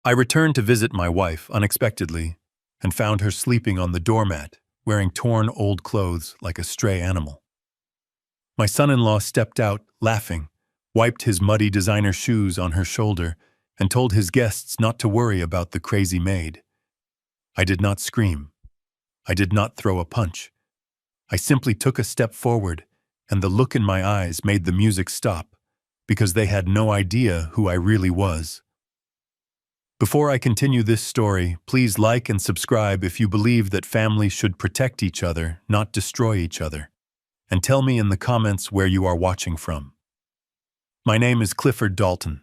I returned to visit my wife unexpectedly and found her sleeping on the doormat, wearing torn old clothes like a stray animal. My son-in-law stepped out, laughing, wiped his muddy designer shoes on her shoulder, and told his guests not to worry about the crazy maid. I did not scream. I did not throw a punch. I simply took a step forward, and the look in my eyes made the music stop, because they had no idea who I really was. Before I continue this story, please like and subscribe if you believe that families should protect each other, not destroy each other. And tell me in the comments where you are watching from. My name is Clifford Dalton.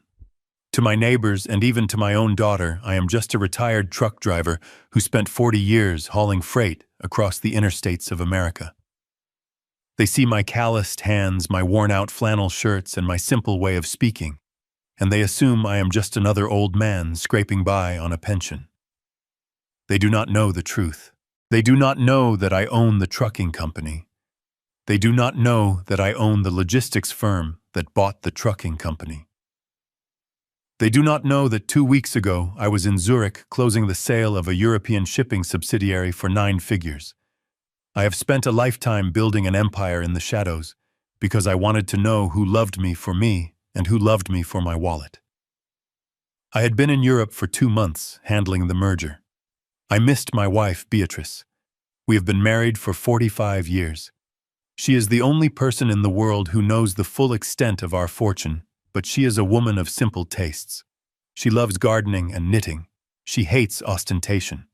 To my neighbors and even to my own daughter, I am just a retired truck driver who spent 40 years hauling freight across the interstates of America. They see my calloused hands, my worn-out flannel shirts, and my simple way of speaking, and they assume I am just another old man scraping by on a pension. They do not know the truth. They do not know that I own the trucking company. They do not know that I own the logistics firm that bought the trucking company. They do not know that 2 weeks ago I was in Zurich closing the sale of a European shipping subsidiary for 9 figures. I have spent a lifetime building an empire in the shadows because I wanted to know who loved me for me and who loved me for my wallet. I had been in Europe for 2 months handling the merger. I missed my wife, Beatrice. We have been married for 45 years. She is the only person in the world who knows the full extent of our fortune, but she is a woman of simple tastes. She loves gardening and knitting. She hates ostentation.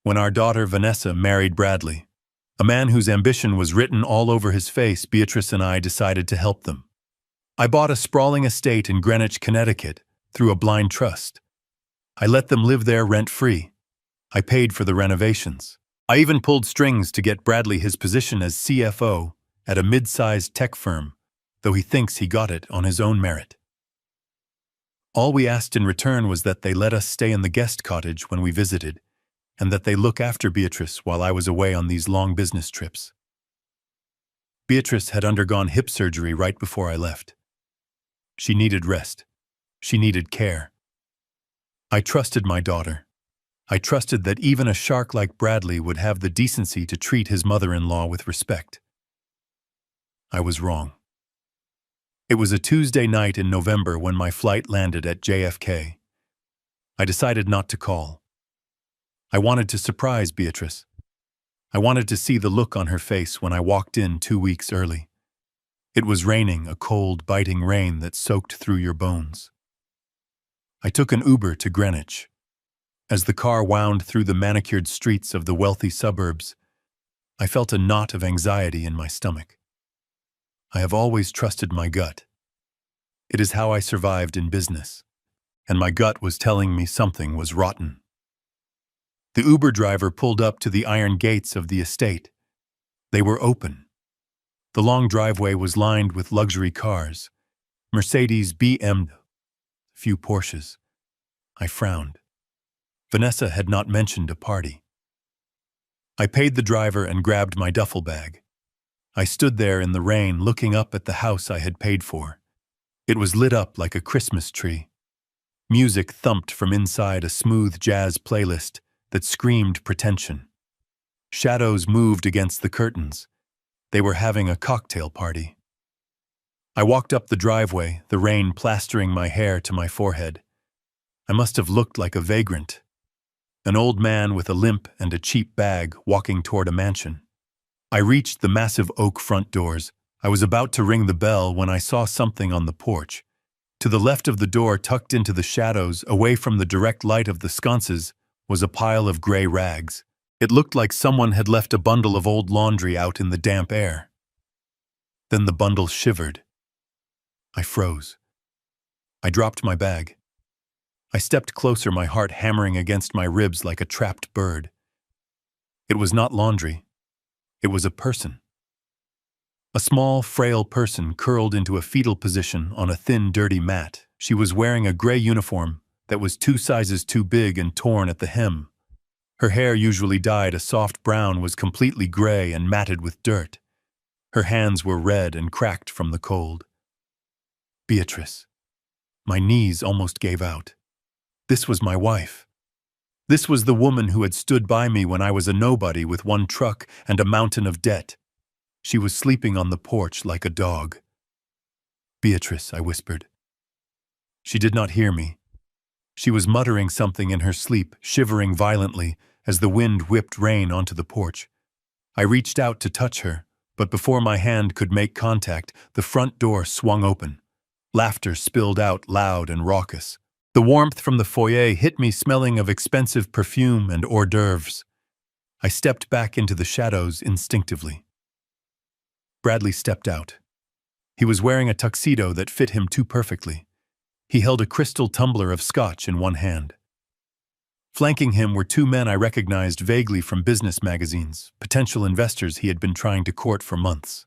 When our daughter Vanessa married Bradley, a man whose ambition was written all over his face, Beatrice and I decided to help them. I bought a sprawling estate in Greenwich, Connecticut, through a blind trust. I let them live there rent-free. I paid for the renovations. I even pulled strings to get Bradley his position as CFO at a mid-sized tech firm, though he thinks he got it on his own merit. All we asked in return was that they let us stay in the guest cottage when we visited, and that they look after Beatrice while I was away on these long business trips. Beatrice had undergone hip surgery right before I left. She needed rest. She needed care. I trusted my daughter. I trusted that even a shark like Bradley would have the decency to treat his mother-in-law with respect. I was wrong. It was a Tuesday night in November when my flight landed at JFK. I decided not to call. I wanted to surprise Beatrice. I wanted to see the look on her face when I walked in 2 weeks early. It was raining, a cold, biting rain that soaked through your bones. I took an Uber to Greenwich. As the car wound through the manicured streets of the wealthy suburbs, I felt a knot of anxiety in my stomach. I have always trusted my gut. It is how I survived in business, and my gut was telling me something was rotten. The Uber driver pulled up to the iron gates of the estate. They were open. The long driveway was lined with luxury cars, Mercedes, BMW, few Porsches. I frowned. Vanessa had not mentioned a party. I paid the driver and grabbed my duffel bag. I stood there in the rain looking up at the house I had paid for. It was lit up like a Christmas tree. Music thumped from inside a smooth jazz playlist that screamed pretension. Shadows moved against the curtains. They were having a cocktail party. I walked up the driveway, the rain plastering my hair to my forehead. I must have looked like a vagrant. An old man with a limp and a cheap bag walking toward a mansion. I reached the massive oak front doors. I was about to ring the bell when I saw something on the porch. To the left of the door, tucked into the shadows, away from the direct light of the sconces, was a pile of gray rags. It looked like someone had left a bundle of old laundry out in the damp air. Then the bundle shivered. I froze. I dropped my bag. I stepped closer, my heart hammering against my ribs like a trapped bird. It was not laundry. It was a person. A small, frail person curled into a fetal position on a thin, dirty mat. She was wearing a gray uniform that was 2 sizes too big and torn at the hem. Her hair, usually dyed a soft brown, was completely gray and matted with dirt. Her hands were red and cracked from the cold. Beatrice. My knees almost gave out. This was my wife. This was the woman who had stood by me when I was a nobody with one truck and a mountain of debt. She was sleeping on the porch like a dog. "Beatrice," I whispered. She did not hear me. She was muttering something in her sleep, shivering violently as the wind whipped rain onto the porch. I reached out to touch her, but before my hand could make contact, the front door swung open. Laughter spilled out loud and raucous. The warmth from the foyer hit me, smelling of expensive perfume and hors d'oeuvres. I stepped back into the shadows instinctively. Bradley stepped out. He was wearing a tuxedo that fit him too perfectly. He held a crystal tumbler of scotch in one hand. Flanking him were two men I recognized vaguely from business magazines, potential investors he had been trying to court for months.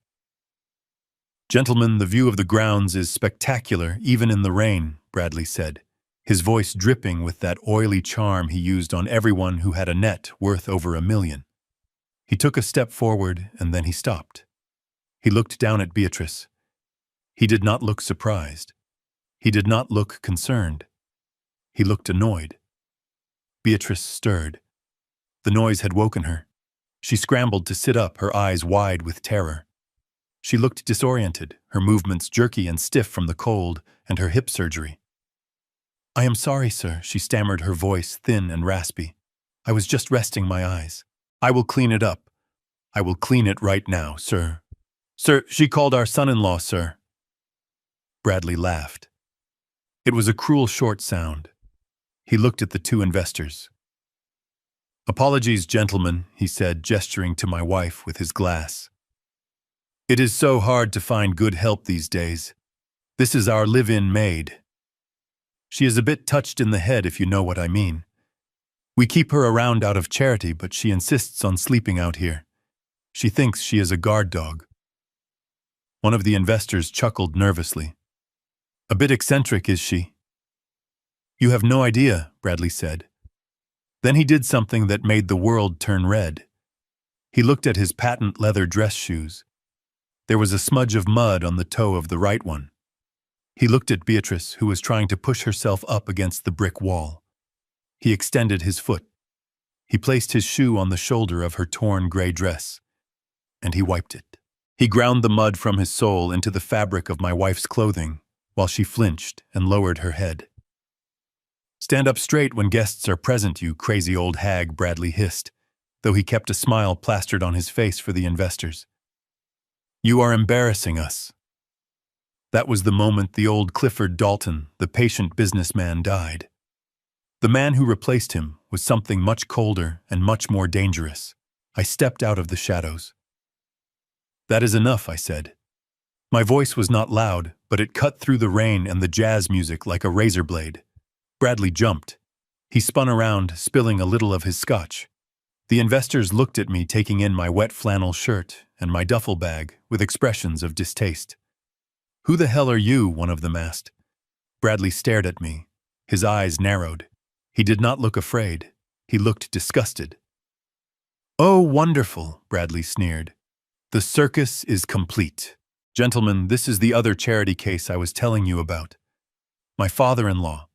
"Gentlemen, the view of the grounds is spectacular, even in the rain," Bradley said, his voice dripping with that oily charm he used on everyone who had a net worth over $1 million. He took a step forward, and then he stopped. He looked down at Beatrice. He did not look surprised. He did not look concerned. He looked annoyed. Beatrice stirred. The noise had woken her. She scrambled to sit up, her eyes wide with terror. She looked disoriented, her movements jerky and stiff from the cold and her hip surgery. "I am sorry, sir," she stammered, her voice thin and raspy. "I was just resting my eyes. I will clean it up. I will clean it right now, sir." "Sir, she called our son-in-law, sir." Bradley laughed. It was a cruel short sound. He looked at the two investors. "Apologies, gentlemen," he said, gesturing to my wife with his glass. "It is so hard to find good help these days. This is our live-in maid. She is a bit touched in the head, if you know what I mean. We keep her around out of charity, but she insists on sleeping out here. She thinks she is a guard dog." One of the investors chuckled nervously. "A bit eccentric, is she?" "You have no idea," Bradley said. Then he did something that made the world turn red. He looked at his patent leather dress shoes. There was a smudge of mud on the toe of the right one. He looked at Beatrice, who was trying to push herself up against the brick wall. He extended his foot. He placed his shoe on the shoulder of her torn gray dress, and he wiped it. He ground the mud from his sole into the fabric of my wife's clothing, while she flinched and lowered her head. "Stand up straight when guests are present, you crazy old hag," Bradley hissed, though he kept a smile plastered on his face for the investors. "You are embarrassing us." That was the moment the old Clifford Dalton, the patient businessman, died. The man who replaced him was something much colder and much more dangerous. I stepped out of the shadows. "That is enough," I said. My voice was not loud, but it cut through the rain and the jazz music like a razor blade. Bradley jumped. He spun around, spilling a little of his scotch. The investors looked at me, taking in my wet flannel shirt and my duffel bag with expressions of distaste. "Who the hell are you?" one of them asked. Bradley stared at me. His eyes narrowed. He did not look afraid. He looked disgusted. "Oh, wonderful," Bradley sneered. "The circus is complete. Gentlemen, this is the other charity case I was telling you about. My father-in-law,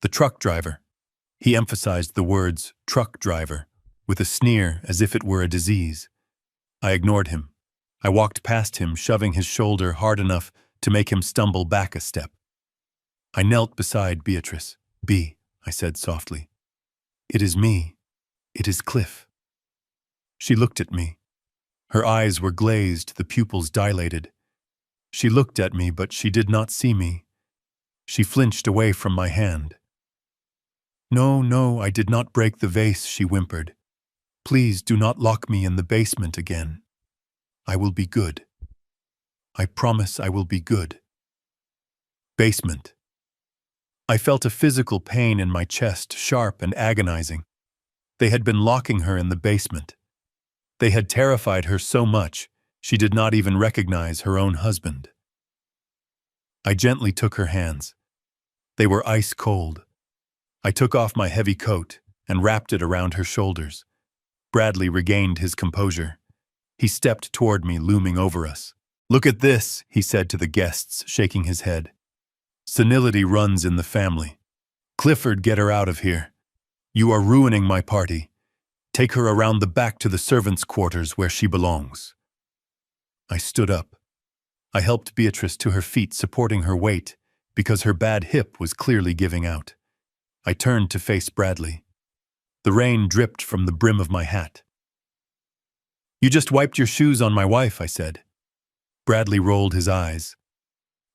the truck driver." He emphasized the words truck driver with a sneer as if it were a disease. I ignored him. I walked past him, shoving his shoulder hard enough to make him stumble back a step. I knelt beside Beatrice. "B," I said softly. "It is me. It is Cliff." She looked at me. Her eyes were glazed, the pupils dilated. She looked at me, but she did not see me. She flinched away from my hand. "No, no, I did not break the vase," she whimpered. "Please do not lock me in the basement again. I will be good. I promise I will be good." Basement. I felt a physical pain in my chest, sharp and agonizing. They had been locking her in the basement. They had terrified her so much, she did not even recognize her own husband. I gently took her hands. They were ice cold. I took off my heavy coat and wrapped it around her shoulders. Bradley regained his composure. He stepped toward me, looming over us. "Look at this," he said to the guests, shaking his head. "Senility runs in the family. Clifford, get her out of here. You are ruining my party. Take her around the back to the servants' quarters where she belongs. I stood up. I helped Beatrice to her feet, supporting her weight, because her bad hip was clearly giving out. I turned to face Bradley. The rain dripped from the brim of my hat. You just wiped your shoes on my wife, I said. Bradley rolled his eyes.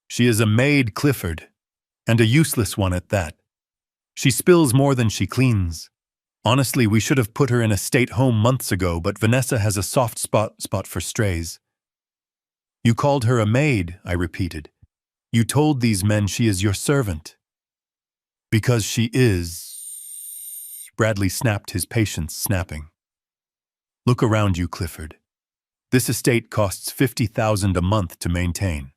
She is a maid, Clifford, and a useless one at that. She spills more than she cleans. Honestly, we should have put her in a state home months ago, but Vanessa has a soft spot for strays. You called her a maid, I repeated. You told these men she is your servant. Because she is. Bradley snapped, his patience snapping. Look around you, Clifford. This estate costs $50,000 a month to maintain.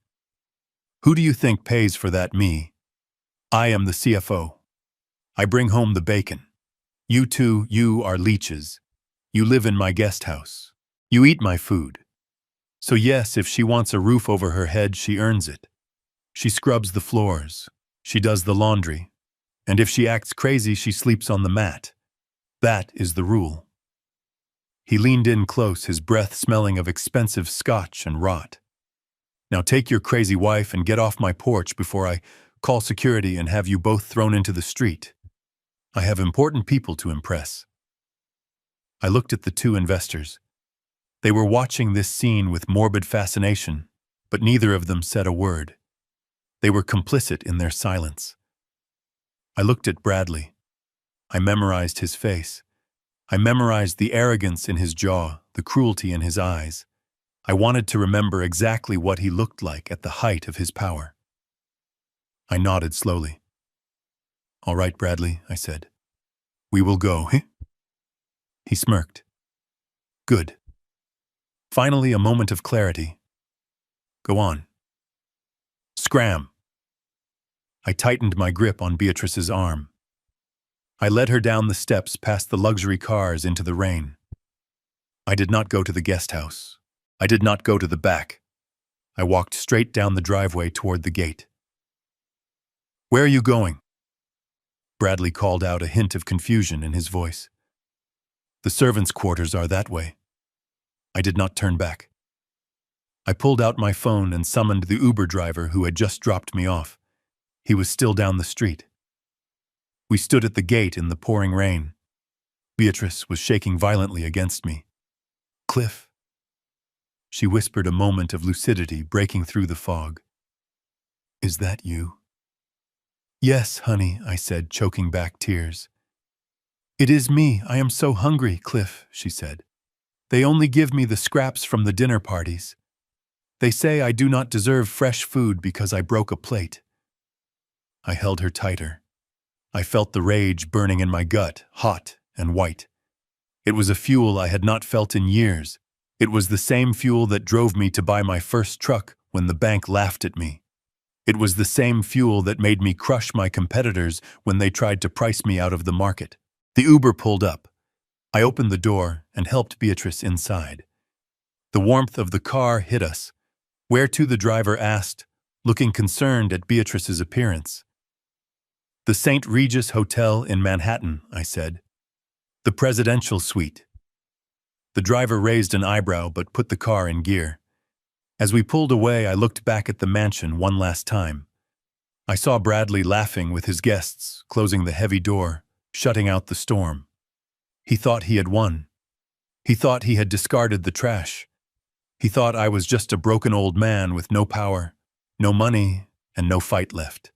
Who do you think pays for that? Me. I am the CFO. I bring home the bacon. You two, you are leeches. You live in my guest house. You eat my food. So yes, if she wants a roof over her head, she earns it. She scrubs the floors. She does the laundry. And if she acts crazy, she sleeps on the mat. That is the rule. He leaned in close, his breath smelling of expensive scotch and rot. Now take your crazy wife and get off my porch before I call security and have you both thrown into the street. I have important people to impress. I looked at the two investors. They were watching this scene with morbid fascination, but neither of them said a word. They were complicit in their silence. I looked at Bradley. I memorized his face. I memorized the arrogance in his jaw, the cruelty in his eyes. I wanted to remember exactly what he looked like at the height of his power. I nodded slowly. All right, Bradley, I said. We will go, eh? He smirked. Good. Finally, a moment of clarity. Go on. Scram. I tightened my grip on Beatrice's arm. I led her down the steps past the luxury cars into the rain. I did not go to the guest house. I did not go to the back. I walked straight down the driveway toward the gate. Where are you going? Bradley called out, a hint of confusion in his voice. The servants' quarters are that way. I did not turn back. I pulled out my phone and summoned the Uber driver who had just dropped me off. He was still down the street. We stood at the gate in the pouring rain. Beatrice was shaking violently against me. Cliff. She whispered, a moment of lucidity breaking through the fog. Is that you? Yes, honey, I said, choking back tears. It is me. I am so hungry, Cliff, she said. They only give me the scraps from the dinner parties. They say I do not deserve fresh food because I broke a plate. I held her tighter. I felt the rage burning in my gut, hot and white. It was a fuel I had not felt in years. It was the same fuel that drove me to buy my first truck when the bank laughed at me. It was the same fuel that made me crush my competitors when they tried to price me out of the market. The Uber pulled up. I opened the door and helped Beatrice inside. The warmth of the car hit us, whereto the driver asked, looking concerned at Beatrice's appearance. The St. Regis Hotel in Manhattan, I said. The presidential suite. The driver raised an eyebrow but put the car in gear. As we pulled away, I looked back at the mansion one last time. I saw Bradley laughing with his guests, closing the heavy door, shutting out the storm. He thought he had won. He thought he had discarded the trash. He thought I was just a broken old man with no power, no money, and no fight left.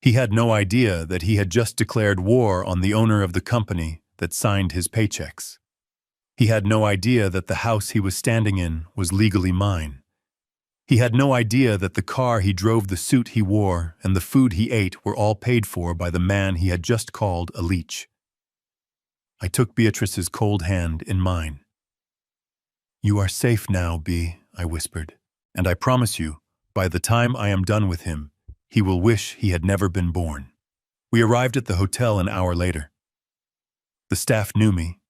He had no idea that he had just declared war on the owner of the company that signed his paychecks. He had no idea that the house he was standing in was legally mine. He had no idea that the car he drove, the suit he wore, and the food he ate were all paid for by the man he had just called a leech. I took Beatrice's cold hand in mine. You are safe now, Bea, I whispered, and I promise you, by the time I am done with him, he will wish he had never been born. We arrived at the hotel an hour later. The staff knew me.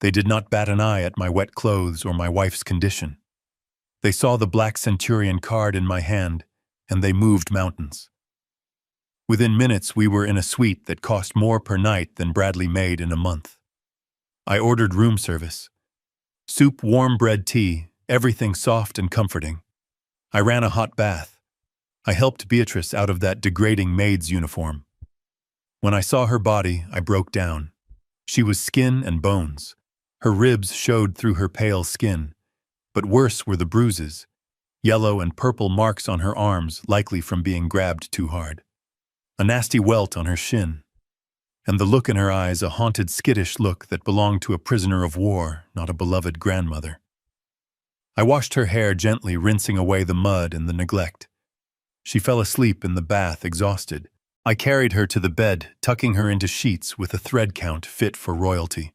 They did not bat an eye at my wet clothes or my wife's condition. They saw the black Centurion card in my hand, and they moved mountains. Within minutes, we were in a suite that cost more per night than Bradley made in a month. I ordered room service. Soup, warm bread, tea, everything soft and comforting. I ran a hot bath. I helped Beatrice out of that degrading maid's uniform. When I saw her body, I broke down. She was skin and bones. Her ribs showed through her pale skin. But worse were the bruises, yellow and purple marks on her arms, likely from being grabbed too hard. A nasty welt on her shin. And the look in her eyes, a haunted, skittish look that belonged to a prisoner of war, not a beloved grandmother. I washed her hair gently, rinsing away the mud and the neglect. She fell asleep in the bath, exhausted. I carried her to the bed, tucking her into sheets with a thread count fit for royalty.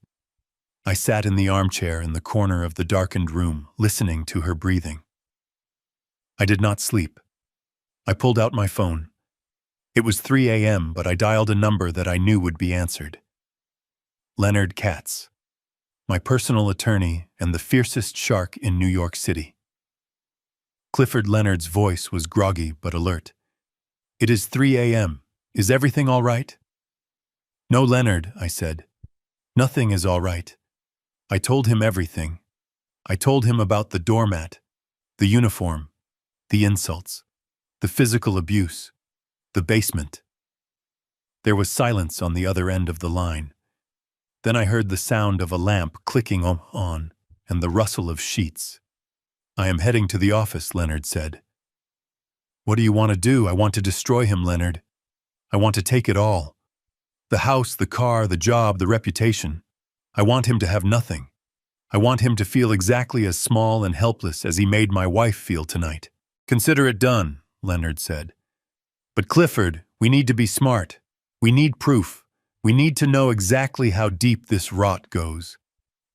I sat in the armchair in the corner of the darkened room, listening to her breathing. I did not sleep. I pulled out my phone. It was 3 a.m., but I dialed a number that I knew would be answered. Leonard Katz, my personal attorney and the fiercest shark in New York City. Clifford Leonard's voice was groggy but alert. "It is 3 a.m. Is everything all right?" "No, Leonard," I said. "Nothing is all right." I told him everything. I told him about the doormat, the uniform, the insults, the physical abuse, the basement. There was silence on the other end of the line. Then I heard the sound of a lamp clicking on and the rustle of sheets. "I am heading to the office," Leonard said. "What do you want to do?" "I want to destroy him, Leonard. I want to take it all. The house, the car, the job, the reputation. I want him to have nothing. I want him to feel exactly as small and helpless as he made my wife feel tonight." "Consider it done," Leonard said. "But Clifford, we need to be smart. We need proof. We need to know exactly how deep this rot goes.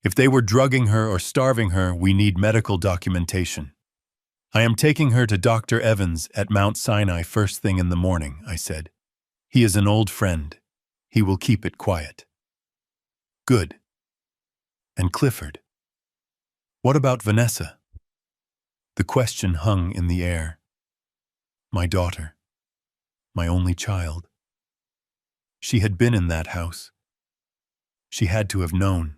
If they were drugging her or starving her, we need medical documentation." "I am taking her to Dr. Evans at Mount Sinai first thing in the morning," I said. "He is an old friend. He will keep it quiet." "Good. And Clifford? What about Vanessa?" The question hung in the air. My daughter. My only child. She had been in that house. She had to have known.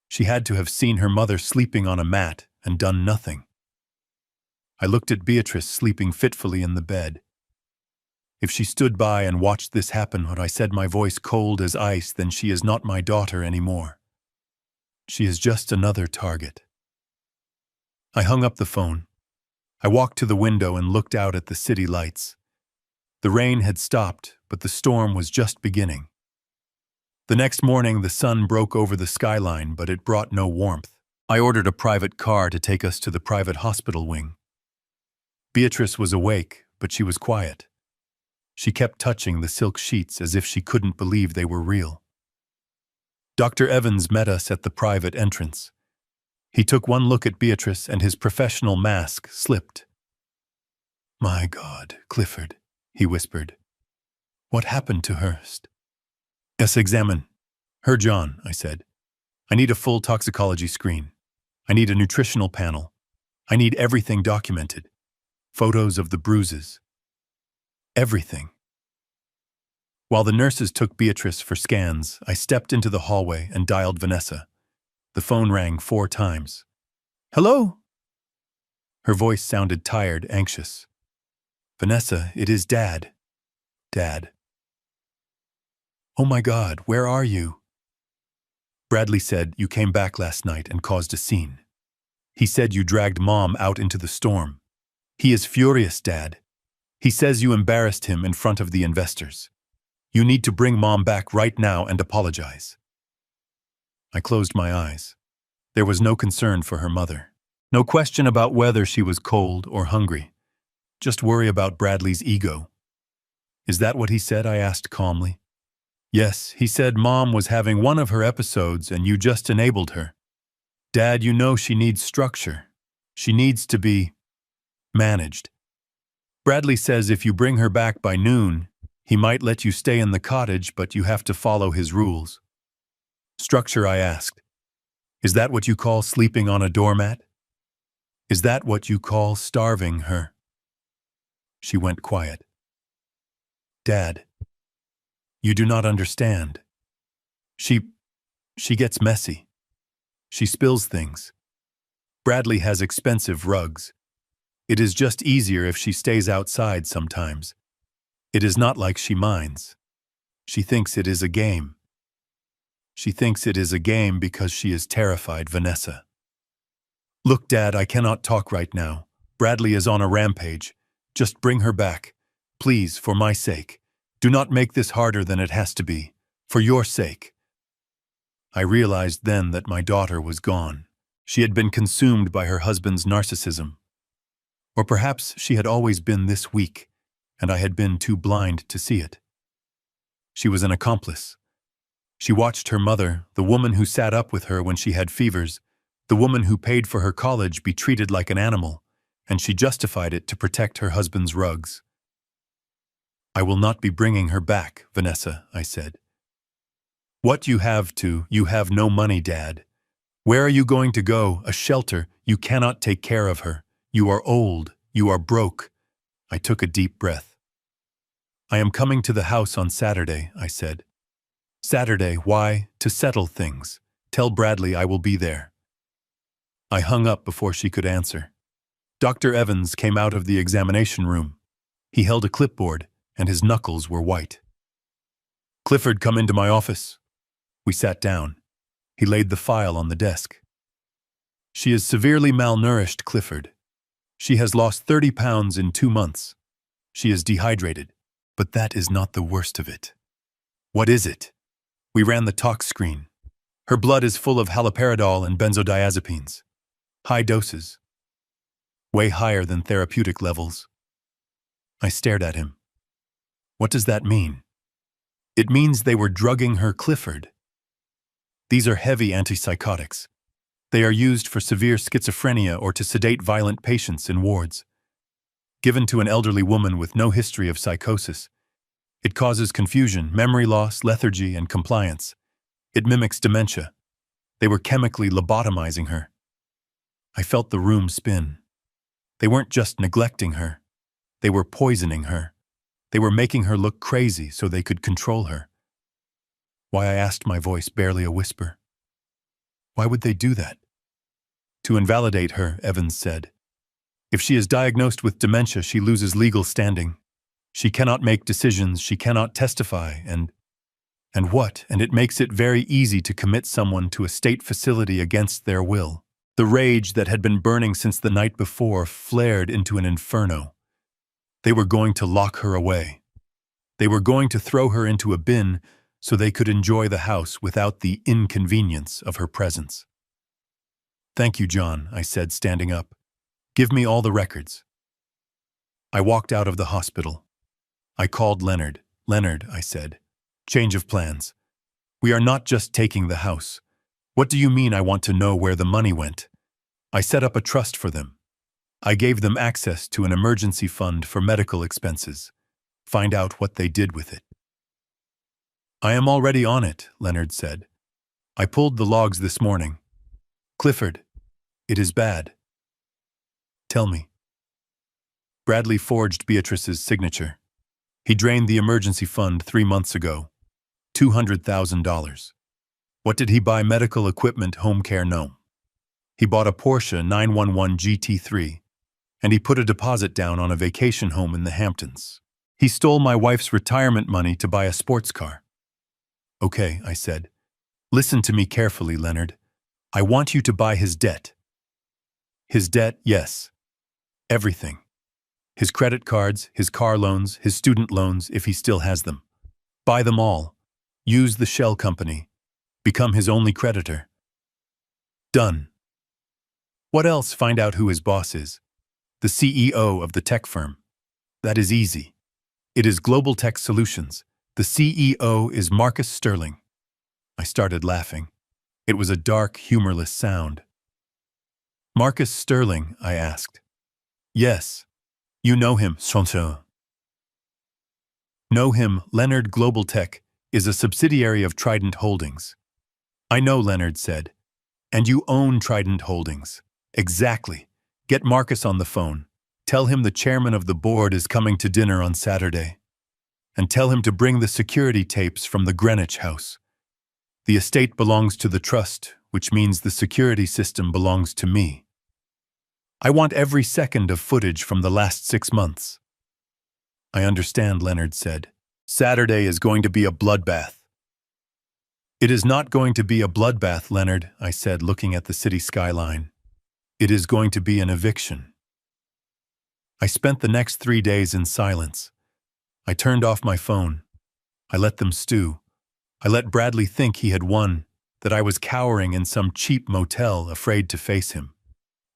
She had to have seen her mother sleeping on a mat and done nothing. I looked at Beatrice sleeping fitfully in the bed. If she stood by and watched this happen, when I said, my voice cold as ice, then she is not my daughter anymore. She is just another target. I hung up the phone. I walked to the window and looked out at the city lights. The rain had stopped, but the storm was just beginning. The next morning, the sun broke over the skyline, but it brought no warmth. I ordered a private car to take us to the private hospital wing. Beatrice was awake, but she was quiet. She kept touching the silk sheets as if she couldn't believe they were real. Dr. Evans met us at the private entrance. He took one look at Beatrice and his professional mask slipped. "My God, Clifford," he whispered. "What happened to her?" "Yes, examine her, John," I said. "I need a full toxicology screen. I need a nutritional panel. I need everything documented. Photos of the bruises. Everything." While the nurses took Beatrice for scans, I stepped into the hallway and dialed Vanessa. The phone rang 4 times. "Hello?" Her voice sounded tired, anxious. "Vanessa, it is Dad. Dad." "Oh my God, where are you?" "Bradley said you came back last night and caused a scene. He said you dragged Mom out into the storm. He is furious, Dad. He says you embarrassed him in front of the investors. You need to bring Mom back right now and apologize." I closed my eyes. There was no concern for her mother. No question about whether she was cold or hungry. Just worry about Bradley's ego. "Is that what he said?" I asked calmly. "Yes, he said Mom was having one of her episodes and you just enabled her. Dad, you know she needs structure. She needs to be managed. Bradley says if you bring her back by noon, he might let you stay in the cottage, but you have to follow his rules." "Structure," I asked. "Is that what you call sleeping on a doormat? Is that what you call starving her?" She went quiet. Dad, you do not understand. She gets messy. She spills things. Bradley has expensive rugs. It is just easier if she stays outside sometimes. It is not like she minds. She thinks it is a game. She thinks it is a game because she is terrified, Vanessa. Look, Dad, I cannot talk right now. Bradley is on a rampage. Just bring her back. Please, for my sake. Do not make this harder than it has to be. For your sake. I realized then that my daughter was gone. She had been consumed by her husband's narcissism. Or perhaps she had always been this weak, and I had been too blind to see it. She was an accomplice. She watched her mother, the woman who sat up with her when she had fevers, the woman who paid for her college, be treated like an animal, and she justified it to protect her husband's rugs. I will not be bringing her back, Vanessa, I said. What you have no money, Dad. Where are you going to go? A shelter. You cannot take care of her. You are old. You are broke. I took a deep breath. I am coming to the house on Saturday, I said. Saturday, why? To settle things. Tell Bradley I will be there. I hung up before she could answer. Dr. Evans came out of the examination room. He held a clipboard, and his knuckles were white. Clifford, come into my office. We sat down. He laid the file on the desk. She is severely malnourished, Clifford. She has lost 30 pounds in 2 months. She is dehydrated, but that is not the worst of it. What is it? We ran the tox screen. Her blood is full of haloperidol and benzodiazepines. High doses. Way higher than therapeutic levels. I stared at him. What does that mean? It means they were drugging her, Clifford. These are heavy antipsychotics. They are used for severe schizophrenia or to sedate violent patients in wards. Given to an elderly woman with no history of psychosis, it causes confusion, memory loss, lethargy, and compliance. It mimics dementia. They were chemically lobotomizing her. I felt the room spin. They weren't just neglecting her. They were poisoning her. They were making her look crazy so they could control her. Why, I asked, my voice barely a whisper. Why would they do that? To invalidate her, Evans said. If she is diagnosed with dementia, she loses legal standing. She cannot make decisions, she cannot testify, and what? And it makes it very easy to commit someone to a state facility against their will. The rage that had been burning since the night before flared into an inferno. They were going to lock her away. They were going to throw her into a bin so they could enjoy the house without the inconvenience of her presence. Thank you, John, I said, standing up. Give me all the records. I walked out of the hospital. I called Leonard. Leonard, I said. Change of plans. We are not just taking the house. What do you mean I want to know where the money went? I set up a trust for them. I gave them access to an emergency fund for medical expenses. Find out what they did with it. I am already on it, Leonard said. I pulled the logs this morning. Clifford, it is bad. Tell me. Bradley forged Beatrice's signature. He drained the emergency fund 3 months ago. $200,000. What did he buy? Medical equipment, home care? No. He bought a Porsche 911 GT3, and he put a deposit down on a vacation home in the Hamptons. He stole my wife's retirement money to buy a sports car. Okay, I said. Listen to me carefully, Leonard. I want you to buy his debt. His debt, yes. Everything. His credit cards, his car loans, his student loans, if he still has them. Buy them all. Use the shell company. Become his only creditor. Done. What else? Find out who his boss is. The CEO of the tech firm. That is easy. It is Global Tech Solutions. The CEO is Marcus Sterling. I started laughing. It was a dark, humorless sound. Marcus Sterling, I asked. Yes. You know him, Chantal. Know him. Leonard. Global Tech is a subsidiary of Trident Holdings. I know, Leonard said. And you own Trident Holdings. Exactly. Get Marcus on the phone. Tell him the chairman of the board is coming to dinner on Saturday. and tell him to bring the security tapes from the Greenwich house. The estate belongs to the trust, which means the security system belongs to me. I want every second of footage from the last 6 months. I understand, Leonard said. Saturday is going to be a bloodbath. It is not going to be a bloodbath, Leonard, I said, looking at the city skyline. It is going to be an eviction. I spent the next 3 days in silence. I turned off my phone. I let them stew. I let Bradley think he had won, that I was cowering in some cheap motel, afraid to face him.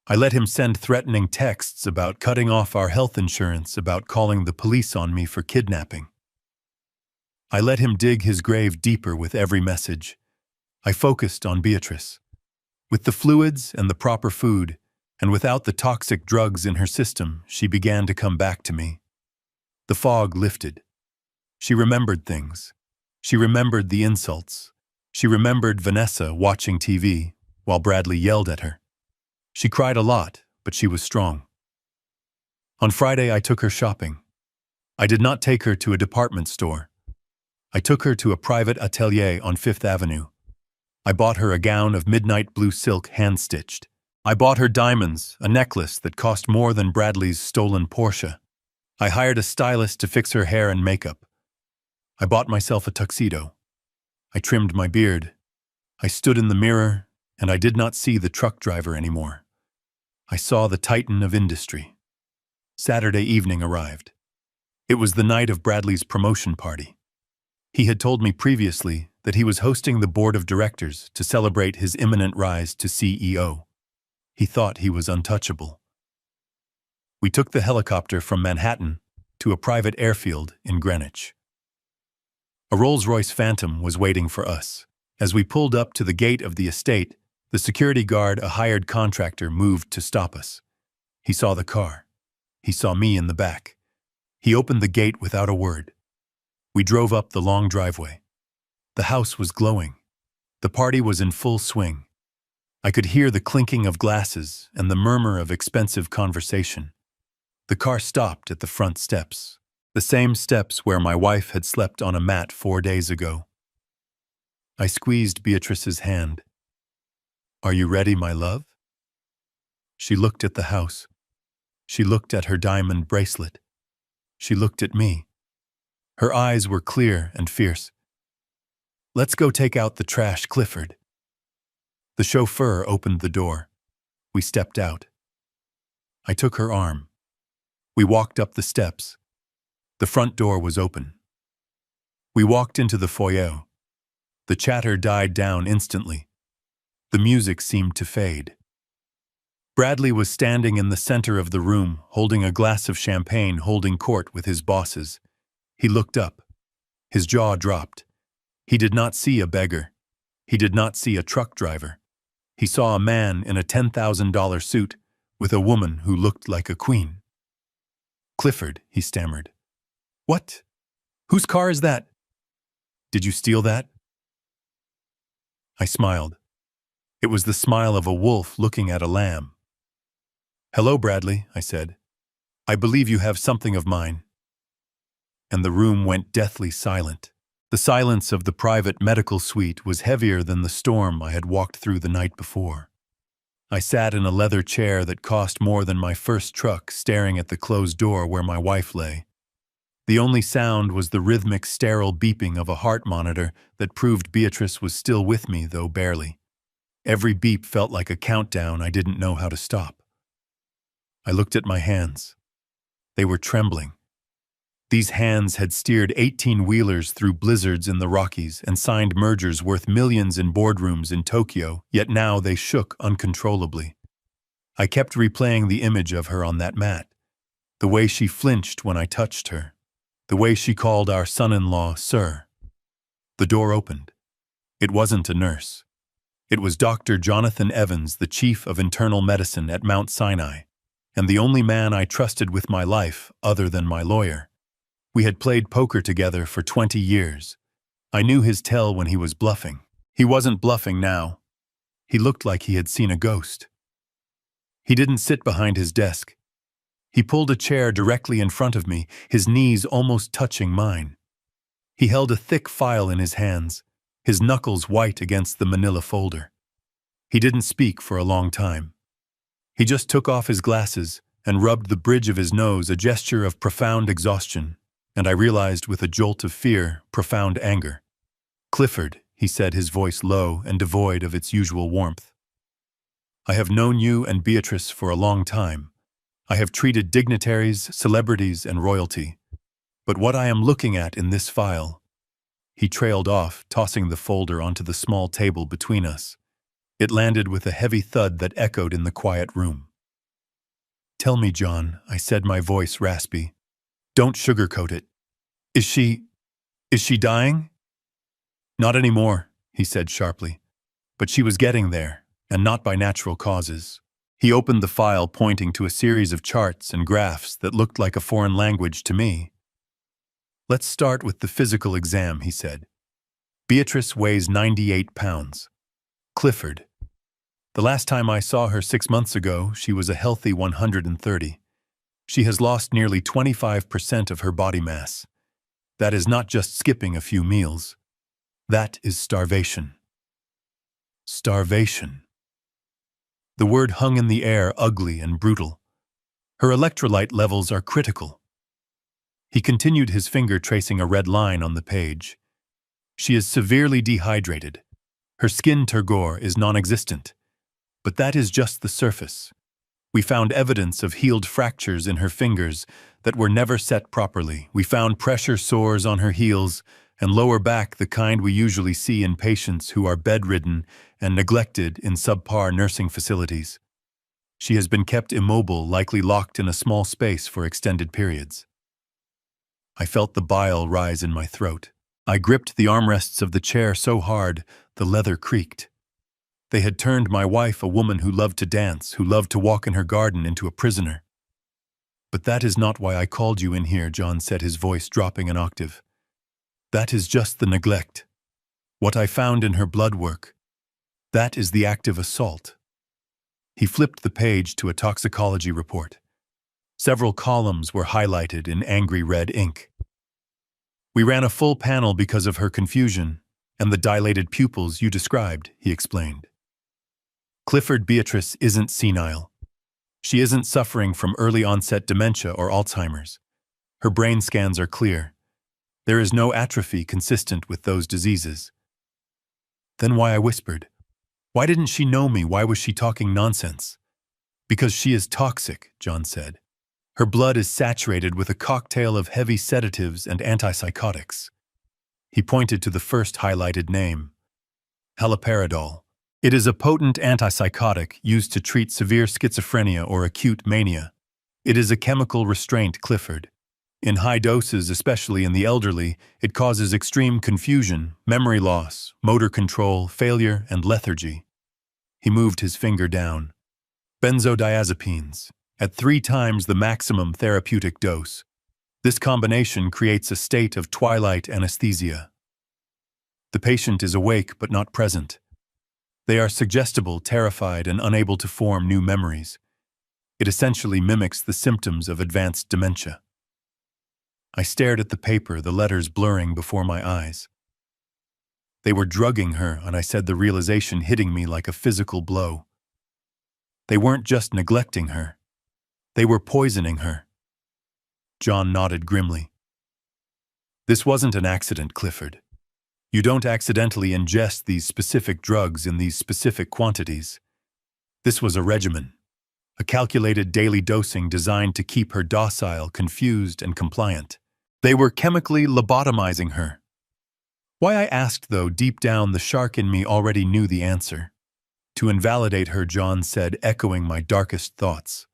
I let him send threatening texts about cutting off our health insurance, about calling the police on me for kidnapping. I let him dig his grave deeper with every message. I focused on Beatrice. With the fluids and the proper food, and without the toxic drugs in her system, she began to come back to me. The fog lifted. She remembered things. She remembered the insults. She remembered Vanessa watching TV while Bradley yelled at her. She cried a lot, but she was strong. On Friday, I took her shopping. I did not take her to a department store. I took her to a private atelier on Fifth Avenue. I bought her a gown of midnight blue silk hand-stitched. I bought her diamonds, a necklace that cost more than Bradley's stolen Porsche. I hired a stylist to fix her hair and makeup. I bought myself a tuxedo. I trimmed my beard. I stood in the mirror, and I did not see the truck driver anymore. I saw the titan of industry. Saturday evening arrived. It was the night of Bradley's promotion party. He had told me previously that he was hosting the board of directors to celebrate his imminent rise to CEO. He thought he was untouchable. We took the helicopter from Manhattan to a private airfield in Greenwich. A Rolls-Royce Phantom was waiting for us. As we pulled up to the gate of the estate, the security guard, a hired contractor, moved to stop us. He saw the car. He saw me in the back. He opened the gate without a word. We drove up the long driveway. The house was glowing. The party was in full swing. I could hear the clinking of glasses and the murmur of expensive conversation. The car stopped at the front steps, the same steps where my wife had slept on a mat 4 days ago. I squeezed Beatrice's hand. "Are you ready, my love?" She looked at the house. She looked at her diamond bracelet. She looked at me. Her eyes were clear and fierce. "Let's go take out the trash, Clifford." The chauffeur opened the door. We stepped out. I took her arm. We walked up the steps. The front door was open. We walked into the foyer. The chatter died down instantly. The music seemed to fade. Bradley was standing in the center of the room, holding a glass of champagne, holding court with his bosses. He looked up. His jaw dropped. He did not see a beggar. He did not see a truck driver. He saw a man in a $10,000 suit with a woman who looked like a queen. "Clifford," he stammered. "What? Whose car is that? Did you steal that?" I smiled. It was the smile of a wolf looking at a lamb. "Hello, Bradley," I said. "I believe you have something of mine." And the room went deathly silent. The silence of the private medical suite was heavier than the storm I had walked through the night before. I sat in a leather chair that cost more than my first truck, staring at the closed door where my wife lay. The only sound was the rhythmic, sterile beeping of a heart monitor that proved Beatrice was still with me, though barely. Every beep felt like a countdown I didn't know how to stop. I looked at my hands. They were trembling. These hands had steered 18-wheelers through blizzards in the Rockies and signed mergers worth millions in boardrooms in Tokyo, yet now they shook uncontrollably. I kept replaying the image of her on that mat, the way she flinched when I touched her, the way she called our son-in-law sir. The door opened. It wasn't a nurse. It was Dr. Jonathan Evans, the chief of internal medicine at Mount Sinai, and the only man I trusted with my life other than my lawyer. We had played poker together for 20 years. I knew his tell when he was bluffing. He wasn't bluffing now. He looked like he had seen a ghost. He didn't sit behind his desk. He pulled a chair directly in front of me, his knees almost touching mine. He held a thick file in his hands, his knuckles white against the manila folder. He didn't speak for a long time. He just took off his glasses and rubbed the bridge of his nose, a gesture of profound exhaustion, and I realized with a jolt of fear, profound anger. "Clifford," he said, his voice low and devoid of its usual warmth. "I have known you and Beatrice for a long time. I have treated dignitaries, celebrities, and royalty. But what I am looking at in this file—" He trailed off, tossing the folder onto the small table between us. It landed with a heavy thud that echoed in the quiet room. "Tell me, John," I said, my voice raspy. "Don't sugarcoat it. Is she dying?" "Not anymore," he said sharply. "But she was getting there, and not by natural causes." He opened the file, pointing to a series of charts and graphs that looked like a foreign language to me. "Let's start with the physical exam," he said. "Beatrice weighs 98 pounds. Clifford. The last time I saw her 6 months ago, she was a healthy 130. She has lost nearly 25% of her body mass. That is not just skipping a few meals. That is starvation." Starvation. The word hung in the air, ugly and brutal. "Her electrolyte levels are critical." He continued, his finger tracing a red line on the page. "She is severely dehydrated. Her skin turgor is non-existent. But that is just the surface. We found evidence of healed fractures in her fingers that were never set properly. We found pressure sores on her heels and lower back, the kind we usually see in patients who are bedridden and neglected in subpar nursing facilities. She has been kept immobile, likely locked in a small space for extended periods." I felt the bile rise in my throat. I gripped the armrests of the chair so hard, the leather creaked. They had turned my wife, a woman who loved to dance, who loved to walk in her garden, into a prisoner. "But that is not why I called you in here," John said, his voice dropping an octave. "That is just the neglect. What I found in her blood work. That is the active assault." He flipped the page to a toxicology report. Several columns were highlighted in angry red ink. "We ran a full panel because of her confusion and the dilated pupils you described," he explained. "Clifford, Beatrice isn't senile. She isn't suffering from early-onset dementia or Alzheimer's. Her brain scans are clear. There is no atrophy consistent with those diseases." Then why I whispered. Why didn't she know me? Why was she talking nonsense? "Because she is toxic," John said. "Her blood is saturated with a cocktail of heavy sedatives and antipsychotics." He pointed to the first highlighted name. "Haloperidol. It is a potent antipsychotic used to treat severe schizophrenia or acute mania. It is a chemical restraint, Clifford. In high doses, especially in the elderly, it causes extreme confusion, memory loss, motor control, failure, and lethargy." He moved his finger down. "Benzodiazepines, at 3 times the maximum therapeutic dose. This combination creates a state of twilight anesthesia. The patient is awake but not present. They are suggestible, terrified, and unable to form new memories. It essentially mimics the symptoms of advanced dementia." I stared at the paper, the letters blurring before my eyes. They were drugging her, and I said, the realization hitting me like a physical blow. They weren't just neglecting her. They were poisoning her. John nodded grimly. "This wasn't an accident, Clifford. You don't accidentally ingest these specific drugs in these specific quantities. This was a regimen, a calculated daily dosing designed to keep her docile, confused, and compliant. They were chemically lobotomizing her." Why I asked, though, deep down the shark in me already knew the answer. "To invalidate her," John said, echoing my darkest thoughts.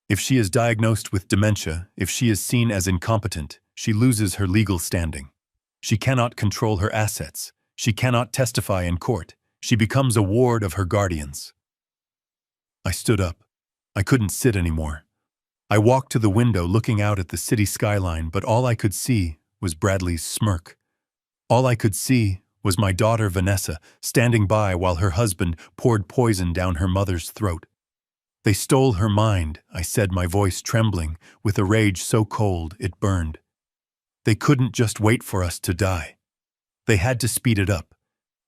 "If she is diagnosed with dementia, if she is seen as incompetent, she loses her legal standing. She cannot control her assets. She cannot testify in court. She becomes a ward of her guardians." I stood up. I couldn't sit anymore. I walked to the window, looking out at the city skyline, but all I could see was Bradley's smirk. All I could see was my daughter Vanessa standing by while her husband poured poison down her mother's throat. "They stole her mind," I said, my voice trembling with a rage so cold it burned. They couldn't just wait for us to die. They had to speed it up.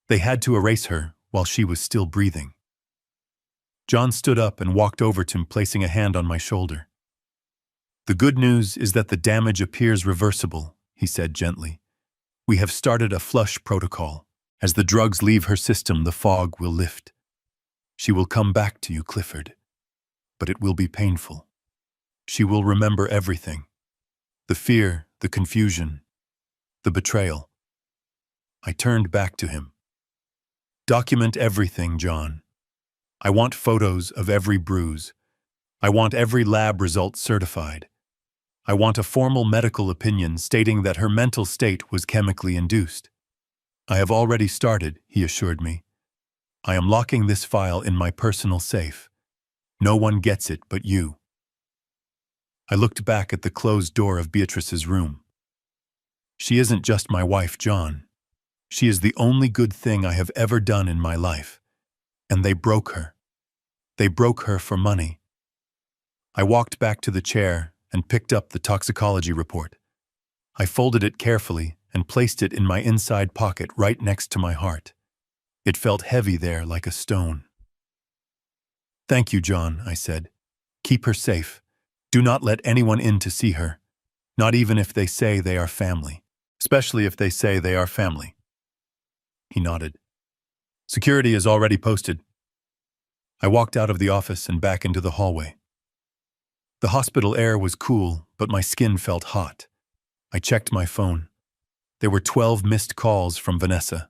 They had to erase her while she was still breathing. John stood up and walked over to me, placing a hand on my shoulder. "The good news is that the damage appears reversible," he said gently. "We have started a flush protocol. As the drugs leave her system, the fog will lift. She will come back to you, Clifford. But it will be painful. She will remember everything. The fear, the confusion, the betrayal." I turned back to him. "Document everything, John. I want photos of every bruise. I want every lab result certified. I want a formal medical opinion stating that her mental state was chemically induced." "I have already started," he assured me. "I am locking this file in my personal safe. No one gets it but you." I looked back at the closed door of Beatrice's room. "She isn't just my wife, John. She is the only good thing I have ever done in my life. And they broke her. They broke her for money." I walked back to the chair and picked up the toxicology report. I folded it carefully and placed it in my inside pocket right next to my heart. It felt heavy there like a stone. "Thank you, John," I said. "Keep her safe. Do not let anyone in to see her, not even if they say they are family. Especially if they say they are family." He nodded. "Security is already posted." I walked out of the office and back into the hallway. The hospital air was cool, but my skin felt hot. I checked my phone. There were 12 missed calls from Vanessa.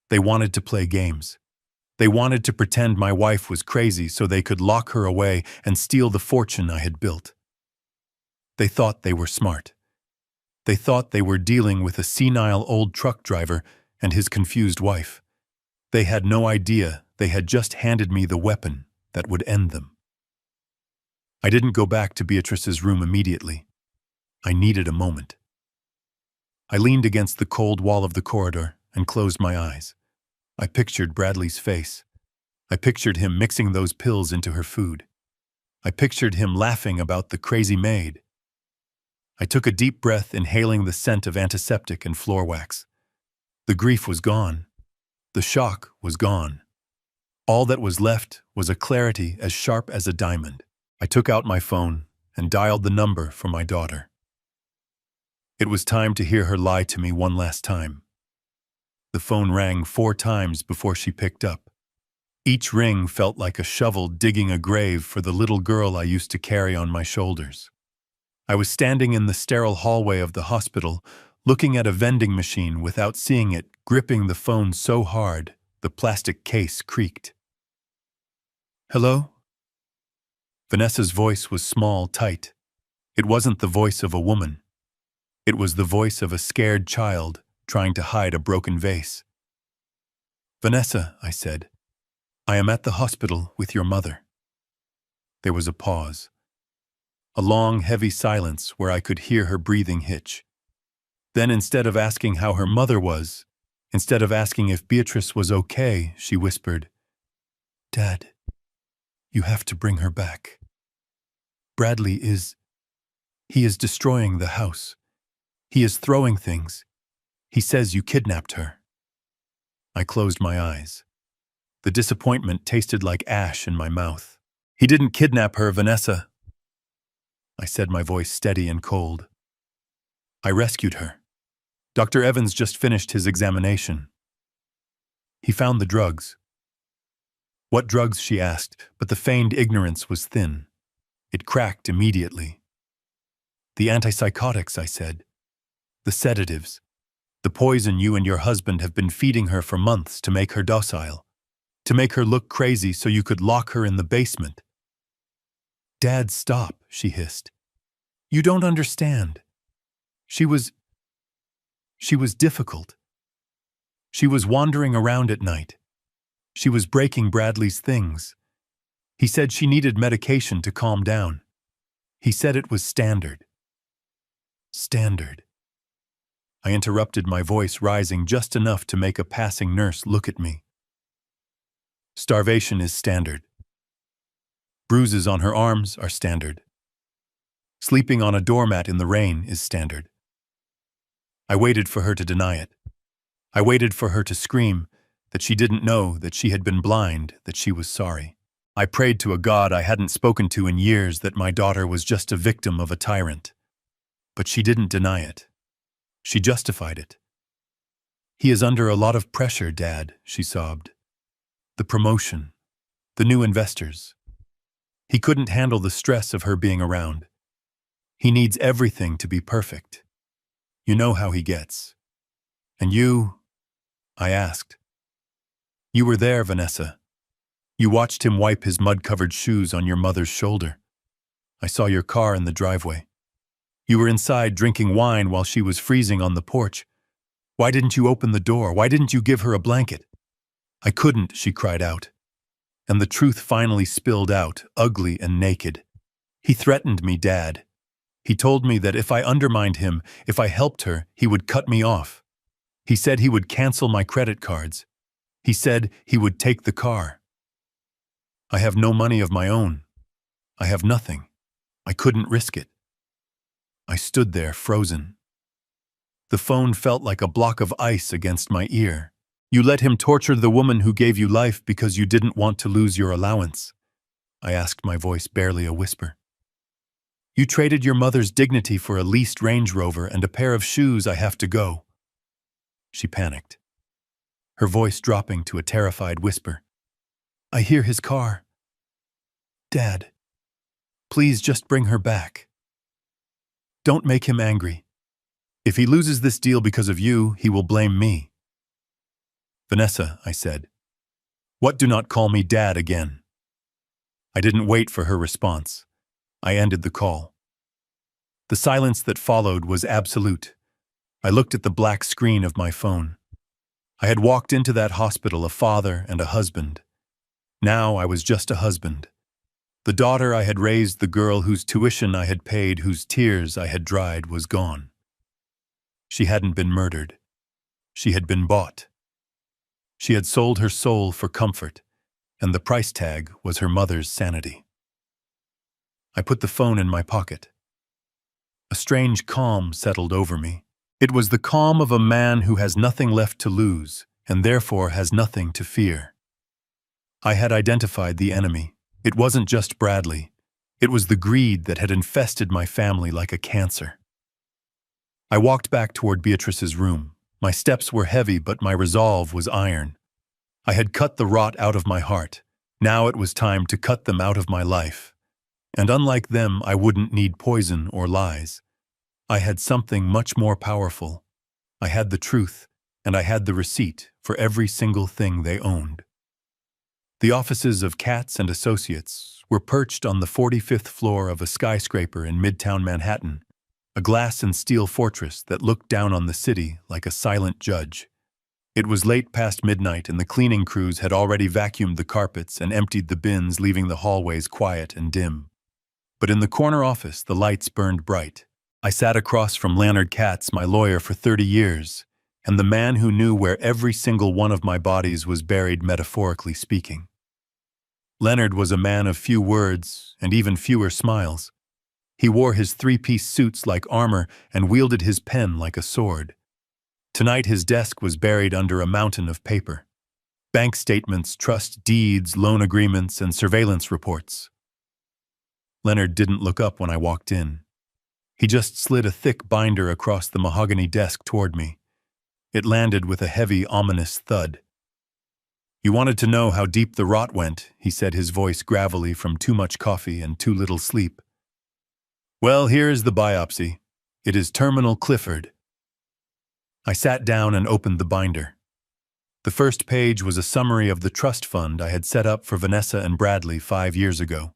They wanted to play games. They wanted to pretend my wife was crazy so they could lock her away and steal the fortune I had built. They thought they were smart. They thought they were dealing with a senile old truck driver and his confused wife. They had no idea they had just handed me the weapon that would end them. I didn't go back to Beatrice's room immediately. I needed a moment. I leaned against the cold wall of the corridor and closed my eyes. I pictured Bradley's face. I pictured him mixing those pills into her food. I pictured him laughing about the crazy maid. I took a deep breath, inhaling the scent of antiseptic and floor wax. The grief was gone. The shock was gone. All that was left was a clarity as sharp as a diamond. I took out my phone and dialed the number for my daughter. It was time to hear her lie to me one last time. The phone rang 4 times before she picked up. Each ring felt like a shovel digging a grave for the little girl I used to carry on my shoulders. I was standing in the sterile hallway of the hospital, looking at a vending machine without seeing it, gripping the phone so hard the plastic case creaked. "Hello?" Vanessa's voice was small, tight. It wasn't the voice of a woman. It was the voice of a scared child trying to hide a broken vase. "Vanessa," I said, "I am at the hospital with your mother." There was a pause. A long, heavy silence where I could hear her breathing hitch. Then, instead of asking how her mother was, instead of asking if Beatrice was okay, she whispered, "Dad, you have to bring her back. Bradley he is destroying the house. He is throwing things. He says you kidnapped her." I closed my eyes. The disappointment tasted like ash in my mouth. "He didn't kidnap her, Vanessa," I said, my voice steady and cold. "I rescued her. Dr. Evans just finished his examination. He found the drugs." "What drugs?" she asked, but the feigned ignorance was thin. It cracked immediately. "The antipsychotics," I said. "The sedatives. The poison you and your husband have been feeding her for months to make her docile. To make her look crazy so you could lock her in the basement." "Dad, stop," she hissed. "You don't understand. She was difficult. She was wandering around at night. She was breaking Bradley's things. He said she needed medication to calm down. He said it was standard." "Standard." I interrupted, my voice rising just enough to make a passing nurse look at me. "Starvation is standard. Bruises on her arms are standard. Sleeping on a doormat in the rain is standard. I waited for her to deny it. I waited for her to scream that she didn't know, that she had been blind, that she was sorry. I prayed to a God I hadn't spoken to in years that my daughter was just a victim of a tyrant. But she didn't deny it. She justified it. "He is under a lot of pressure, Dad," she sobbed. "The promotion, the new investors. He couldn't handle the stress of her being around. He needs everything to be perfect. You know how he gets." "And you?" I asked. "You were there, Vanessa. You watched him wipe his mud-covered shoes on your mother's shoulder. I saw your car in the driveway. You were inside drinking wine while she was freezing on the porch. Why didn't you open the door? Why didn't you give her a blanket?" "I couldn't," she cried out. And the truth finally spilled out, ugly and naked. "He threatened me, Dad. He told me that if I undermined him, if I helped her, he would cut me off. He said he would cancel my credit cards. He said he would take the car. I have no money of my own. I have nothing. I couldn't risk it." I stood there, frozen. The phone felt like a block of ice against my ear. "You let him torture the woman who gave you life because you didn't want to lose your allowance," I asked, my voice barely a whisper. "You traded your mother's dignity for a leased Range Rover and a pair of shoes. I have to go." She panicked, her voice dropping to a terrified whisper. "I hear his car. Dad, please just bring her back. Don't make him angry. If he loses this deal because of you, he will blame me." "Vanessa," I said, "what, do not call me Dad again." I didn't wait for her response. I ended the call. The silence that followed was absolute. I looked at the black screen of my phone. I had walked into that hospital a father and a husband. Now I was just a husband. The daughter I had raised, the girl whose tuition I had paid, whose tears I had dried, was gone. She hadn't been murdered. She had been bought. She had sold her soul for comfort, and the price tag was her mother's sanity. I put the phone in my pocket. A strange calm settled over me. It was the calm of a man who has nothing left to lose, and therefore has nothing to fear. I had identified the enemy. It wasn't just Bradley. It was the greed that had infested my family like a cancer. I walked back toward Beatrice's room. My steps were heavy, but my resolve was iron. I had cut the rot out of my heart. Now it was time to cut them out of my life. And unlike them, I wouldn't need poison or lies. I had something much more powerful. I had the truth, and I had the receipt for every single thing they owned. The offices of Katz and Associates were perched on the 45th floor of a skyscraper in Midtown Manhattan, a glass and steel fortress that looked down on the city like a silent judge. It was late past midnight, and the cleaning crews had already vacuumed the carpets and emptied the bins, leaving the hallways quiet and dim. But in the corner office, the lights burned bright. I sat across from Leonard Katz, my lawyer for 30 years, and the man who knew where every single one of my bodies was buried, metaphorically speaking. Leonard was a man of few words and even fewer smiles. He wore his three-piece suits like armor and wielded his pen like a sword. Tonight his desk was buried under a mountain of paper. Bank statements, trust deeds, loan agreements, and surveillance reports. Leonard didn't look up when I walked in. He just slid a thick binder across the mahogany desk toward me. It landed with a heavy, ominous thud. "You wanted to know how deep the rot went," he said, his voice gravelly from too much coffee and too little sleep. "Well, here is the biopsy. It is terminal Clifford." I sat down and opened the binder. The first page was a summary of the trust fund I had set up for Vanessa and Bradley 5 years ago.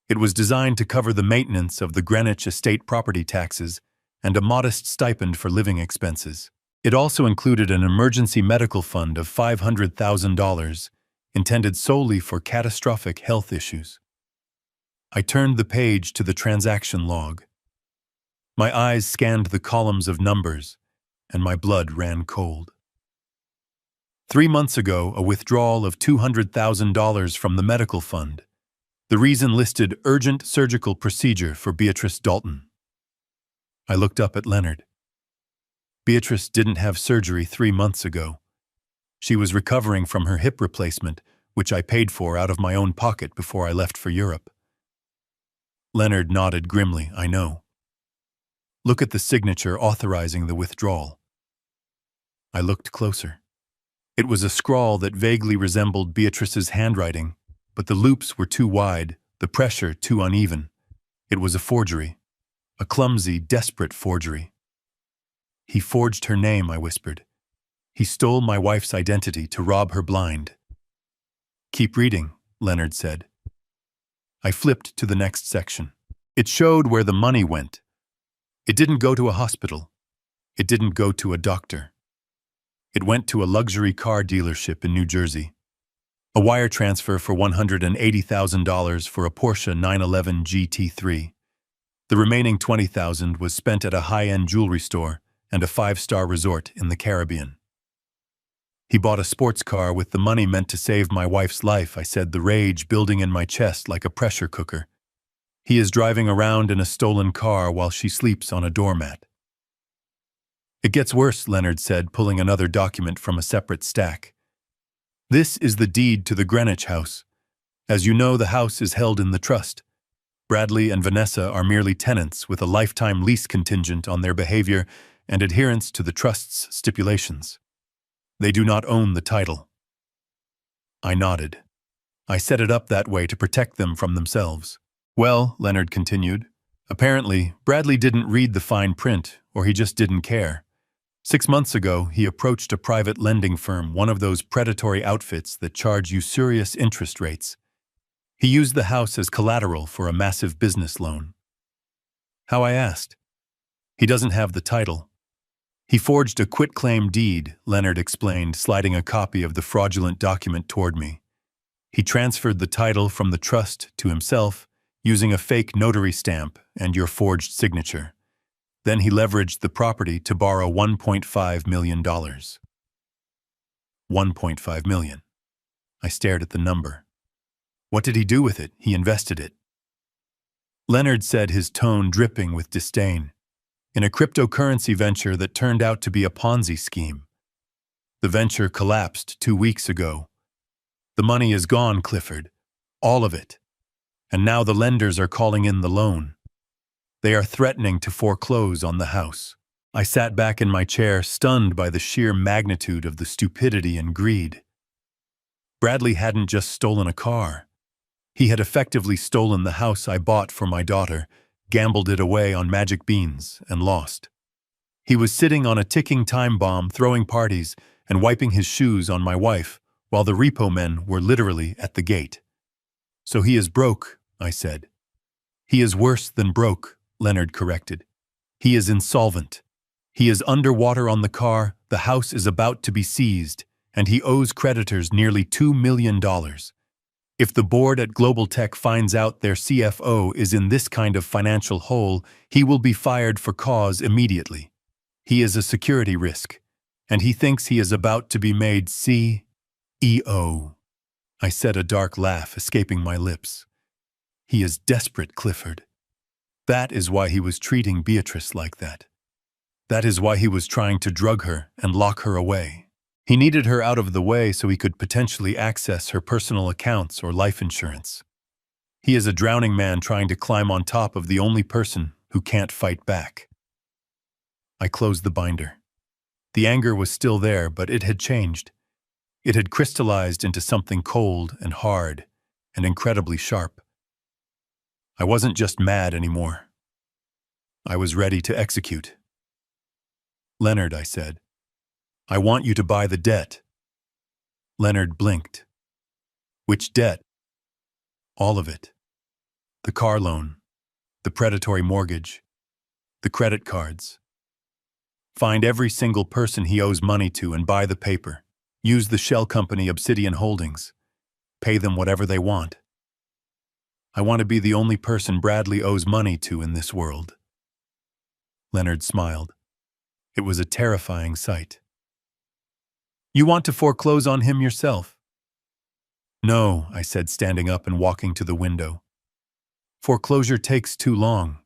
It was designed to cover the maintenance of the Greenwich estate property taxes and a modest stipend for living expenses. It also included an emergency medical fund of $500,000, intended solely for catastrophic health issues. I turned the page to the transaction log. My eyes scanned the columns of numbers, and my blood ran cold. 3 months ago, a withdrawal of $200,000 from the medical fund. The reason listed: urgent surgical procedure for Beatrice Dalton. I looked up at Leonard. Beatrice didn't have surgery 3 months ago. She was recovering from her hip replacement, which I paid for out of my own pocket before I left for Europe. Leonard nodded grimly, I know. Look at the signature authorizing the withdrawal. I looked closer. It was a scrawl that vaguely resembled Beatrice's handwriting, but the loops were too wide, the pressure too uneven. It was a forgery. A clumsy, desperate forgery. He forged her name, I whispered. He stole my wife's identity to rob her blind. Keep reading, Leonard said. I flipped to the next section. It showed where the money went. It didn't go to a hospital. It didn't go to a doctor. It went to a luxury car dealership in New Jersey. A wire transfer for $180,000 for a Porsche 911 GT3. The remaining $20,000 was spent at a high-end jewelry store and a 5-star resort in the Caribbean. He bought a sports car with the money meant to save my wife's life, I said, the rage building in my chest like a pressure cooker. He is driving around in a stolen car while she sleeps on a doormat. It gets worse, Leonard said, pulling another document from a separate stack. This is the deed to the Greenwich house. As you know, the house is held in the trust. Bradley and Vanessa are merely tenants with a lifetime lease contingent on their behavior and adherence to the trust's stipulations. They do not own the title. I nodded. I set it up that way to protect them from themselves. Well, Leonard continued, apparently Bradley didn't read the fine print, or he just didn't care. 6 months ago, he approached a private lending firm, one of those predatory outfits that charge usurious interest rates. He used the house as collateral for a massive business loan. How, I asked. He doesn't have the title. He forged a quitclaim deed, Leonard explained, sliding a copy of the fraudulent document toward me. He transferred the title from the trust to himself, using a fake notary stamp and your forged signature. Then he leveraged the property to borrow $1.5 million. $1.5 million. I stared at the number. What did he do with it? He invested it. Leonard said, his tone dripping with disdain. In a cryptocurrency venture that turned out to be a Ponzi scheme. The venture collapsed 2 weeks ago. The money is gone, Clifford. All of it. And now the lenders are calling in the loan. They are threatening to foreclose on the house. I sat back in my chair, stunned by the sheer magnitude of the stupidity and greed. Bradley hadn't just stolen a car. He had effectively stolen the house I bought for my daughter, gambled it away on magic beans, and lost. He was sitting on a ticking time bomb, throwing parties and wiping his shoes on my wife, while the repo men were literally at the gate. So he is broke, I said. He is worse than broke, Leonard corrected. He is insolvent. He is underwater on the car, the house is about to be seized, and he owes creditors nearly $2 million. If the board at Global Tech finds out their CFO is in this kind of financial hole, he will be fired for cause immediately. He is a security risk, and he thinks he is about to be made CEO. I said, a dark laugh escaping my lips. He is desperate, Clifford. That is why he was treating Beatrice like that. That is why he was trying to drug her and lock her away. He needed her out of the way so he could potentially access her personal accounts or life insurance. He is a drowning man trying to climb on top of the only person who can't fight back. I closed the binder. The anger was still there, but it had changed. It had crystallized into something cold and hard and incredibly sharp. I wasn't just mad anymore. I was ready to execute. Leonard, I said, I want you to buy the debt. Leonard blinked. Which debt? All of it. The car loan, the predatory mortgage, the credit cards. Find every single person he owes money to and buy the paper. Use the shell company Obsidian Holdings. Pay them whatever they want. I want to be the only person Bradley owes money to in this world. Leonard smiled. It was a terrifying sight. You want to foreclose on him yourself? No, I said, standing up and walking to the window. Foreclosure takes too long.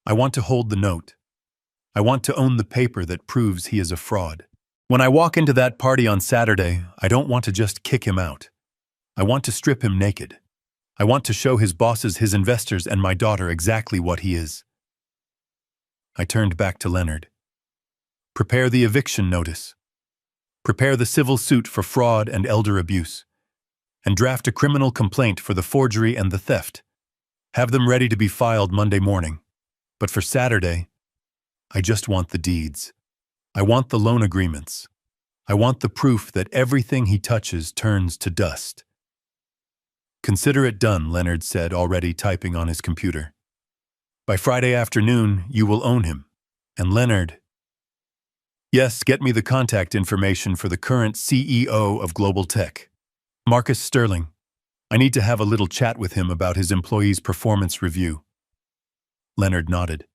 I want to hold the note. I want to own the paper that proves he is a fraud. When I walk into that party on Saturday, I don't want to just kick him out. I want to strip him naked. I want to show his bosses, his investors, and my daughter exactly what he is. I turned back to Leonard. Prepare the eviction notice. Prepare the civil suit for fraud and elder abuse. And draft a criminal complaint for the forgery and the theft. Have them ready to be filed Monday morning. But for Saturday, I just want the deeds. I want the loan agreements. I want the proof that everything he touches turns to dust. Consider it done, Leonard said, already typing on his computer. By Friday afternoon, you will own him. And Leonard... Yes, get me the contact information for the current CEO of Global Tech, Marcus Sterling. I need to have a little chat with him about his employees' performance review. Leonard nodded.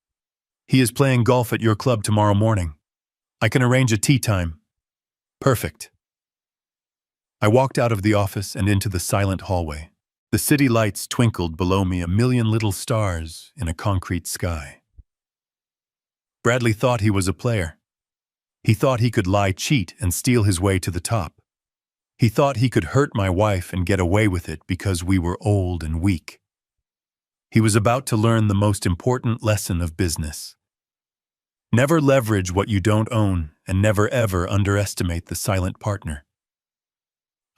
He is playing golf at your club tomorrow morning. I can arrange a tea time. Perfect. I walked out of the office and into the silent hallway. The city lights twinkled below me, a million little stars in a concrete sky. Bradley thought he was a player. He thought he could lie, cheat, and steal his way to the top. He thought he could hurt my wife and get away with it because we were old and weak. He was about to learn the most important lesson of business. Never leverage what you don't own, and never ever underestimate the silent partner.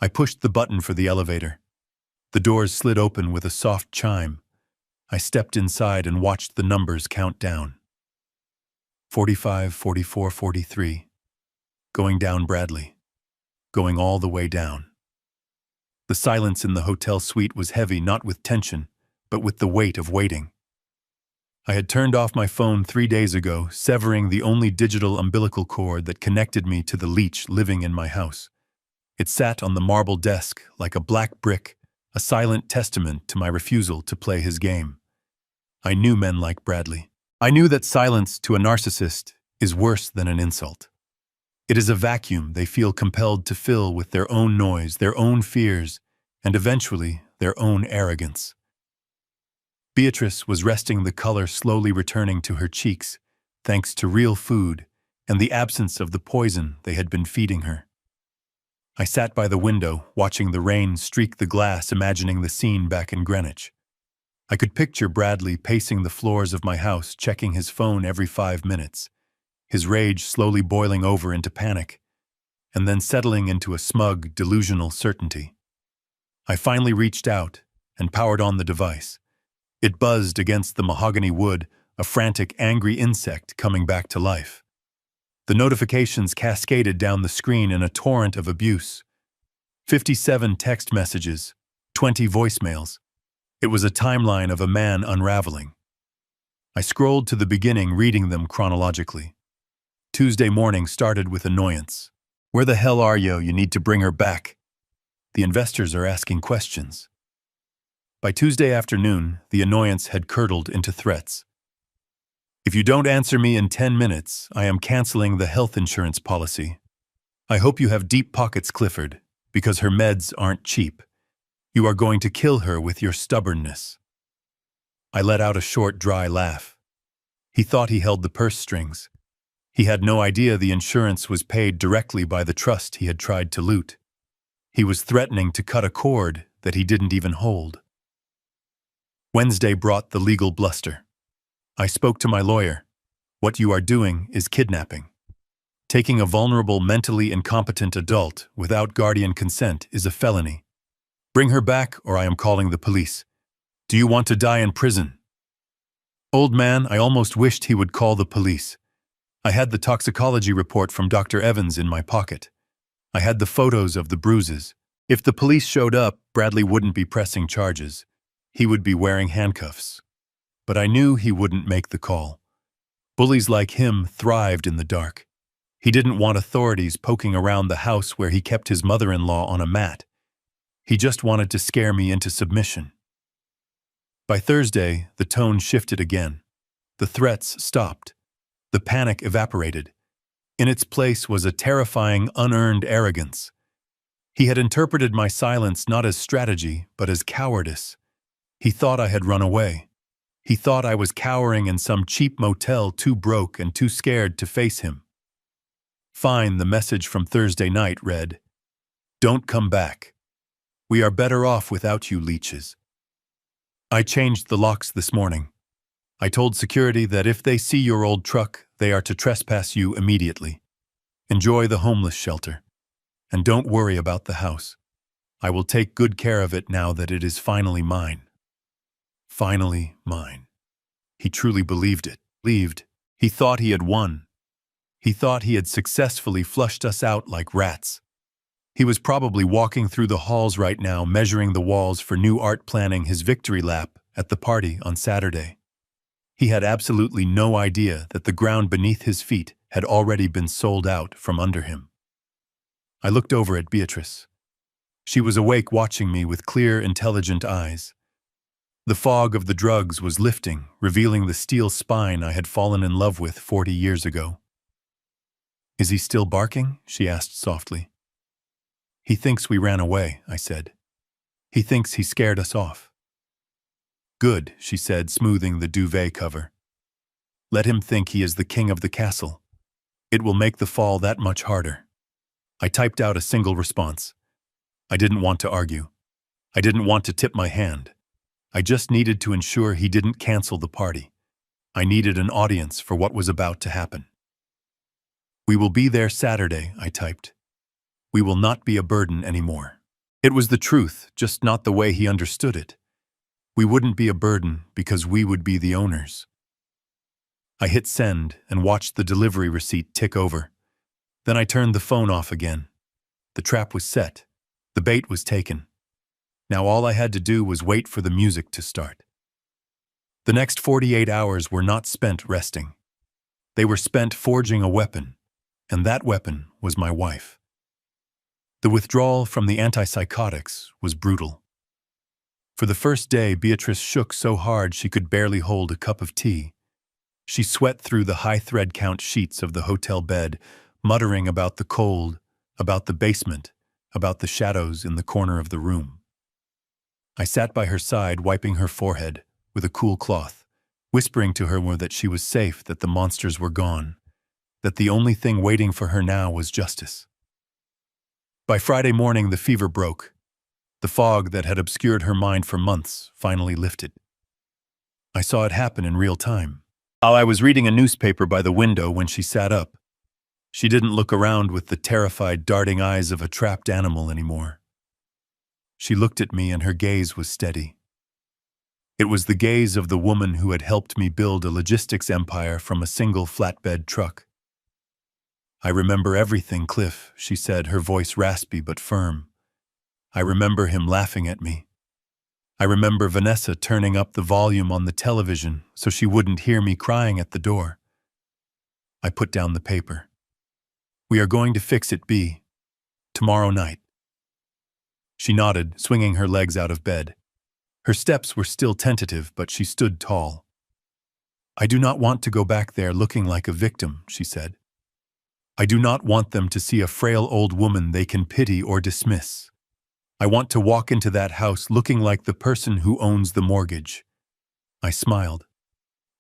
I pushed the button for the elevator. The doors slid open with a soft chime. I stepped inside and watched the numbers count down. 45, 44, 43. Going down, Bradley. Going all the way down. The silence in the hotel suite was heavy, not with tension, but with the weight of waiting. I had turned off my phone 3 days ago, severing the only digital umbilical cord that connected me to the leech living in my house. It sat on the marble desk like a black brick, a silent testament to my refusal to play his game. I knew men like Bradley. I knew that silence to a narcissist is worse than an insult. It is a vacuum they feel compelled to fill with their own noise, their own fears, and eventually their own arrogance. Beatrice was resting, the color slowly returning to her cheeks, thanks to real food and the absence of the poison they had been feeding her. I sat by the window, watching the rain streak the glass, imagining the scene back in Greenwich. I could picture Bradley pacing the floors of my house, checking his phone every 5 minutes, his rage slowly boiling over into panic, and then settling into a smug, delusional certainty. I finally reached out and powered on the device. It buzzed against the mahogany wood, a frantic, angry insect coming back to life. The notifications cascaded down the screen in a torrent of abuse. 57 text messages, 20 voicemails. It was a timeline of a man unraveling. I scrolled to the beginning, reading them chronologically. Tuesday morning started with annoyance. Where the hell are you? You need to bring her back. The investors are asking questions. By Tuesday afternoon, the annoyance had curdled into threats. If you don't answer me in 10 minutes, I am canceling the health insurance policy. I hope you have deep pockets, Clifford, because her meds aren't cheap. You are going to kill her with your stubbornness. I let out a short, dry laugh. He thought he held the purse strings. He had no idea the insurance was paid directly by the trust he had tried to loot. He was threatening to cut a cord that he didn't even hold. Wednesday brought the legal bluster. I spoke to my lawyer. What you are doing is kidnapping. Taking a vulnerable, mentally incompetent adult without guardian consent is a felony. Bring her back or I am calling the police. Do you want to die in prison? Old man, I almost wished he would call the police. I had the toxicology report from Dr. Evans in my pocket. I had the photos of the bruises. If the police showed up, Bradley wouldn't be pressing charges. He would be wearing handcuffs. But I knew he wouldn't make the call. Bullies like him thrived in the dark. He didn't want authorities poking around the house where he kept his mother-in-law on a mat. He just wanted to scare me into submission. By Thursday, the tone shifted again. The threats stopped. The panic evaporated. In its place was a terrifying, unearned arrogance. He had interpreted my silence not as strategy, but as cowardice. He thought I had run away. He thought I was cowering in some cheap motel, too broke and too scared to face him. Fine, the message from Thursday night read, "Don't come back. We are better off without you leeches." I changed the locks this morning. I told security that if they see your old truck, they are to trespass you immediately. Enjoy the homeless shelter. And don't worry about the house. I will take good care of it now that it is finally mine. Finally mine. He truly believed it. He thought he had won. He thought he had successfully flushed us out like rats. He was probably walking through the halls right now, measuring the walls for new art, planning his victory lap at the party on Saturday. He had absolutely no idea that the ground beneath his feet had already been sold out from under him. I looked over at Beatrice. She was awake, watching me with clear, intelligent eyes. The fog of the drugs was lifting, revealing the steel spine I had fallen in love with 40 years ago. "Is he still barking?" she asked softly. "He thinks we ran away," I said. "He thinks he scared us off." "Good," she said, smoothing the duvet cover. "Let him think he is the king of the castle. It will make the fall that much harder." I typed out a single response. I didn't want to argue. I didn't want to tip my hand. I just needed to ensure he didn't cancel the party. I needed an audience for what was about to happen. "We will be there Saturday," I typed. "We will not be a burden anymore." It was the truth, just not the way he understood it. We wouldn't be a burden because we would be the owners. I hit send and watched the delivery receipt tick over. Then I turned the phone off again. The trap was set. The bait was taken. Now all I had to do was wait for the music to start. The next 48 hours were not spent resting. They were spent forging a weapon, and that weapon was my wife. The withdrawal from the antipsychotics was brutal. For the first day, Beatrice shook so hard she could barely hold a cup of tea. She sweat through the high thread count sheets of the hotel bed, muttering about the cold, about the basement, about the shadows in the corner of the room. I sat by her side, wiping her forehead with a cool cloth, whispering to her that she was safe, that the monsters were gone, that the only thing waiting for her now was justice. By Friday morning, the fever broke. The fog that had obscured her mind for months finally lifted. I saw it happen in real time. While I was reading a newspaper by the window when she sat up, she didn't look around with the terrified, darting eyes of a trapped animal anymore. She looked at me and her gaze was steady. It was the gaze of the woman who had helped me build a logistics empire from a single flatbed truck. "I remember everything, Cliff," she said, her voice raspy but firm. "I remember him laughing at me. I remember Vanessa turning up the volume on the television so she wouldn't hear me crying at the door." I put down the paper. "We are going to fix it, B. Tomorrow night." She nodded, swinging her legs out of bed. Her steps were still tentative, but she stood tall. "I do not want to go back there looking like a victim," she said. "I do not want them to see a frail old woman they can pity or dismiss. I want to walk into that house looking like the person who owns the mortgage." I smiled.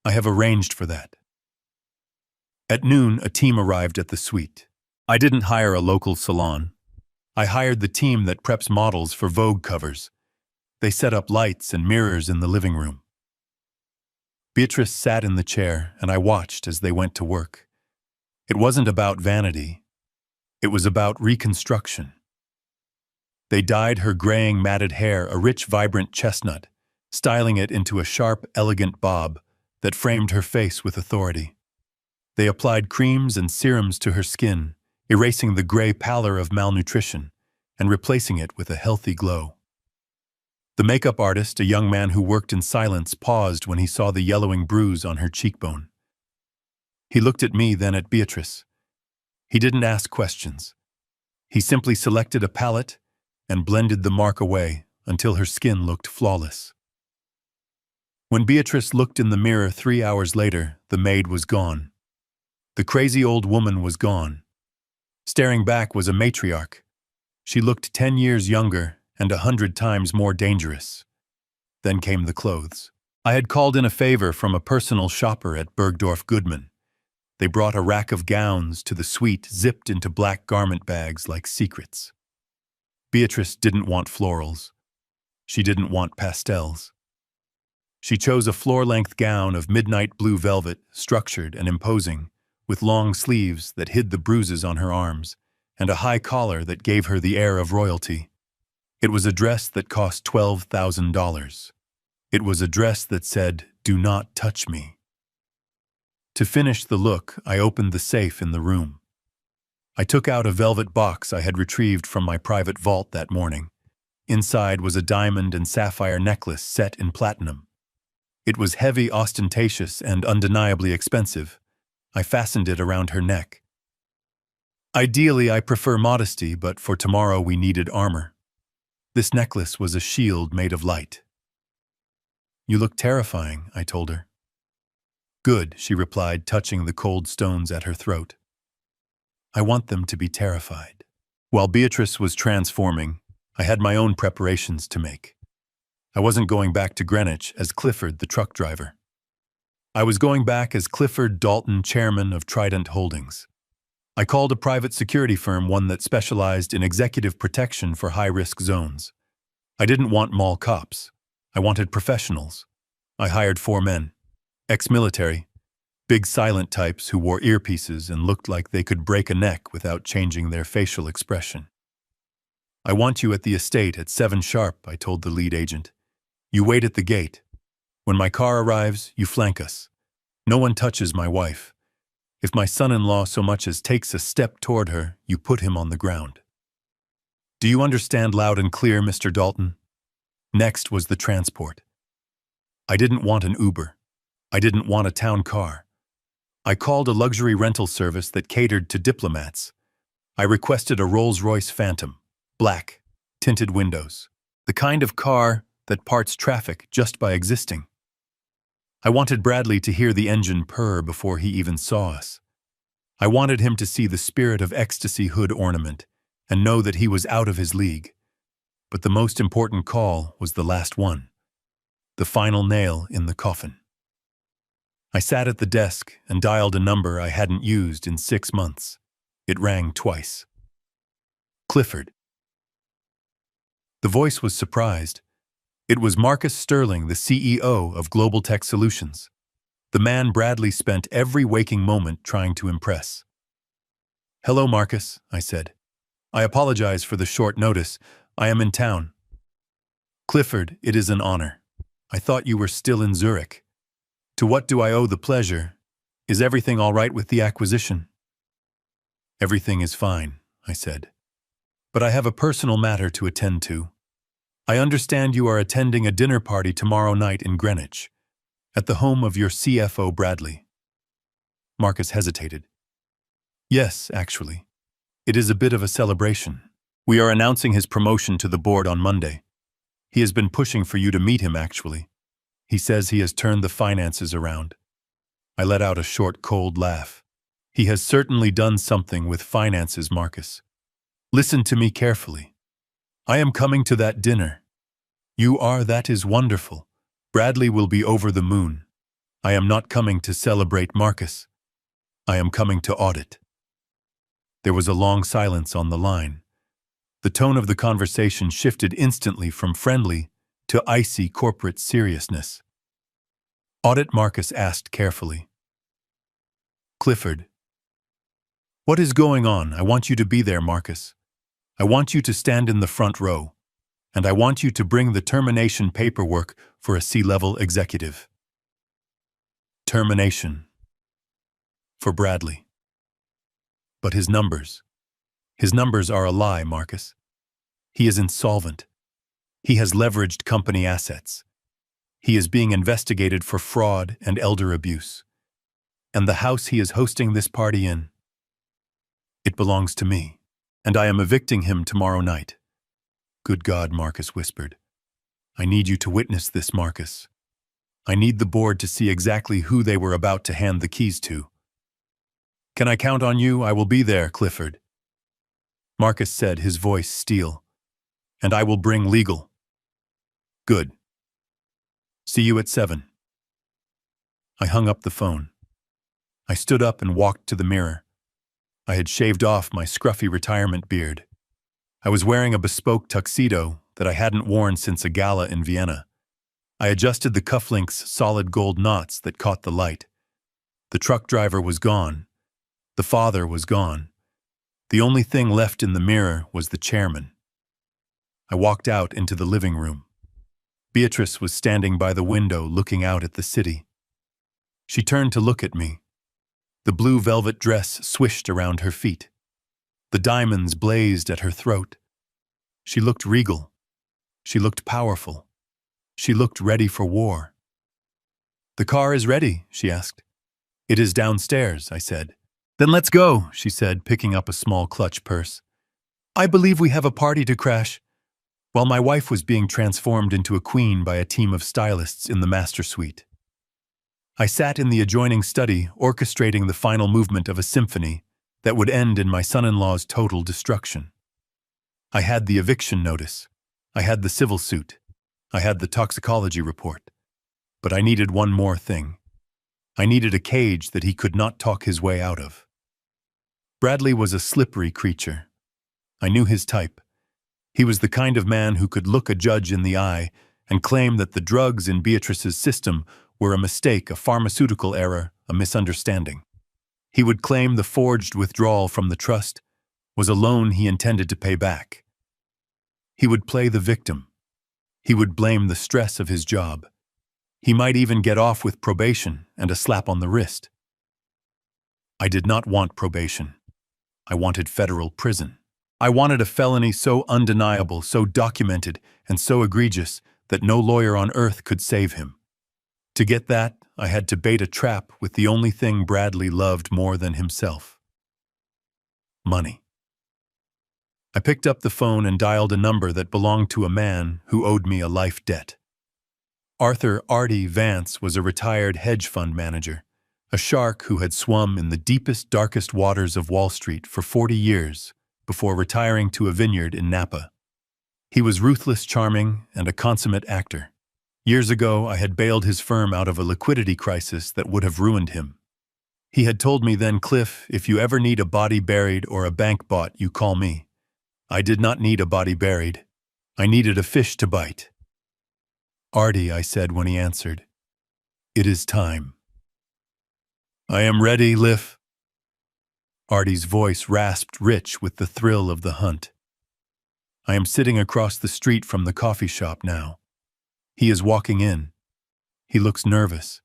"I have arranged for that." At noon, a team arrived at the suite. I didn't hire a local salon. I hired the team that preps models for Vogue covers. They set up lights and mirrors in the living room. Beatrice sat in the chair, and I watched as they went to work. It wasn't about vanity. It was about reconstruction. They dyed her graying, matted hair a rich, vibrant chestnut, styling it into a sharp, elegant bob that framed her face with authority. They applied creams and serums to her skin, erasing the gray pallor of malnutrition and replacing it with a healthy glow. The makeup artist, a young man who worked in silence, paused when he saw the yellowing bruise on her cheekbone. He looked at me, then at Beatrice. He didn't ask questions. He simply selected a palette and blended the mark away until her skin looked flawless. When Beatrice looked in the mirror 3 hours later, the maid was gone. The crazy old woman was gone. Staring back was a matriarch. She looked 10 years younger and 100 times more dangerous. Then came the clothes. I had called in a favor from a personal shopper at Bergdorf Goodman. They brought a rack of gowns to the suite zipped into black garment bags like secrets. Beatrice didn't want florals. She didn't want pastels. She chose a floor-length gown of midnight blue velvet, structured and imposing, with long sleeves that hid the bruises on her arms, and a high collar that gave her the air of royalty. It was a dress that cost $12,000. It was a dress that said, "Do not touch me." To finish the look, I opened the safe in the room. I took out a velvet box I had retrieved from my private vault that morning. Inside was a diamond and sapphire necklace set in platinum. It was heavy, ostentatious, and undeniably expensive. I fastened it around her neck. Ideally, I prefer modesty, but for tomorrow we needed armor. This necklace was a shield made of light. "You look terrifying," I told her. "Good," she replied, touching the cold stones at her throat. "I want them to be terrified." While Beatrice was transforming, I had my own preparations to make. I wasn't going back to Greenwich as Clifford, the truck driver. I was going back as Clifford Dalton, chairman of Trident Holdings. I called a private security firm, one that specialized in executive protection for high-risk zones. I didn't want mall cops. I wanted professionals. I hired 4 men, ex-military, big silent types who wore earpieces and looked like they could break a neck without changing their facial expression. "I want you at the estate at 7 sharp, I told the lead agent. "You wait at the gate. When my car arrives, you flank us. No one touches my wife. If my son-in-law so much as takes a step toward her, you put him on the ground." "Do you understand loud and clear, Mr. Dalton?" Next was the transport. I didn't want an Uber. I didn't want a town car. I called a luxury rental service that catered to diplomats. I requested a Rolls-Royce Phantom, black, tinted windows, the kind of car that parts traffic just by existing. I wanted Bradley to hear the engine purr before he even saw us. I wanted him to see the Spirit of Ecstasy hood ornament and know that he was out of his league. But the most important call was the last one, the final nail in the coffin. I sat at the desk and dialed a number I hadn't used in 6 months. It rang twice. "Clifford." The voice was surprised. It was Marcus Sterling, the CEO of Global Tech Solutions, the man Bradley spent every waking moment trying to impress. "Hello, Marcus," I said. "I apologize for the short notice. I am in town." "Clifford, it is an honor. I thought you were still in Zurich. To what do I owe the pleasure? Is everything all right with the acquisition?" "Everything is fine," I said. "But I have a personal matter to attend to. I understand you are attending a dinner party tomorrow night in Greenwich, at the home of your CFO Bradley." Marcus hesitated. "Yes, actually. It is a bit of a celebration. We are announcing his promotion to the board on Monday. He has been pushing for you to meet him, actually. He says he has turned the finances around." I let out a short, cold laugh. "He has certainly done something with finances, Marcus. Listen to me carefully. I am coming to that dinner. You are, that is wonderful. Bradley will be over the moon. I am not coming to celebrate, Marcus. I am coming to audit." There was a long silence on the line. The tone of the conversation shifted instantly from friendly to icy corporate seriousness. "Audit?" Marcus asked carefully. "Clifford." "What is going on? I want you to be there, Marcus. I want you to stand in the front row, and I want you to bring the termination paperwork for a C-level executive." Termination. For Bradley. But his numbers. His numbers are a lie, Marcus. He is insolvent. He has leveraged company assets. He is being investigated for fraud and elder abuse. And the house he is hosting this party in, it belongs to me. And I am evicting him tomorrow night. "Good God," Marcus whispered. "I need you to witness this, Marcus. I need the board to see exactly who they were about to hand the keys to." "Can I count on you? I will be there, Clifford." Marcus said, his voice steel. "And I will bring legal." "Good. See you at 7. I hung up the phone. I stood up and walked to the mirror. I had shaved off my scruffy retirement beard. I was wearing a bespoke tuxedo that I hadn't worn since a gala in Vienna. I adjusted the cufflinks' solid gold knots that caught the light. The truck driver was gone. The father was gone. The only thing left in the mirror was the chairman. I walked out into the living room. Beatrice was standing by the window looking out at the city. She turned to look at me. The blue velvet dress swished around her feet. The diamonds blazed at her throat. She looked regal. She looked powerful. She looked ready for war. "The car is ready," she asked. "It is downstairs," I said. "Then let's go," she said, picking up a small clutch purse. "I believe we have a party to crash." While my wife was being transformed into a queen by a team of stylists in the master suite. I sat in the adjoining study, orchestrating the final movement of a symphony that would end in my son-in-law's total destruction. I had the eviction notice. I had the civil suit. I had the toxicology report. But I needed one more thing. I needed a cage that he could not talk his way out of. Bradley was a slippery creature. I knew his type. He was the kind of man who could look a judge in the eye and claim that the drugs in Beatrice's system were a mistake, a pharmaceutical error, a misunderstanding. He would claim the forged withdrawal from the trust was a loan he intended to pay back. He would play the victim. He would blame the stress of his job. He might even get off with probation and a slap on the wrist. I did not want probation. I wanted federal prison. I wanted a felony so undeniable, so documented, and so egregious that no lawyer on earth could save him. To get that, I had to bait a trap with the only thing Bradley loved more than himself. Money. I picked up the phone and dialed a number that belonged to a man who owed me a life debt. Arthur "Artie" Vance was a retired hedge fund manager, a shark who had swum in the deepest, darkest waters of Wall Street for 40 years before retiring to a vineyard in Napa. He was ruthless, charming, and a consummate actor. Years ago, I had bailed his firm out of a liquidity crisis that would have ruined him. He had told me then, "Cliff, if you ever need a body buried or a bank bought, you call me." I did not need a body buried. I needed a fish to bite. "Artie," I said when he answered. "It is time." "I am ready, Liff." Artie's voice rasped, rich with the thrill of the hunt. I am sitting across the street from the coffee shop now. He is walking in. He looks nervous.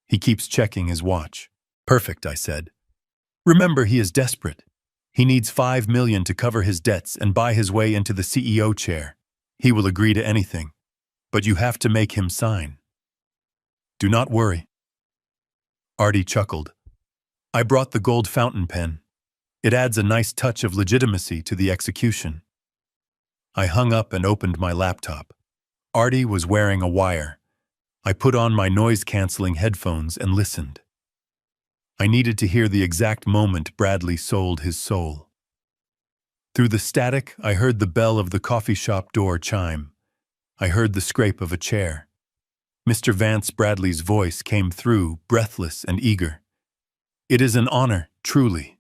He keeps checking his watch. "Perfect," I said. "Remember, he is desperate. He needs $5 million to cover his debts and buy his way into the CEO chair. He will agree to anything. But you have to make him sign." "Do not worry." Artie chuckled. "I brought the gold fountain pen. It adds a nice touch of legitimacy to the execution." I hung up and opened my laptop. Artie was wearing a wire. I put on my noise-canceling headphones and listened. I needed to hear the exact moment Bradley sold his soul. Through the static, I heard the bell of the coffee shop door chime. I heard the scrape of a chair. Mr. Vance Bradley's voice came through, breathless and eager. "It is an honor, truly.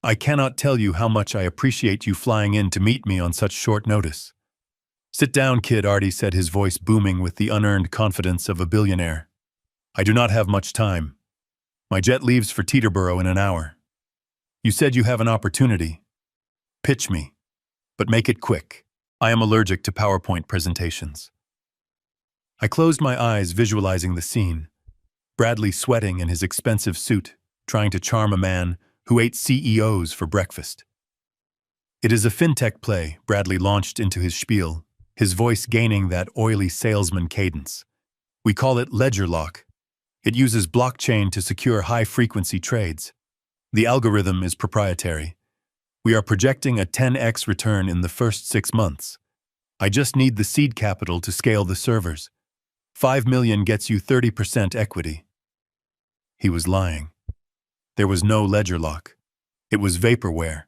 I cannot tell you how much I appreciate you flying in to meet me on such short notice." "Sit down, kid," Artie said, his voice booming with the unearned confidence of a billionaire. "I do not have much time. My jet leaves for Teterboro in an hour. You said you have an opportunity. Pitch me, but make it quick. I am allergic to PowerPoint presentations." I closed my eyes, visualizing the scene. Bradley sweating in his expensive suit, trying to charm a man who ate CEOs for breakfast. "It is a fintech play," Bradley launched into his spiel, his voice gaining that oily salesman cadence. "We call it Ledger Lock. It uses blockchain to secure high-frequency trades. The algorithm is proprietary. We are projecting a 10x return in the first 6 months. I just need the seed capital to scale the servers. $5 million gets you 30% equity." He was lying. There was no Ledger Lock. It was vaporware,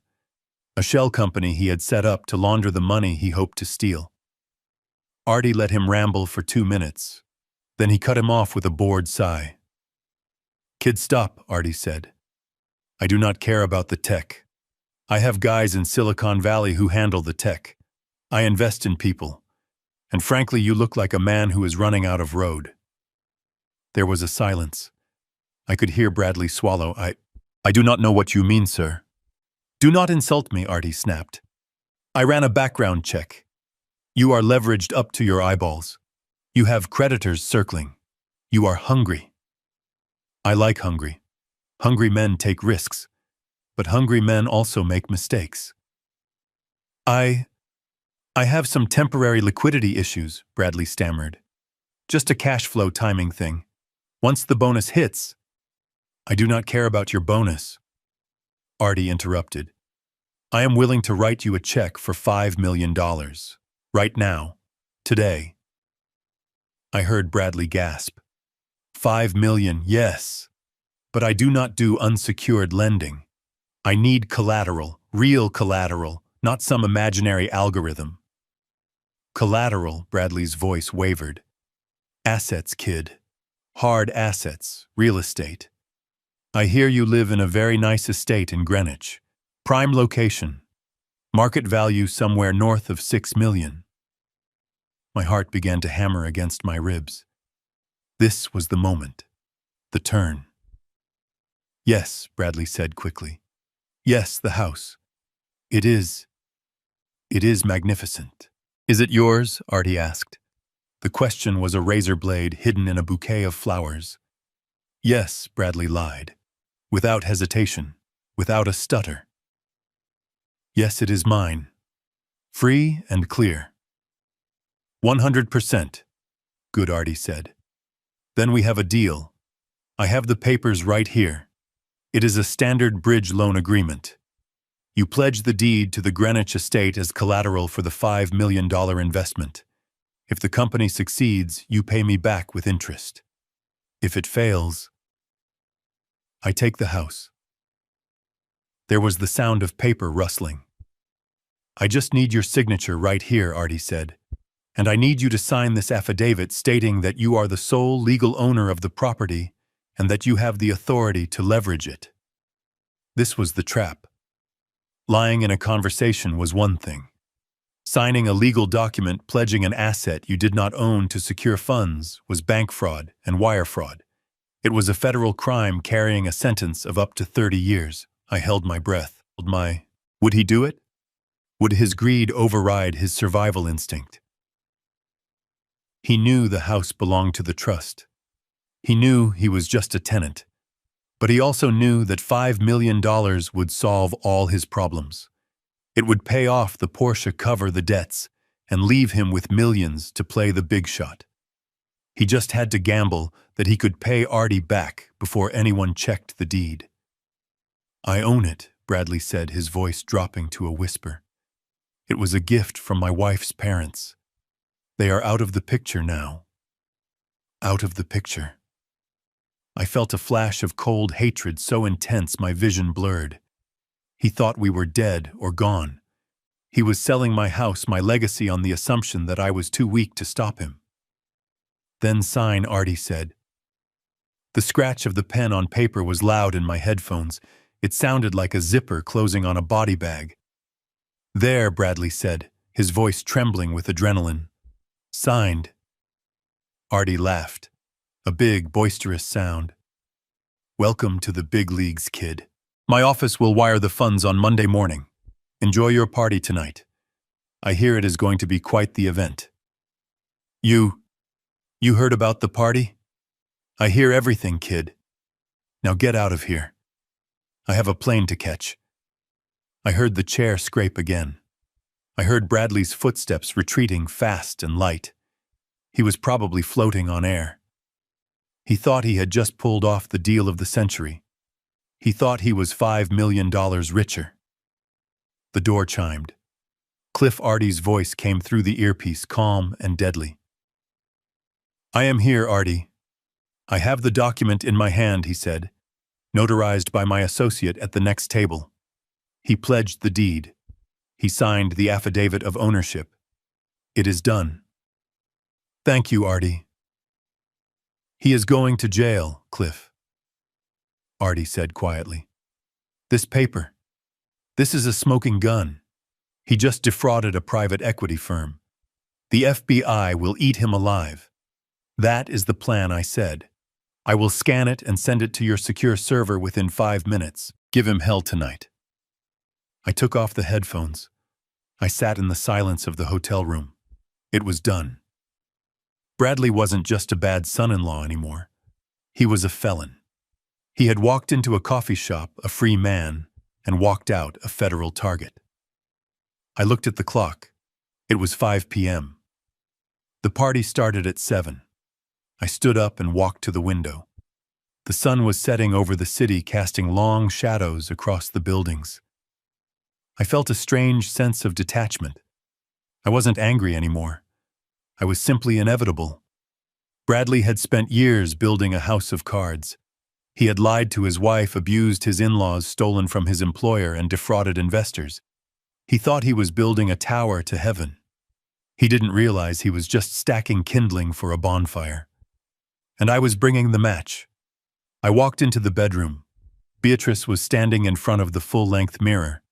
a shell company he had set up to launder the money he hoped to steal. Artie let him ramble for 2 minutes. Then he cut him off with a bored sigh. Kid, stop, Artie said. I do not care about the tech. I have guys in Silicon Valley who handle the tech. I invest in people. And frankly, you look like a man who is running out of road. There was a silence. I could hear Bradley swallow. I do not know what you mean, sir. Do not insult me, Artie snapped. I ran a background check. You are leveraged up to your eyeballs. You have creditors circling. You are hungry. I like hungry. Hungry men take risks, but hungry men also make mistakes. I have some temporary liquidity issues, Bradley stammered. Just a cash flow timing thing. Once the bonus hits, I do not care about your bonus. Artie interrupted. I am willing to write you a check for $5 million. Right now. Today. I heard Bradley gasp. 5 million, yes. But I do not do unsecured lending. I need collateral, real collateral, not some imaginary algorithm. Collateral, Bradley's voice wavered. Assets, kid. Hard assets, real estate. I hear you live in a very nice estate in Greenwich. Prime location. Market value somewhere north of 6 million. My heart began to hammer against my ribs. This was the moment. The turn. Yes, Bradley said quickly. Yes, the house. It is magnificent. Is it yours? Artie asked. The question was a razor blade hidden in a bouquet of flowers. Yes, Bradley lied. Without hesitation, without a stutter. Yes, it is mine. Free and clear. 100%. Good, Artie said. Then we have a deal. I have the papers right here. It is a standard bridge loan agreement. You pledge the deed to the Greenwich estate as collateral for the $5 million investment. If the company succeeds, you pay me back with interest. If it fails, I take the house. There was the sound of paper rustling. I just need your signature right here, Artie said. And I need you to sign this affidavit stating that you are the sole legal owner of the property and that you have the authority to leverage it. This was the trap. Lying in a conversation was one thing. Signing a legal document pledging an asset you did not own to secure funds was bank fraud and wire fraud. It was a federal crime carrying a sentence of up to 30 years. I held my breath. Would he do it? Would his greed override his survival instinct? He knew the house belonged to the trust. He knew he was just a tenant. But he also knew that $5 million would solve all his problems. It would pay off the Porsche, cover the debts, and leave him with millions to play the big shot. He just had to gamble that he could pay Artie back before anyone checked the deed. I own it, Bradley said, his voice dropping to a whisper. It was a gift from my wife's parents. They are out of the picture now. Out of the picture. I felt a flash of cold hatred so intense my vision blurred. He thought we were dead or gone. He was selling my house, my legacy, on the assumption that I was too weak to stop him. Then sign, Artie said. The scratch of the pen on paper was loud in my headphones. It sounded like a zipper closing on a body bag. There, Bradley said, his voice trembling with adrenaline. Signed. Artie laughed. A big, boisterous sound. Welcome to the big leagues, kid. My office will wire the funds on Monday morning. Enjoy your party tonight. I hear it is going to be quite the event. You heard about the party? I hear everything, kid. Now get out of here. I have a plane to catch. I heard the chair scrape again. I heard Bradley's footsteps retreating fast and light. He was probably floating on air. He thought he had just pulled off the deal of the century. He thought he was $5 million richer. The door chimed. Cliff Artie's voice came through the earpiece, calm and deadly. I am here, Artie. I have the document in my hand, he said, notarized by my associate at the next table. He pledged the deed. He signed the affidavit of ownership. It is done. Thank you, Artie. He is going to jail, Cliff. Artie said quietly. This paper. This is a smoking gun. He just defrauded a private equity firm. The FBI will eat him alive. That is the plan, I said. I will scan it and send it to your secure server within 5 minutes. Give him hell tonight. I took off the headphones. I sat in the silence of the hotel room. It was done. Bradley wasn't just a bad son-in-law anymore. He was a felon. He had walked into a coffee shop, a free man, and walked out a federal target. I looked at the clock. It was 5 p.m. The party started at 7. I stood up and walked to the window. The sun was setting over the city, casting long shadows across the buildings. I felt a strange sense of detachment. I wasn't angry anymore. I was simply inevitable. Bradley had spent years building a house of cards. He had lied to his wife, abused his in-laws, stolen from his employer, and defrauded investors. He thought he was building a tower to heaven. He didn't realize he was just stacking kindling for a bonfire. And I was bringing the match. I walked into the bedroom. Beatrice was standing in front of the full-length mirror.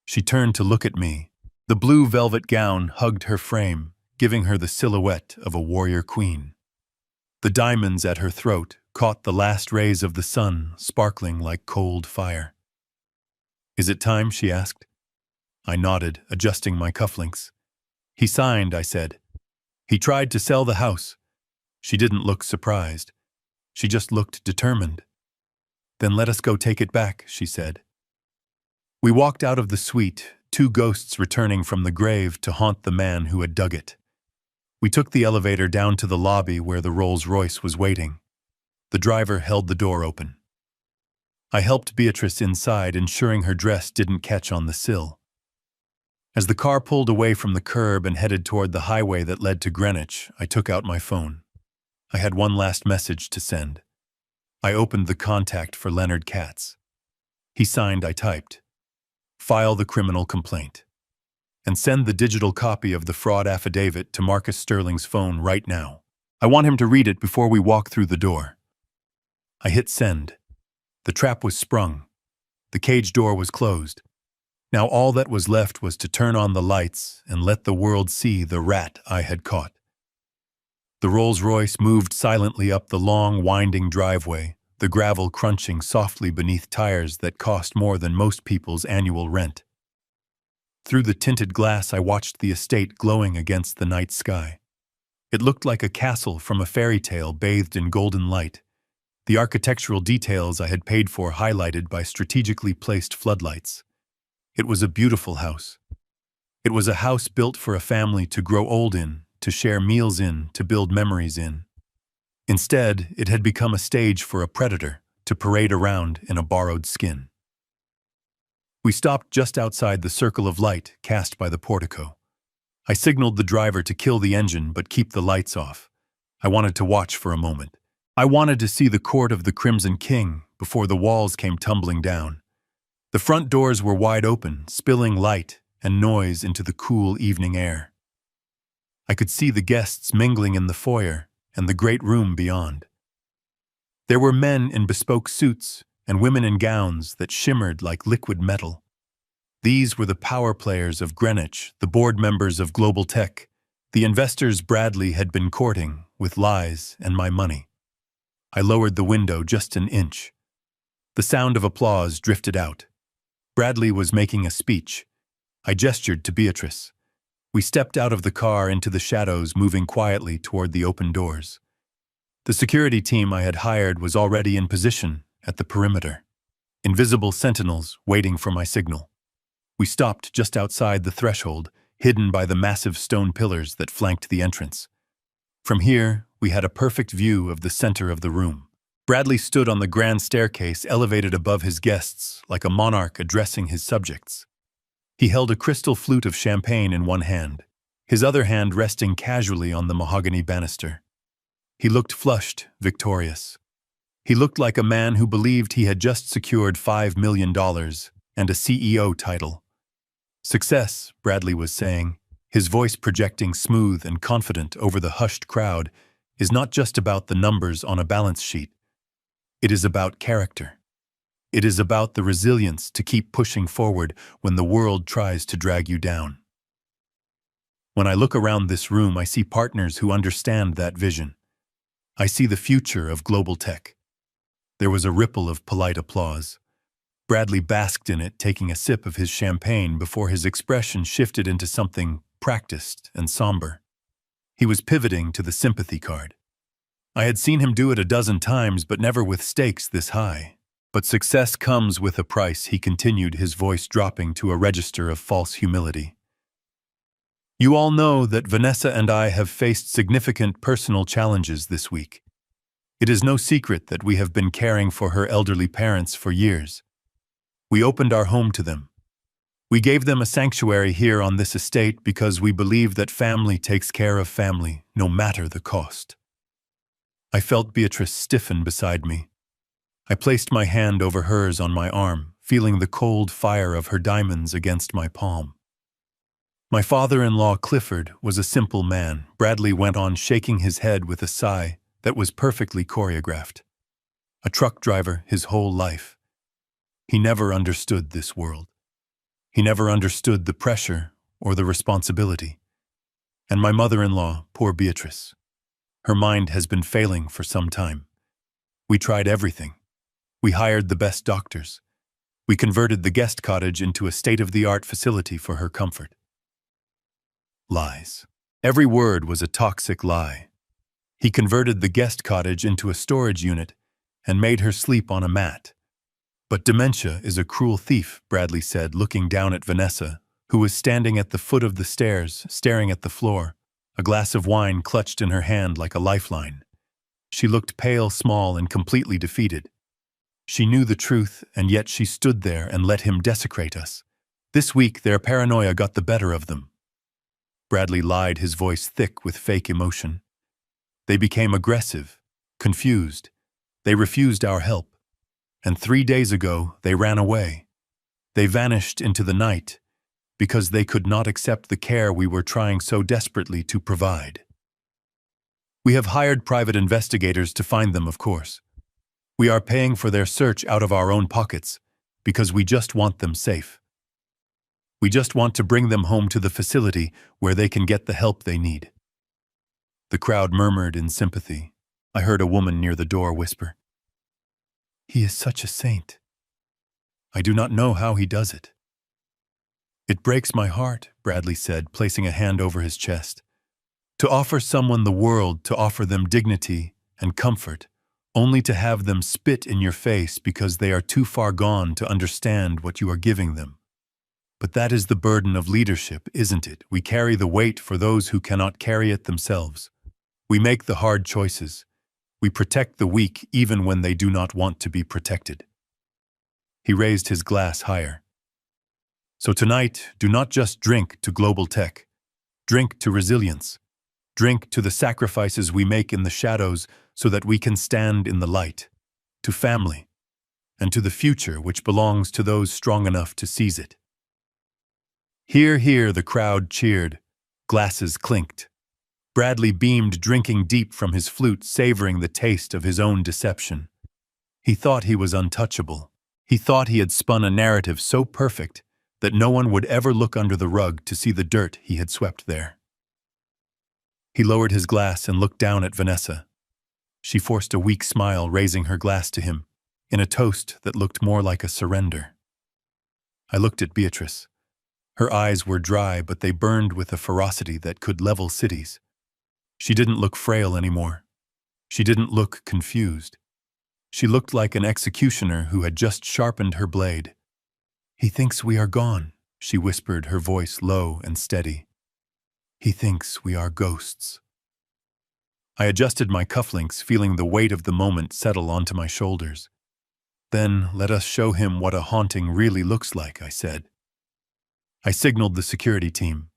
She turned to look at me. The blue velvet gown hugged her frame, giving her the silhouette of a warrior queen. The diamonds at her throat caught the last rays of the sun, sparkling like cold fire. Is it time? She asked. I nodded, adjusting my cufflinks. He signed, I said. He tried to sell the house. She didn't look surprised. She just looked determined. Then let us go take it back, she said. We walked out of the suite, 2 ghosts returning from the grave to haunt the man who had dug it. We took the elevator down to the lobby where the Rolls-Royce was waiting. The driver held the door open. I helped Beatrice inside, ensuring her dress didn't catch on the sill. As the car pulled away from the curb and headed toward the highway that led to Greenwich, I took out my phone. I had one last message to send. I opened the contact for Leonard Katz. He signed, I typed. File the criminal complaint. And send the digital copy of the fraud affidavit to Marcus Sterling's phone right now. I want him to read it before we walk through the door. I hit send. The trap was sprung. The cage door was closed. Now all that was left was to turn on the lights and let the world see the rat I had caught. The Rolls-Royce moved silently up the long, winding driveway, the gravel crunching softly beneath tires that cost more than most people's annual rent. Through the tinted glass, I watched the estate glowing against the night sky. It looked like a castle from a fairy tale bathed in golden light, the architectural details I had paid for highlighted by strategically placed floodlights. It was a beautiful house. It was a house built for a family to grow old in, to share meals in, to build memories in. Instead, it had become a stage for a predator to parade around in a borrowed skin. We stopped just outside the circle of light cast by the portico. I signaled the driver to kill the engine but keep the lights off. I wanted to watch for a moment. I wanted to see the court of the Crimson King before the walls came tumbling down. The front doors were wide open, spilling light and noise into the cool evening air. I could see the guests mingling in the foyer and the great room beyond. There were men in bespoke suits and women in gowns that shimmered like liquid metal. These were the power players of Greenwich, the board members of Global Tech, the investors Bradley had been courting with lies and my money. I lowered the window just an inch. The sound of applause drifted out. Bradley was making a speech. I gestured to Beatrice. We stepped out of the car into the shadows, moving quietly toward the open doors. The security team I had hired was already in position at the perimeter, invisible sentinels waiting for my signal. We stopped just outside the threshold, hidden by the massive stone pillars that flanked the entrance. From here, we had a perfect view of the center of the room. Bradley stood on the grand staircase elevated above his guests like a monarch addressing his subjects. He held a crystal flute of champagne in one hand, his other hand resting casually on the mahogany banister. He looked flushed, victorious. He looked like a man who believed he had just secured $5 million and a CEO title. Success, Bradley was saying, his voice projecting smooth and confident over the hushed crowd, is not just about the numbers on a balance sheet. It is about character. It is about the resilience to keep pushing forward when the world tries to drag you down. When I look around this room, I see partners who understand that vision. I see the future of global tech. There was a ripple of polite applause. Bradley basked in it, taking a sip of his champagne before his expression shifted into something practiced and somber. He was pivoting to the sympathy card. I had seen him do it a dozen times, but never with stakes this high. But success comes with a price, he continued, his voice dropping to a register of false humility. You all know that Vanessa and I have faced significant personal challenges this week. It is no secret that we have been caring for her elderly parents for years. We opened our home to them. We gave them a sanctuary here on this estate because we believe that family takes care of family, no matter the cost. I felt Beatrice stiffen beside me. I placed my hand over hers on my arm, feeling the cold fire of her diamonds against my palm. My father-in-law, Clifford, was a simple man, Bradley went on, shaking his head with a sigh that was perfectly choreographed. A truck driver his whole life. He never understood this world. He never understood the pressure or the responsibility. And my mother-in-law, poor Beatrice. Her mind has been failing for some time. We tried everything. We hired the best doctors. We converted the guest cottage into a state-of-the-art facility for her comfort. Lies. Every word was a toxic lie. He converted the guest cottage into a storage unit and made her sleep on a mat. But dementia is a cruel thief, Bradley said, looking down at Vanessa, who was standing at the foot of the stairs, staring at the floor, a glass of wine clutched in her hand like a lifeline. She looked pale, small, and completely defeated. She knew the truth, and yet she stood there and let him desecrate us. This week, their paranoia got the better of them. Bradley lied, his voice thick with fake emotion. They became aggressive, confused. They refused our help. And 3 days ago, they ran away. They vanished into the night because they could not accept the care we were trying so desperately to provide. We have hired private investigators to find them, of course. We are paying for their search out of our own pockets because we just want them safe. We just want to bring them home to the facility where they can get the help they need. The crowd murmured in sympathy. I heard a woman near the door whisper, "He is such a saint. I do not know how he does it." It breaks my heart, Bradley said, placing a hand over his chest. To offer someone the world, to offer them dignity and comfort, only to have them spit in your face because they are too far gone to understand what you are giving them. But that is the burden of leadership, isn't it? We carry the weight for those who cannot carry it themselves. We make the hard choices. We protect the weak even when they do not want to be protected. He raised his glass higher. So tonight, do not just drink to global tech. Drink to resilience. Drink to the sacrifices we make in the shadows so that we can stand in the light. To family. And to the future which belongs to those strong enough to seize it. Hear, hear, the crowd cheered. Glasses clinked. Bradley beamed, drinking deep from his flute, savoring the taste of his own deception. He thought he was untouchable. He thought he had spun a narrative so perfect that no one would ever look under the rug to see the dirt he had swept there. He lowered his glass and looked down at Vanessa. She forced a weak smile, raising her glass to him, in a toast that looked more like a surrender. I looked at Beatrice. Her eyes were dry, but they burned with a ferocity that could level cities. She didn't look frail anymore. She didn't look confused. She looked like an executioner who had just sharpened her blade. "He thinks we are gone," she whispered, her voice low and steady. "He thinks we are ghosts." I adjusted my cufflinks, feeling the weight of the moment settle onto my shoulders. "Then let us show him what a haunting really looks like," I said. I signaled the security team.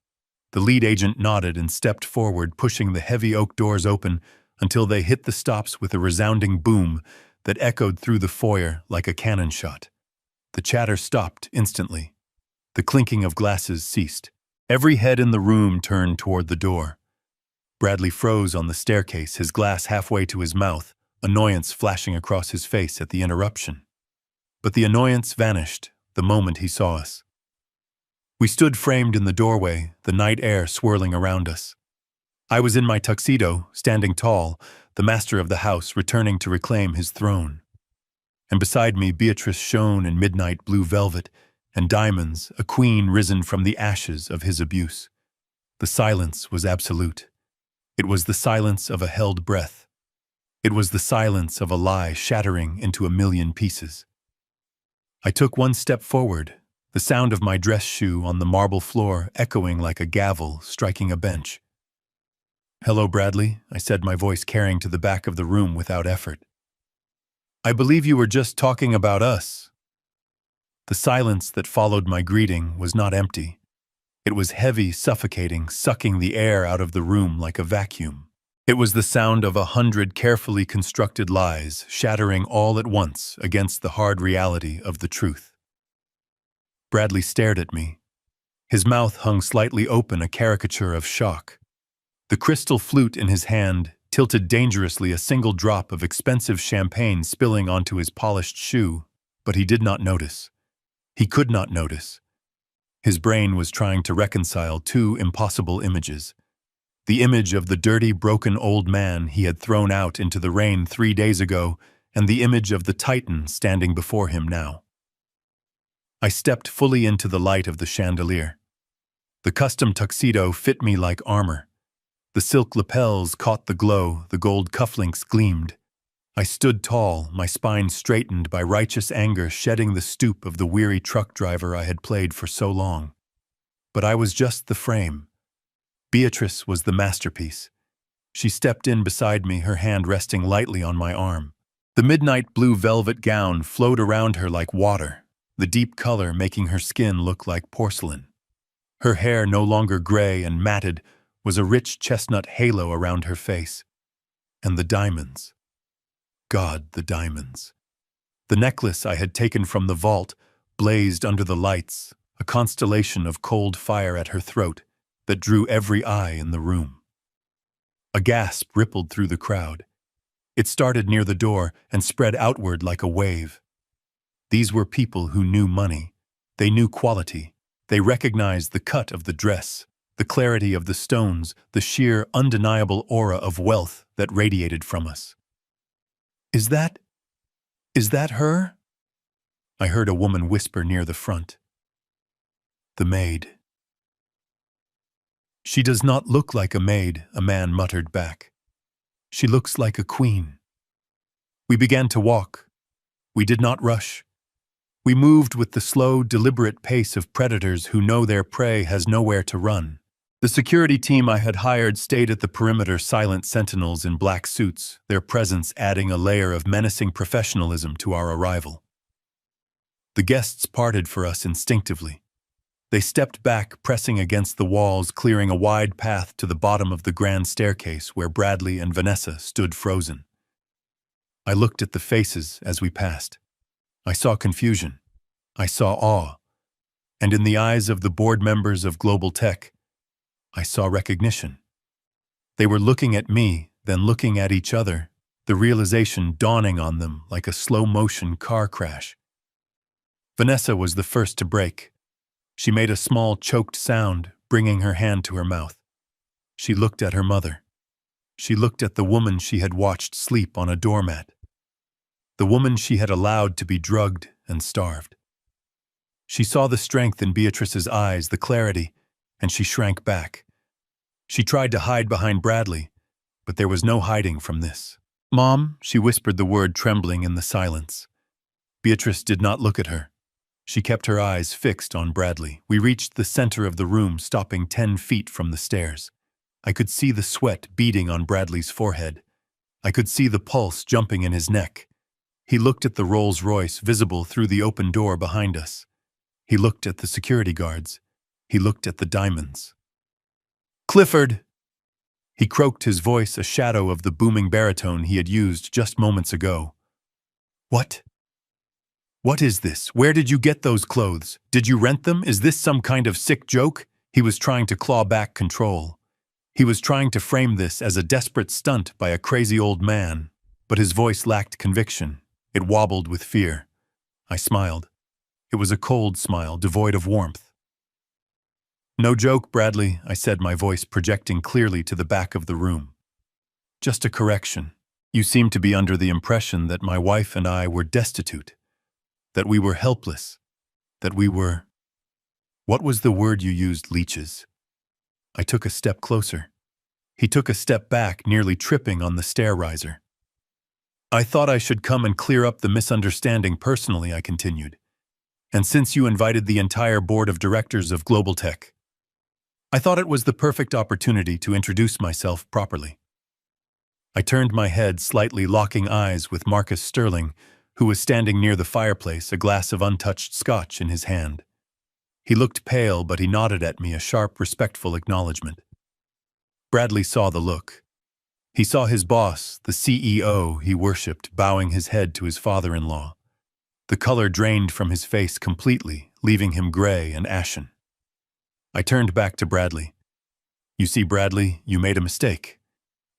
The lead agent nodded and stepped forward, pushing the heavy oak doors open until they hit the stops with a resounding boom that echoed through the foyer like a cannon shot. The chatter stopped instantly. The clinking of glasses ceased. Every head in the room turned toward the door. Bradley froze on the staircase, his glass halfway to his mouth, annoyance flashing across his face at the interruption. but the annoyance vanished the moment he saw us. We stood framed in the doorway, the night air swirling around us. I was in my tuxedo, standing tall, the master of the house returning to reclaim his throne. And beside me, Beatrice shone in midnight blue velvet and diamonds, a queen risen from the ashes of his abuse. The silence was absolute. It was the silence of a held breath. It was the silence of a lie shattering into a million pieces. I took one step forward, the sound of my dress shoe on the marble floor echoing like a gavel striking a bench. "Hello, Bradley," I said, my voice carrying to the back of the room without effort. "I believe you were just talking about us." The silence that followed my greeting was not empty. It was heavy, suffocating, sucking the air out of the room like a vacuum. It was the sound of 100 carefully constructed lies shattering all at once against the hard reality of the truth. Bradley stared at me. His mouth hung slightly open, a caricature of shock. The crystal flute in his hand tilted dangerously, a single drop of expensive champagne spilling onto his polished shoe, but he did not notice. He could not notice. His brain was trying to reconcile two impossible images. The image of the dirty, broken old man he had thrown out into the rain 3 days ago, and the image of the Titan standing before him now. I stepped fully into the light of the chandelier. The custom tuxedo fit me like armor. The silk lapels caught the glow, the gold cufflinks gleamed. I stood tall, my spine straightened by righteous anger shedding the stoop of the weary truck driver I had played for so long. But I was just the frame. Beatrice was the masterpiece. She stepped in beside me, her hand resting lightly on my arm. The midnight blue velvet gown flowed around her like water, the deep color making her skin look like porcelain. Her hair, no longer gray and matted, was a rich chestnut halo around her face. And the diamonds. God, the diamonds. The necklace I had taken from the vault blazed under the lights, a constellation of cold fire at her throat that drew every eye in the room. A gasp rippled through the crowd. It started near the door and spread outward like a wave. These were people who knew money. They knew quality. They recognized the cut of the dress, the clarity of the stones, the sheer, undeniable aura of wealth that radiated from us. Is that her?" I heard a woman whisper near the front. "The maid." "She does not look like a maid," a man muttered back. "She looks like a queen." We began to walk. We did not rush. We moved with the slow, deliberate pace of predators who know their prey has nowhere to run. The security team I had hired stayed at the perimeter, silent sentinels in black suits, their presence adding a layer of menacing professionalism to our arrival. The guests parted for us instinctively. They stepped back, pressing against the walls, clearing a wide path to the bottom of the grand staircase where Bradley and Vanessa stood frozen. I looked at the faces as we passed. I saw confusion. I saw awe. And in the eyes of the board members of Global Tech, I saw recognition. They were looking at me, then looking at each other, the realization dawning on them like a slow-motion car crash. Vanessa was the first to break. She made a small, choked sound, bringing her hand to her mouth. She looked at her mother. She looked at the woman she had watched sleep on a doormat. The woman she had allowed to be drugged and starved. She saw the strength in Beatrice's eyes, the clarity, and she shrank back. She tried to hide behind Bradley, but there was no hiding from this. "Mom," she whispered the word, trembling in the silence. Beatrice did not look at her. She kept her eyes fixed on Bradley. We reached the center of the room, stopping 10 feet from the stairs. I could see the sweat beading on Bradley's forehead. I could see the pulse jumping in his neck. He looked at the Rolls-Royce visible through the open door behind us. He looked at the security guards. He looked at the diamonds. "Clifford!" He croaked, his voice a shadow of the booming baritone he had used just moments ago. "What? What is this? Where did you get those clothes? Did you rent them? Is this some kind of sick joke?" He was trying to claw back control. He was trying to frame this as a desperate stunt by a crazy old man, but his voice lacked conviction. It wobbled with fear. I smiled. It was a cold smile, devoid of warmth. No joke, Bradley, I said, my voice projecting clearly to the back of the room. Just a correction. You seem to be under the impression that my wife and I were destitute, that we were helpless, that we were— What was the word you used, leeches? I took a step closer. He took a step back, nearly tripping on the stair riser. I thought I should come and clear up the misunderstanding personally, I continued. And since you invited the entire board of directors of Global Tech, I thought it was the perfect opportunity to introduce myself properly. I turned my head, slightly locking eyes with Marcus Sterling, who was standing near the fireplace, a glass of untouched scotch in his hand. He looked pale, but he nodded at me a sharp, respectful acknowledgement. Bradley saw the look. He saw his boss, the CEO he worshipped, bowing his head to his father-in-law. The color drained from his face completely, leaving him gray and ashen. I turned back to Bradley. You see, Bradley, you made a mistake.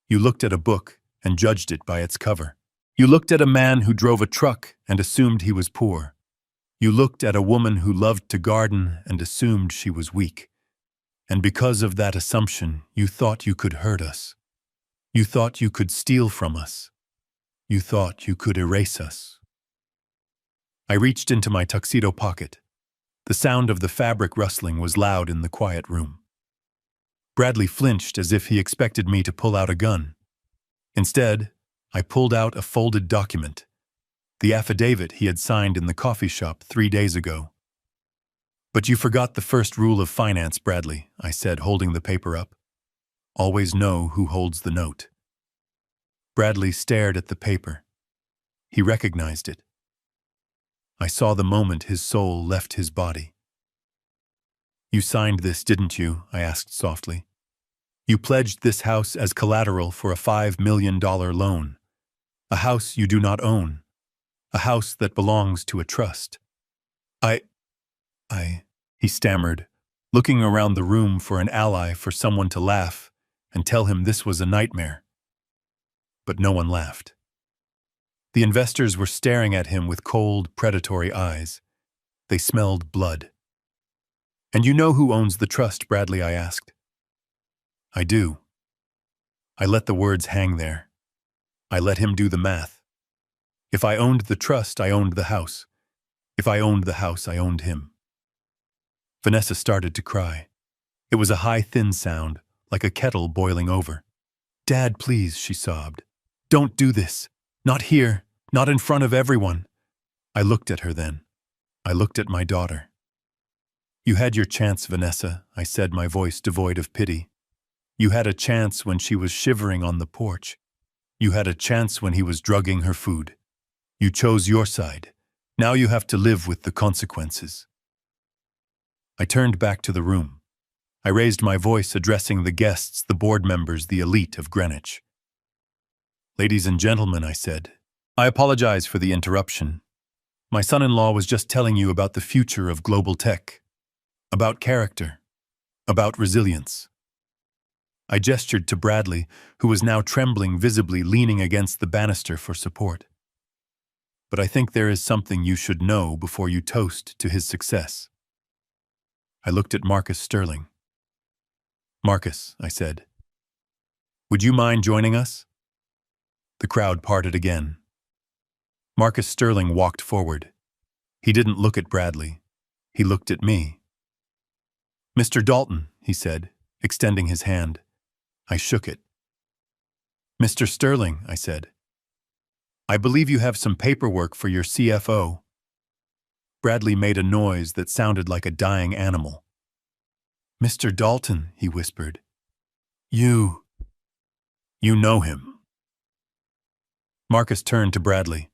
You looked at a book and judged it by its cover. You looked at a man who drove a truck and assumed he was poor. You looked at a woman who loved to garden and assumed she was weak. And because of that assumption, you thought you could hurt us. You thought you could steal from us. You thought you could erase us. I reached into my tuxedo pocket. The sound of the fabric rustling was loud in the quiet room. Bradley flinched as if he expected me to pull out a gun. Instead, I pulled out a folded document, the affidavit he had signed in the coffee shop 3 days ago. But you forgot the first rule of finance, Bradley, I said, holding the paper up. Always know who holds the note. Bradley stared at the paper. He recognized it. I saw the moment his soul left his body. You signed this, didn't you? I asked softly. You pledged this house as collateral for a $5 million loan. A house you do not own. A house that belongs to a trust. He stammered, looking around the room for an ally, for someone to laugh and tell him this was a nightmare. But no one laughed. The investors were staring at him with cold, predatory eyes. They smelled blood. And you know who owns the trust, Bradley? I asked. I do. I let the words hang there. I let him do the math. If I owned the trust, I owned the house. If I owned the house, I owned him. Vanessa started to cry. It was a high, thin sound, like a kettle boiling over. Dad, please, she sobbed. Don't do this. Not here. Not in front of everyone. I looked at her then. I looked at my daughter. You had your chance, Vanessa, I said, my voice devoid of pity. You had a chance when she was shivering on the porch. You had a chance when he was drugging her food. You chose your side. Now you have to live with the consequences. I turned back to the room. I raised my voice, addressing the guests, the board members, the elite of Greenwich. Ladies and gentlemen, I said, I apologize for the interruption. My son-in-law was just telling you about the future of global tech, about character, about resilience. I gestured to Bradley, who was now trembling, visibly leaning against the banister for support. But I think there is something you should know before you toast to his success. I looked at Marcus Sterling. Marcus, I said, would you mind joining us? The crowd parted again. Marcus Sterling walked forward. He didn't look at Bradley. He looked at me. Mr. Dalton, he said, extending his hand. I shook it. Mr. Sterling, I said, I believe you have some paperwork for your CFO. Bradley made a noise that sounded like a dying animal. Mr. Dalton, he whispered. You know him. Marcus turned to Bradley.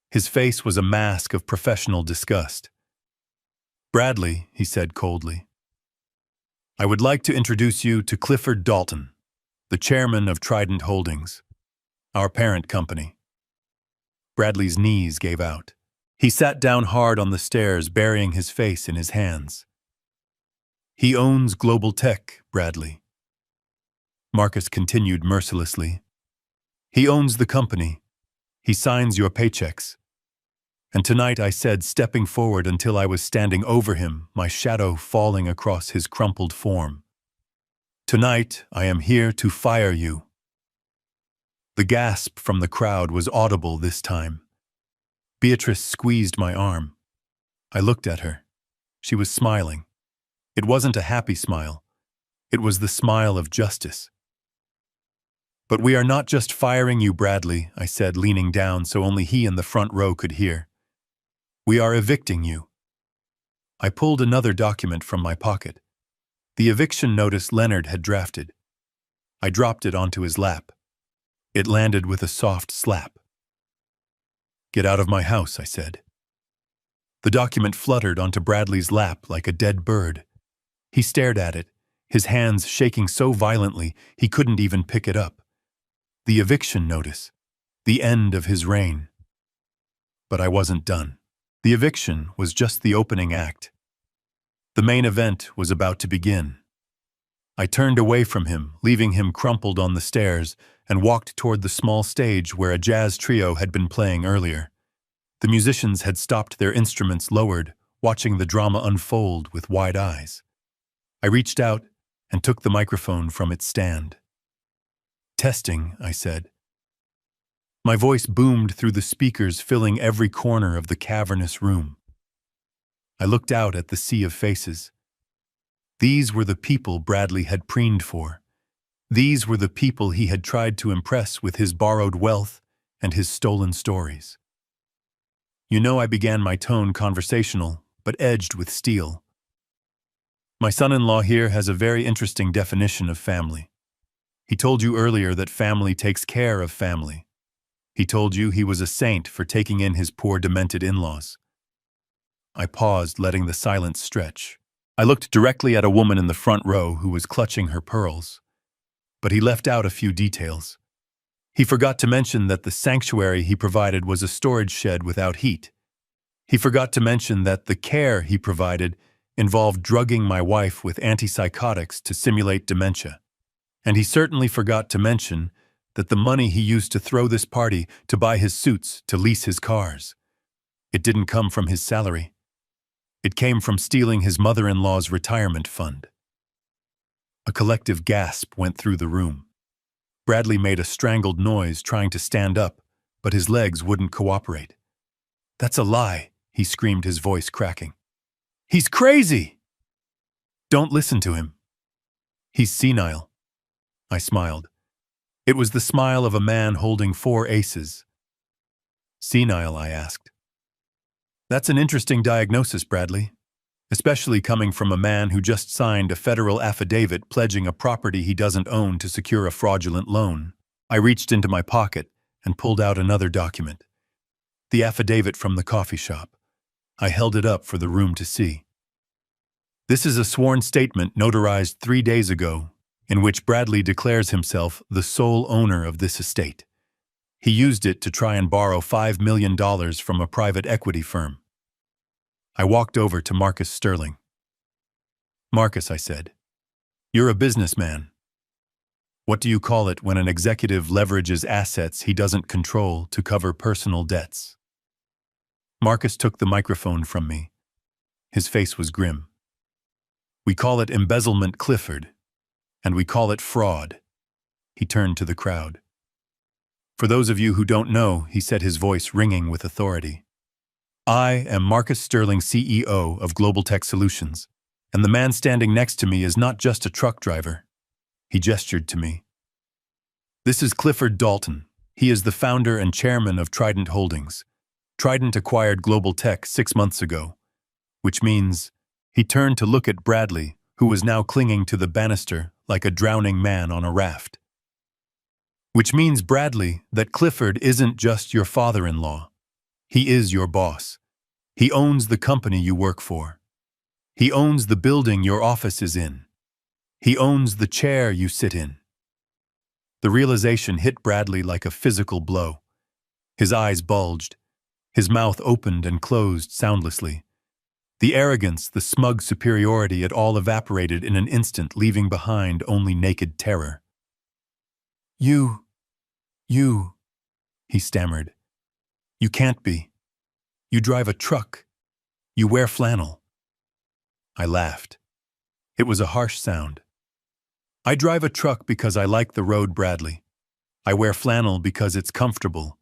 His face was a mask of professional disgust. Bradley, he said coldly, I would like to introduce you to Clifford Dalton, the chairman of Trident Holdings, our parent company. Bradley's knees gave out. He sat down hard on the stairs, burying his face in his hands. He owns Global Tech, Bradley. Marcus continued mercilessly. He owns the company. He signs your paychecks. And tonight I said, stepping forward until I was standing over him, my shadow falling across his crumpled form. Tonight I am here to fire you. The gasp from the crowd was audible this time. Beatrice squeezed my arm. I looked at her. She was smiling. It wasn't a happy smile. It was the smile of justice. But we are not just firing you, Bradley, I said, leaning down so only he in the front row could hear. We are evicting you. I pulled another document from my pocket. The eviction notice Leonard had drafted. I dropped it onto his lap. It landed with a soft slap. Get out of my house, I said. The document fluttered onto Bradley's lap like a dead bird. He stared at it, his hands shaking so violently he couldn't even pick it up. The eviction notice. The end of his reign. But I wasn't done. The eviction was just the opening act. The main event was about to begin. I turned away from him, leaving him crumpled on the stairs, and walked toward the small stage where a jazz trio had been playing earlier. The musicians had stopped their instruments lowered, watching the drama unfold with wide eyes. I reached out and took the microphone from its stand. Testing, I said. My voice boomed through the speakers, filling every corner of the cavernous room. I looked out at the sea of faces. These were the people Bradley had preened for. These were the people he had tried to impress with his borrowed wealth and his stolen stories. You know, I began my tone conversational, but edged with steel. My son-in-law here has a very interesting definition of family. He told you earlier that family takes care of family. He told you he was a saint for taking in his poor, demented in-laws. I paused, letting the silence stretch. I looked directly at a woman in the front row who was clutching her pearls. But he left out a few details. He forgot to mention that the sanctuary he provided was a storage shed without heat. He forgot to mention that the care he provided involved drugging my wife with antipsychotics to simulate dementia. And he certainly forgot to mention that the money he used to throw this party, to buy his suits, to lease his cars, it didn't come from his salary. It came from stealing his mother-in-law's retirement fund. A collective gasp went through the room. Bradley made a strangled noise trying to stand up, but his legs wouldn't cooperate. That's a lie, he screamed, his voice cracking. He's crazy! Don't listen to him. He's senile. I smiled. It was the smile of a man holding 4 aces. Senile, I asked. That's an interesting diagnosis, Bradley, especially coming from a man who just signed a federal affidavit pledging a property he doesn't own to secure a fraudulent loan. I reached into my pocket and pulled out another document. The affidavit from the coffee shop. I held it up for the room to see. This is a sworn statement notarized 3 days ago, in which Bradley declares himself the sole owner of this estate. He used it to try and borrow $5 million from a private equity firm. I walked over to Marcus Sterling. Marcus, I said, you're a businessman. What do you call it when an executive leverages assets he doesn't control to cover personal debts? Marcus took the microphone from me. His face was grim. We call it embezzlement, Clifford. And we call it fraud. He turned to the crowd. For those of you who don't know, he said, his voice ringing with authority, I am Marcus Sterling, CEO of Global Tech Solutions, and the man standing next to me is not just a truck driver. He gestured to me. This is Clifford Dalton. He is the founder and chairman of Trident Holdings. Trident acquired Global Tech 6 months ago, which means he turned to look at Bradley, who was now clinging to the banister like a drowning man on a raft. Which means, Bradley, that Clifford isn't just your father-in-law. He is your boss. He owns the company you work for. He owns the building your office is in. He owns the chair you sit in. The realization hit Bradley like a physical blow. His eyes bulged. His mouth opened and closed soundlessly. The arrogance, the smug superiority, it all evaporated in an instant, leaving behind only naked terror. You, he stammered. You can't be. You drive a truck. You wear flannel. I laughed. It was a harsh sound. I drive a truck because I like the road, Bradley. I wear flannel because it's comfortable.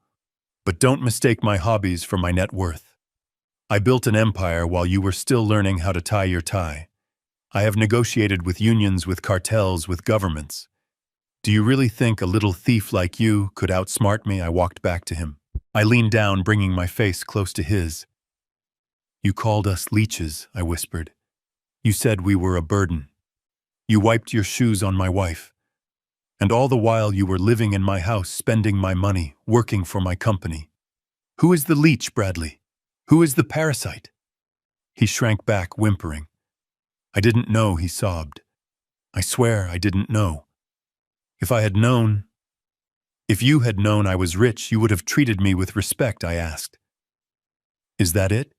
But don't mistake my hobbies for my net worth. I built an empire while you were still learning how to tie your tie. I have negotiated with unions, with cartels, with governments. Do you really think a little thief like you could outsmart me? I walked back to him. I leaned down, bringing my face close to his. You called us leeches, I whispered. You said we were a burden. You wiped your shoes on my wife. And all the while you were living in my house, spending my money, working for my company. Who is the leech, Bradley? Who is the parasite? He shrank back, whimpering. I didn't know, he sobbed. I swear I didn't know. If I had known... If you had known I was rich, you would have treated me with respect, I asked. Is that it?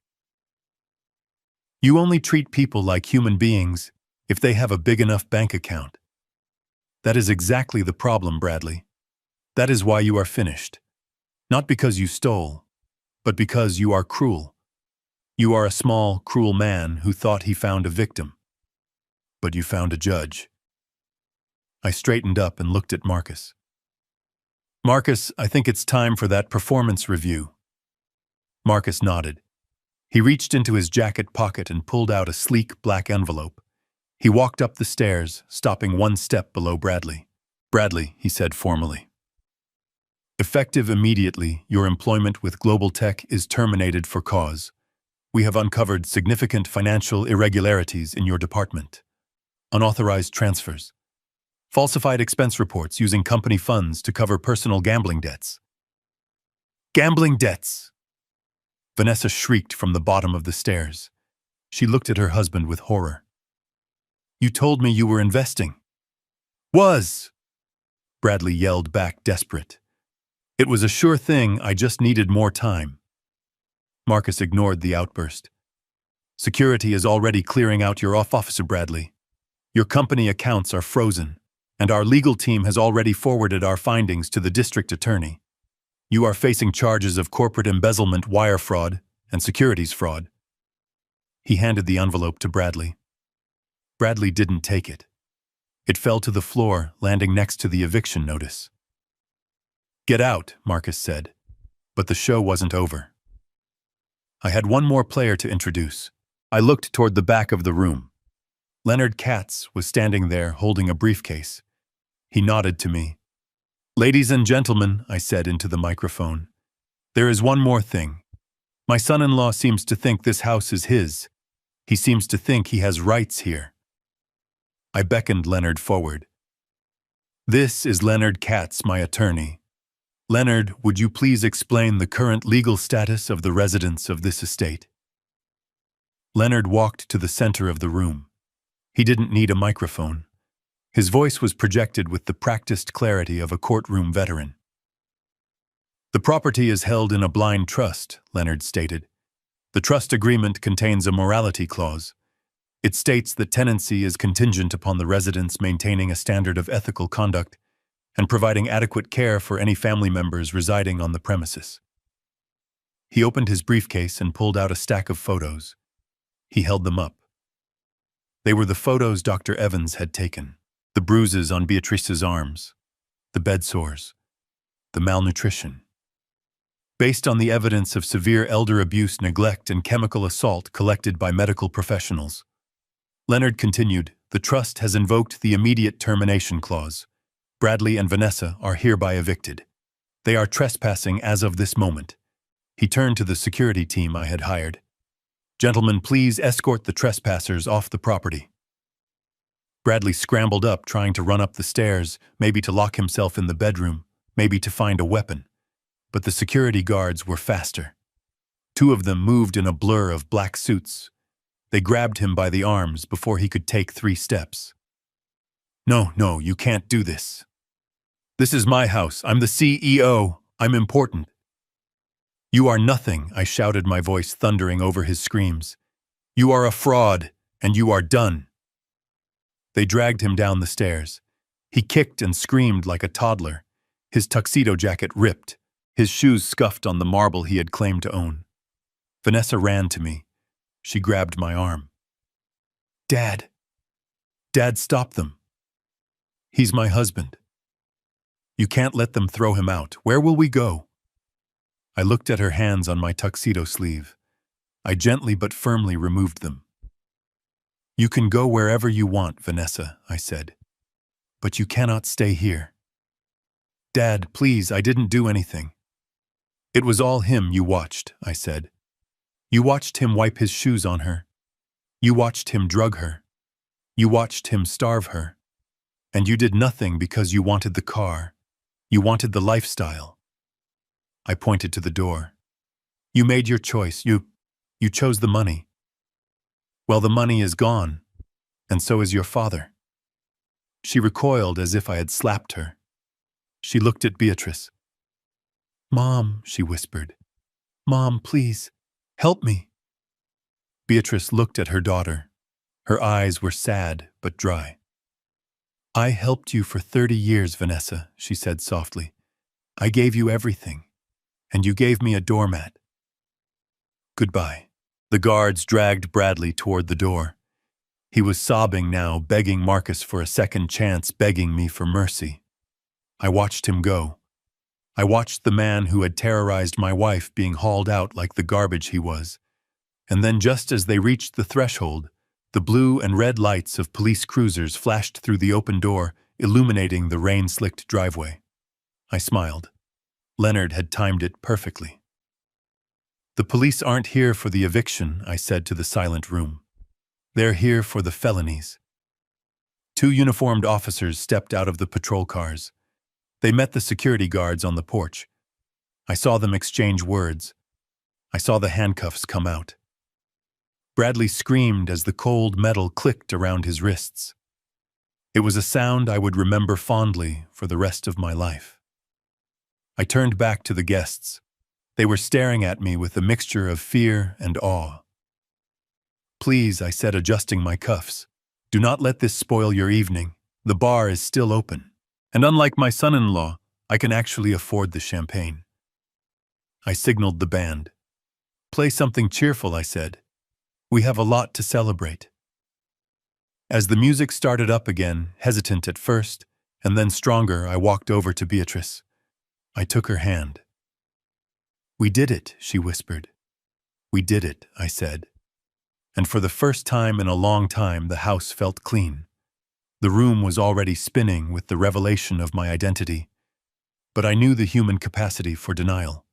You only treat people like human beings if they have a big enough bank account. That is exactly the problem, Bradley. That is why you are finished. Not because you stole, but because you are cruel. You are a small, cruel man who thought he found a victim. But you found a judge. I straightened up and looked at Marcus. Marcus, I think it's time for that performance review. Marcus nodded. He reached into his jacket pocket and pulled out a sleek black envelope. He walked up the stairs, stopping one step below Bradley. Bradley, he said formally. Effective immediately, your employment with Global Tech is terminated for cause. We have uncovered significant financial irregularities in your department. Unauthorized transfers. Falsified expense reports using company funds to cover personal gambling debts. Gambling debts! Vanessa shrieked from the bottom of the stairs. She looked at her husband with horror. You told me you were investing. Was! Bradley yelled back, desperate. It was a sure thing, I just needed more time. Marcus ignored the outburst. Security is already clearing out your officer, Bradley. Your company accounts are frozen, and our legal team has already forwarded our findings to the district attorney. You are facing charges of corporate embezzlement, wire fraud, and securities fraud. He handed the envelope to Bradley. Bradley didn't take it. It fell to the floor, landing next to the eviction notice. Get out, Marcus said. But the show wasn't over. I had one more player to introduce. I looked toward the back of the room. Leonard Katz was standing there holding a briefcase. He nodded to me. Ladies and gentlemen, I said into the microphone, there is one more thing. My son-in-law seems to think this house is his. He seems to think he has rights here. I beckoned Leonard forward. This is Leonard Katz, my attorney. Leonard, would you please explain the current legal status of the residents of this estate? Leonard walked to the center of the room. He didn't need a microphone. His voice was projected with the practiced clarity of a courtroom veteran. The property is held in a blind trust, Leonard stated. The trust agreement contains a morality clause. It states that tenancy is contingent upon the residents maintaining a standard of ethical conduct and providing adequate care for any family members residing on the premises. He opened his briefcase and pulled out a stack of photos. He held them up. They were the photos Dr. Evans had taken. The bruises on Beatrice's arms, the bed sores, the malnutrition. Based on the evidence of severe elder abuse, neglect, and chemical assault collected by medical professionals, Leonard continued, the trust has invoked the immediate termination clause. Bradley and Vanessa are hereby evicted. They are trespassing as of this moment. He turned to the security team I had hired. Gentlemen, please escort the trespassers off the property. Bradley scrambled up, trying to run up the stairs, maybe to lock himself in the bedroom, maybe to find a weapon. But the security guards were faster. Two of them moved in a blur of black suits. They grabbed him by the arms before he could take 3 steps. No, you can't do this. This is my house. I'm the CEO. I'm important. You are nothing, I shouted, my voice thundering over his screams. You are a fraud, and you are done. They dragged him down the stairs. He kicked and screamed like a toddler. His tuxedo jacket ripped, his shoes scuffed on the marble he had claimed to own. Vanessa ran to me. She grabbed my arm. Dad! Dad, stop them! He's my husband. You can't let them throw him out. Where will we go? I looked at her hands on my tuxedo sleeve. I gently but firmly removed them. You can go wherever you want, Vanessa, I said. But you cannot stay here. Dad, please, I didn't do anything. It was all him you watched, I said. You watched him wipe his shoes on her. You watched him drug her. You watched him starve her. And you did nothing because you wanted the car. You wanted the lifestyle. I pointed to the door. You made your choice. You chose the money. Well, the money is gone, and so is your father. She recoiled as if I had slapped her. She looked at Beatrice. Mom, she whispered. Mom, please, help me. Beatrice looked at her daughter. Her eyes were sad but dry. I helped you for 30 years, Vanessa, she said softly. I gave you everything, and you gave me a doormat. Goodbye. The guards dragged Bradley toward the door. He was sobbing now, begging Marcus for a second chance, begging me for mercy. I watched him go. I watched the man who had terrorized my wife being hauled out like the garbage he was. And then just as they reached the threshold, the blue and red lights of police cruisers flashed through the open door, illuminating the rain-slicked driveway. I smiled. Leonard had timed it perfectly. The police aren't here for the eviction, I said to the silent room. They're here for the felonies. 2 uniformed officers stepped out of the patrol cars. They met the security guards on the porch. I saw them exchange words. I saw the handcuffs come out. Bradley screamed as the cold metal clicked around his wrists. It was a sound I would remember fondly for the rest of my life. I turned back to the guests. They were staring at me with a mixture of fear and awe. Please, I said, adjusting my cuffs. Do not let this spoil your evening. The bar is still open. And unlike my son-in-law, I can actually afford the champagne. I signaled the band. Play something cheerful, I said. We have a lot to celebrate. As the music started up again, hesitant at first, and then stronger, I walked over to Beatrice. I took her hand. We did it, she whispered. We did it, I said. And for the first time in a long time, the house felt clean. The room was already spinning with the revelation of my identity, but I knew the human capacity for denial.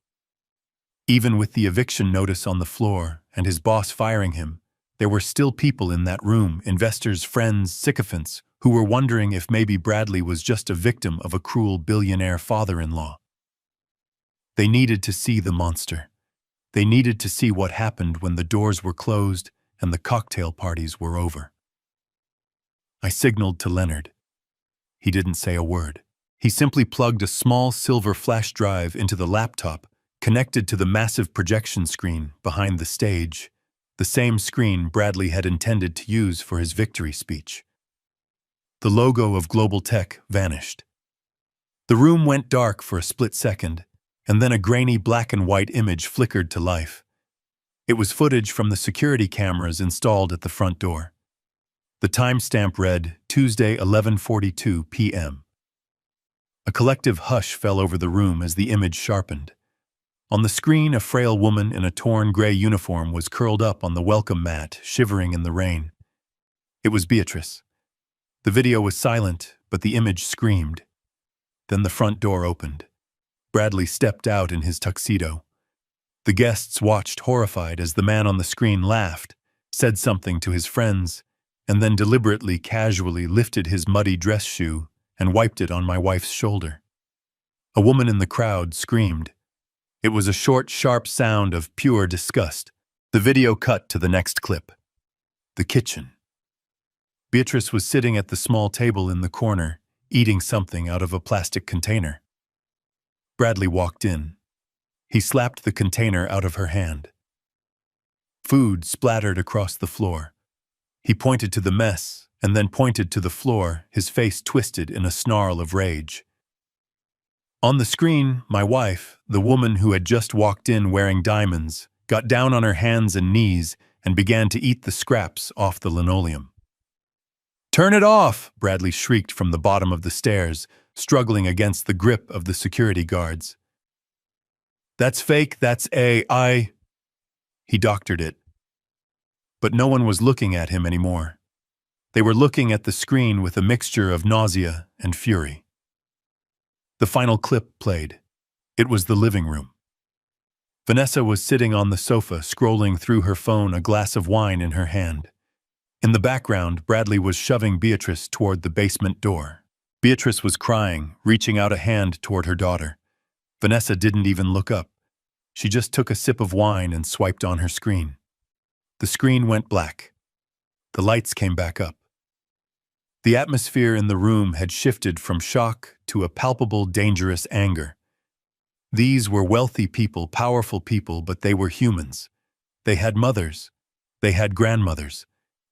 Even with the eviction notice on the floor and his boss firing him, there were still people in that room, investors, friends, sycophants, who were wondering if maybe Bradley was just a victim of a cruel billionaire father-in-law. They needed to see the monster. They needed to see what happened when the doors were closed and the cocktail parties were over. I signaled to Leonard. He didn't say a word. He simply plugged a small silver flash drive into the laptop connected to the massive projection screen behind the stage, the same screen Bradley had intended to use for his victory speech. The logo of Global Tech vanished. The room went dark for a split second, and then a grainy black and white image flickered to life. It was footage from the security cameras installed at the front door. The timestamp read Tuesday, 11:42 p.m. A collective hush fell over the room as the image sharpened. On the screen, a frail woman in a torn gray uniform was curled up on the welcome mat, shivering in the rain. It was Beatrice. The video was silent, but the image screamed. Then the front door opened. Bradley stepped out in his tuxedo. The guests watched horrified as the man on the screen laughed, said something to his friends, and then deliberately, casually lifted his muddy dress shoe and wiped it on my wife's shoulder. A woman in the crowd screamed. It was a short, sharp sound of pure disgust. The video cut to the next clip. The kitchen. Beatrice was sitting at the small table in the corner, eating something out of a plastic container. Bradley walked in. He slapped the container out of her hand. Food splattered across the floor. He pointed to the mess and then pointed to the floor, his face twisted in a snarl of rage. On the screen, my wife, the woman who had just walked in wearing diamonds, got down on her hands and knees, and began to eat the scraps off the linoleum. "Turn it off!" Bradley shrieked from the bottom of the stairs, struggling against the grip of the security guards. "That's fake, that's AI." He doctored it. But no one was looking at him anymore. They were looking at the screen with a mixture of nausea and fury. The final clip played. It was the living room. Vanessa was sitting on the sofa, scrolling through her phone, a glass of wine in her hand. In the background, Bradley was shoving Beatrice toward the basement door. Beatrice was crying, reaching out a hand toward her daughter. Vanessa didn't even look up. She just took a sip of wine and swiped on her screen. The screen went black. The lights came back up. The atmosphere in the room had shifted from shock to a palpable, dangerous anger. These were wealthy people, powerful people, but they were humans. They had mothers. They had grandmothers.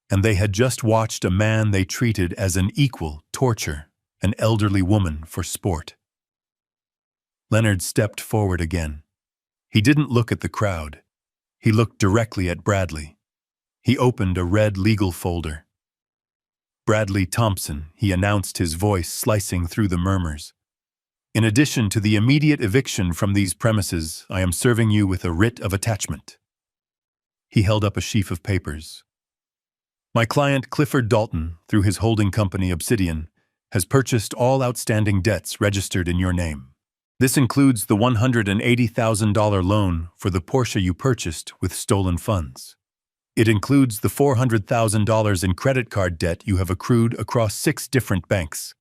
And they had just watched a man they treated as an equal torture an elderly woman for sport. Leonard stepped forward again. He didn't look at the crowd. He looked directly at Bradley. He opened a red legal folder. "Bradley Thompson," he announced, his voice slicing through the murmurs. "In addition to the immediate eviction from these premises, I am serving you with a writ of attachment." He held up a sheaf of papers. "My client Clifford Dalton, through his holding company Obsidian, has purchased all outstanding debts registered in your name. This includes the $180,000 loan for the Porsche you purchased with stolen funds. It includes the $400,000 in credit card debt you have accrued across 6 different banks.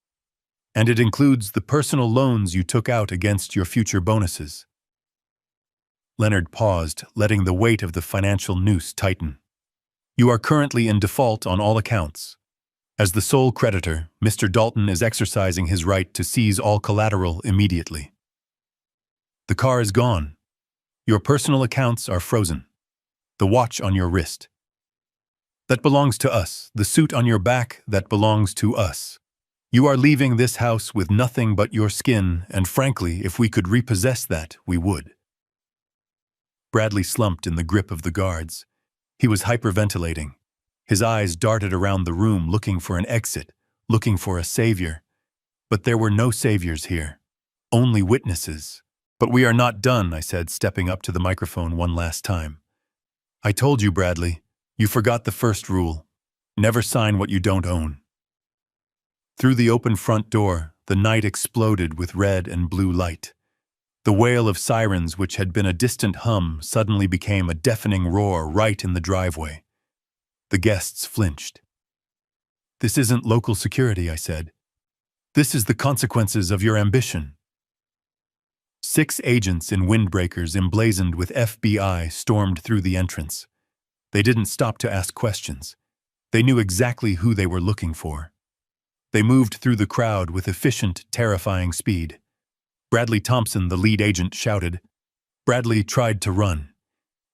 And it includes the personal loans you took out against your future bonuses." Leonard paused, letting the weight of the financial noose tighten. "You are currently in default on all accounts. As the sole creditor, Mr. Dalton is exercising his right to seize all collateral immediately. The car is gone. Your personal accounts are frozen. The watch on your wrist. That belongs to us. The suit on your back, that belongs to us. You are leaving this house with nothing but your skin, and frankly, if we could repossess that, we would." Bradley slumped in the grip of the guards. He was hyperventilating. His eyes darted around the room looking for an exit, looking for a savior. But there were no saviors here. Only witnesses. "But we are not done," I said, stepping up to the microphone one last time. "I told you, Bradley. You forgot the first rule. Never sign what you don't own." Through the open front door, the night exploded with red and blue light. The wail of sirens, which had been a distant hum, suddenly became a deafening roar right in the driveway. The guests flinched. "This isn't local security," I said. "This is the consequences of your ambition." 6 agents in windbreakers emblazoned with FBI stormed through the entrance. They didn't stop to ask questions. They knew exactly who they were looking for. They moved through the crowd with efficient, terrifying speed. Bradley Thompson, the lead agent, shouted. Bradley tried to run.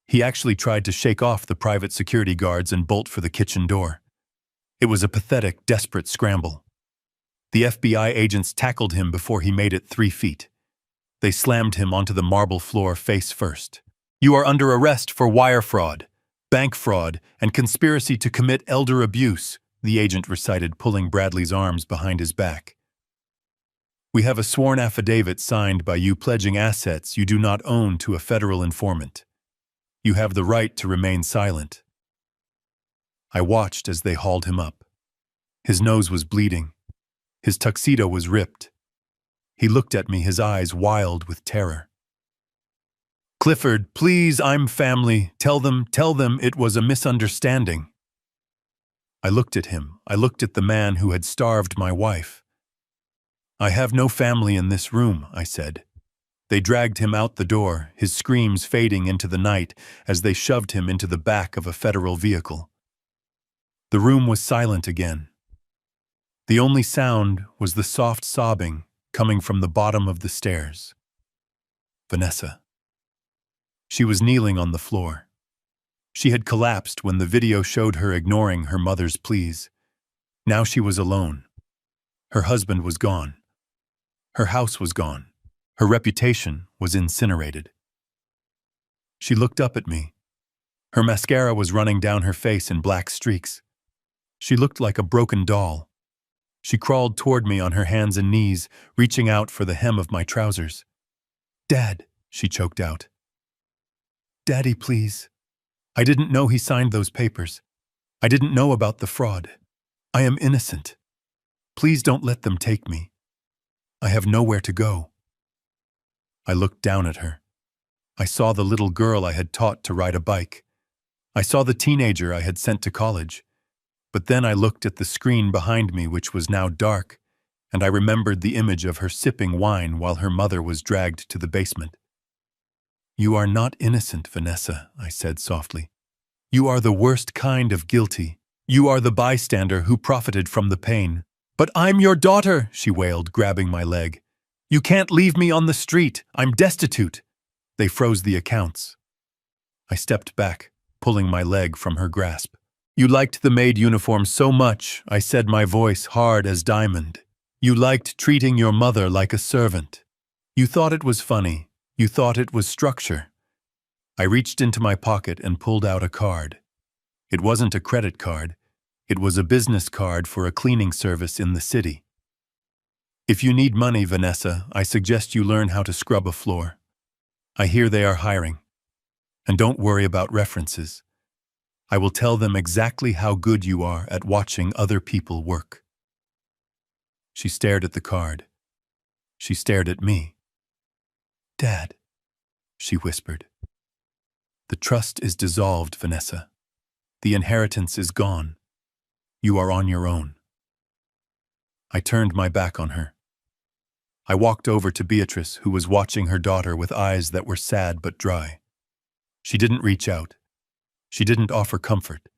He actually tried to shake off the private security guards and bolt for the kitchen door. It was a pathetic, desperate scramble. The FBI agents tackled him before he made it 3 feet. They slammed him onto the marble floor face first. "You are under arrest for wire fraud, bank fraud, and conspiracy to commit elder abuse," the agent recited, pulling Bradley's arms behind his back. "We have a sworn affidavit signed by you pledging assets you do not own to a federal informant. You have the right to remain silent." I watched as they hauled him up. His nose was bleeding. His tuxedo was ripped. He looked at me, his eyes wild with terror. "Clifford, please, I'm family. Tell them it was a misunderstanding." I looked at him. I looked at the man who had starved my wife. "I have no family in this room," I said. They dragged him out the door, his screams fading into the night as they shoved him into the back of a federal vehicle. The room was silent again. The only sound was the soft sobbing coming from the bottom of the stairs. Vanessa. She was kneeling on the floor. She had collapsed when the video showed her ignoring her mother's pleas. Now she was alone. Her husband was gone. Her house was gone. Her reputation was incinerated. She looked up at me, Her mascara was running down her face in black streaks. She looked like a broken doll. She crawled toward me on her hands and knees, reaching out for the hem of my trousers. "Dad," she choked out. "Daddy, please. I didn't know he signed those papers. I didn't know about the fraud. I am innocent. Please don't let them take me. I have nowhere to go." I looked down at her. I saw the little girl I had taught to ride a bike. I saw the teenager I had sent to college. But then I looked at the screen behind me, which was now dark, and I remembered the image of her sipping wine while her mother was dragged to the basement. "You are not innocent, Vanessa," I said softly. "You are the worst kind of guilty. You are the bystander who profited from the pain." "But I'm your daughter," she wailed, grabbing my leg. "You can't leave me on the street. I'm destitute." They froze the accounts. I stepped back, pulling my leg from her grasp. "You liked the Maid uniform so much," I said, my voice hard as diamond. "You liked treating your mother like a servant. You thought it was funny. You thought it was structure." I reached into my pocket and pulled out a card. It wasn't a credit card. It was a business card for a cleaning service in the city. "If you need money, Vanessa, I suggest you learn how to scrub a floor. I hear they are hiring. And don't worry about references. I will tell them exactly how good you are at watching other people work." She stared at the card. She stared at me. "Dad," she whispered. "The trust is dissolved, Vanessa. The inheritance is gone. You are on your own." I turned my back on her. I walked over to Beatrice, who was watching her daughter with eyes that were sad but dry. She didn't reach out. She didn't offer comfort.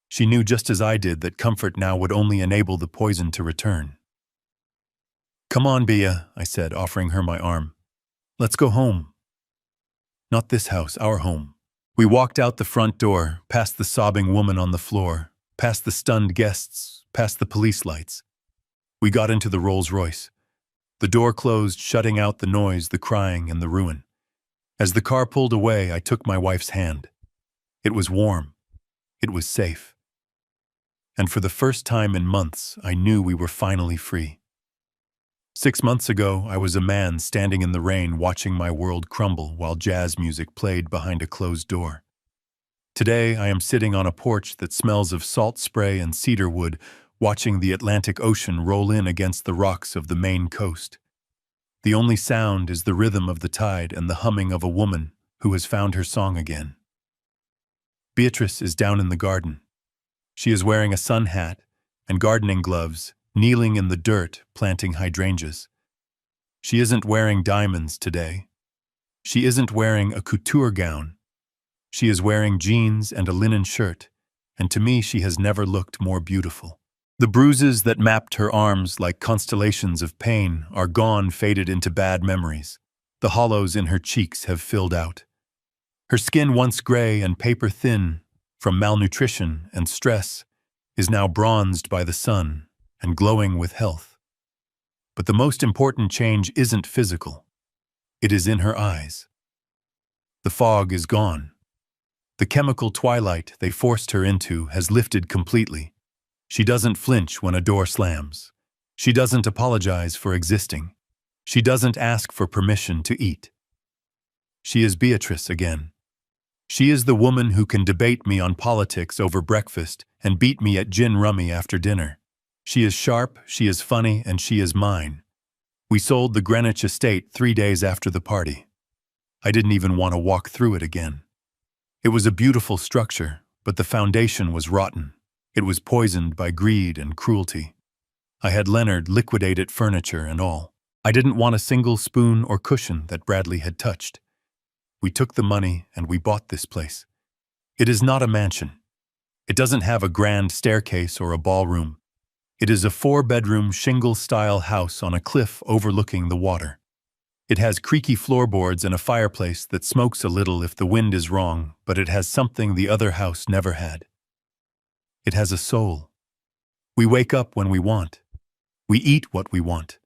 She knew just as I did that comfort now would only enable the poison to return. "Come on, Bea," I said, offering her my arm. "Let's go home." "Not this house, our home." We walked out the front door, past the sobbing woman on the floor, past the stunned guests, past the police lights. We got into the Rolls-Royce. The door closed, shutting out the noise, the crying, and the ruin. As the car pulled away, I took my wife's hand. It was warm. It was safe. And for the first time in months, I knew we were finally free. 6 months ago, I was a man standing in the rain watching my world crumble while jazz music played behind a closed door. Today, I am sitting on a porch that smells of salt spray and cedar wood, watching the Atlantic Ocean roll in against the rocks of the Maine coast. The only sound is the rhythm of the tide and the humming of a woman who has found her song again. Beatrice is down in the garden. She is wearing a sun hat and gardening gloves, kneeling in the dirt, planting hydrangeas. She isn't wearing diamonds today. She isn't wearing a couture gown. She is wearing jeans and a linen shirt, and to me she has never looked more beautiful. The bruises that mapped her arms like constellations of pain are gone, faded into bad memories. The hollows in her cheeks have filled out. Her skin, once gray and paper-thin from malnutrition and stress, is now bronzed by the sun and glowing with health. But the most important change isn't physical. It is in her eyes. The fog is gone. The chemical twilight they forced her into has lifted completely. She doesn't flinch when a door slams. She doesn't apologize for existing. She doesn't ask for permission to eat. She is Beatrice again. She is the woman who can debate me on politics over breakfast and beat me at gin rummy after dinner. She is sharp, she is funny, and she is mine. We sold the Greenwich estate 3 days after the party. I didn't even want to walk through it again. It was a beautiful structure, but the foundation was rotten. It was poisoned by greed and cruelty. I had Leonard liquidate it, furniture and all. I didn't want a single spoon or cushion that Bradley had touched. We took the money and we bought this place. It is not a mansion. It doesn't have a grand staircase or a ballroom. It is a 4-bedroom shingle-style house on a cliff overlooking the water. It has creaky floorboards and a fireplace that smokes a little if the wind is wrong, but it has something the other house never had. It has a soul. We wake up when we want. We eat what we want.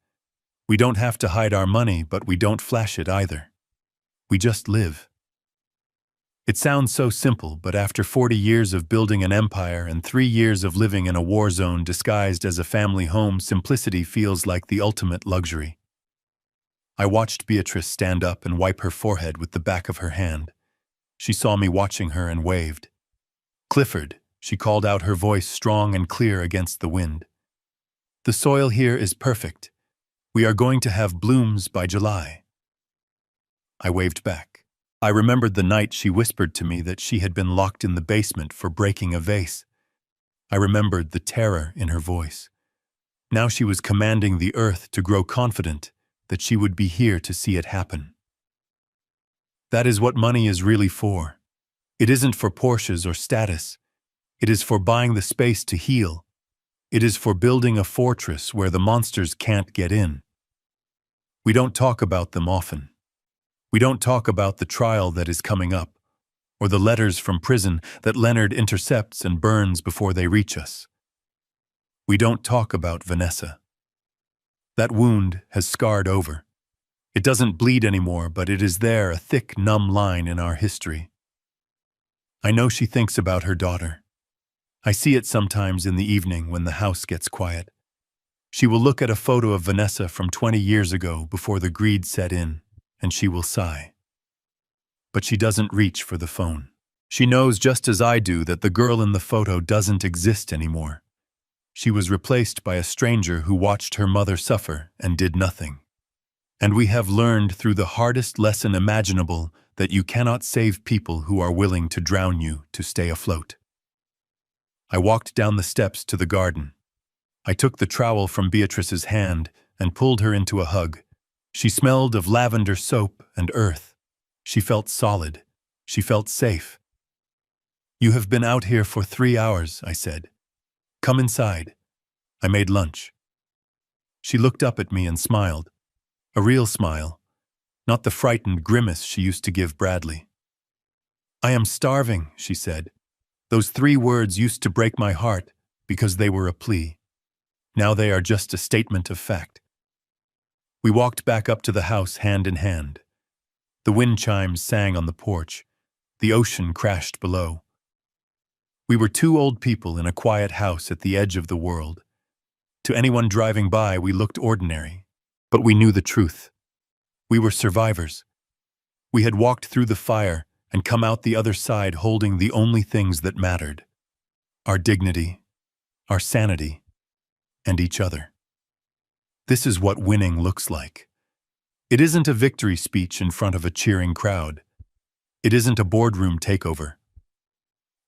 We don't have to hide our money, but we don't flash it either. We just live. It sounds so simple, but after 40 years of building an empire and 3 years of living in a war zone disguised as a family home, simplicity feels like the ultimate luxury. I watched Beatrice stand up and wipe her forehead with the back of her hand. She saw me watching her and waved. "Clifford," she called out, her voice strong and clear against the wind. "The soil here is perfect. We are going to have blooms by July." I waved back. I remembered the night she whispered to me that she had been locked in the basement for breaking a vase. I remembered the terror in her voice. Now she was commanding the earth to grow confident that she would be here to see it happen. That is what money is really for. It isn't for Porsches or status. It is for buying the space to heal. It is for building a fortress where the monsters can't get in. We don't talk about them often. We don't talk about the trial that is coming up, or the letters from prison that Leonard intercepts and burns before they reach us. We don't talk about Vanessa. That wound has scarred over. It doesn't bleed anymore, but it is there, a thick, numb line in our history. I know she thinks about her daughter. I see it sometimes in the evening when the house gets quiet. She will look at a photo of Vanessa from 20 years ago before the greed set in, and she will sigh. But she doesn't reach for the phone. She knows just as I do that the girl in the photo doesn't exist anymore. She was replaced by a stranger who watched her mother suffer and did nothing. And we have learned through the hardest lesson imaginable that you cannot save people who are willing to drown you to stay afloat. I walked down the steps to the garden. I took the trowel from Beatrice's hand and pulled her into a hug. She smelled of lavender soap and earth. She felt solid. She felt safe. "You have been out here for 3 hours," I said. "Come inside. I made lunch." She looked up at me and smiled. A real smile, not the frightened grimace she used to give Bradley. "I am starving," she said. Those 3 words used to break my heart because they were a plea. Now they are just a statement of fact. We walked back up to the house hand in hand. The wind chimes sang on the porch. The ocean crashed below. We were 2 old people in a quiet house at the edge of the world. To anyone driving by, we looked ordinary, but we knew the truth. We were survivors. We had walked through the fire and come out the other side holding the only things that mattered: our dignity, our sanity, and each other. This is what winning looks like. It isn't a victory speech in front of a cheering crowd. It isn't a boardroom takeover.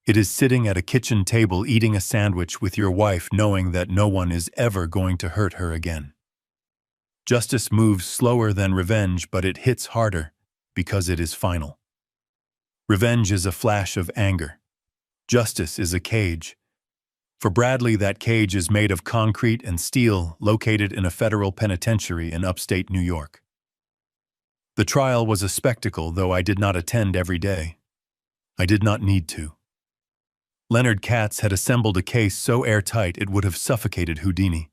It is sitting at a kitchen table eating a sandwich with your wife, knowing that no one is ever going to hurt her again. Justice moves slower than revenge, but it hits harder because it is final. Revenge is a flash of anger. Justice is a cage. For Bradley, that cage is made of concrete and steel, located in a federal penitentiary in upstate New York. The trial was a spectacle, though I did not attend every day. I did not need to. Leonard Katz had assembled a case so airtight it would have suffocated Houdini.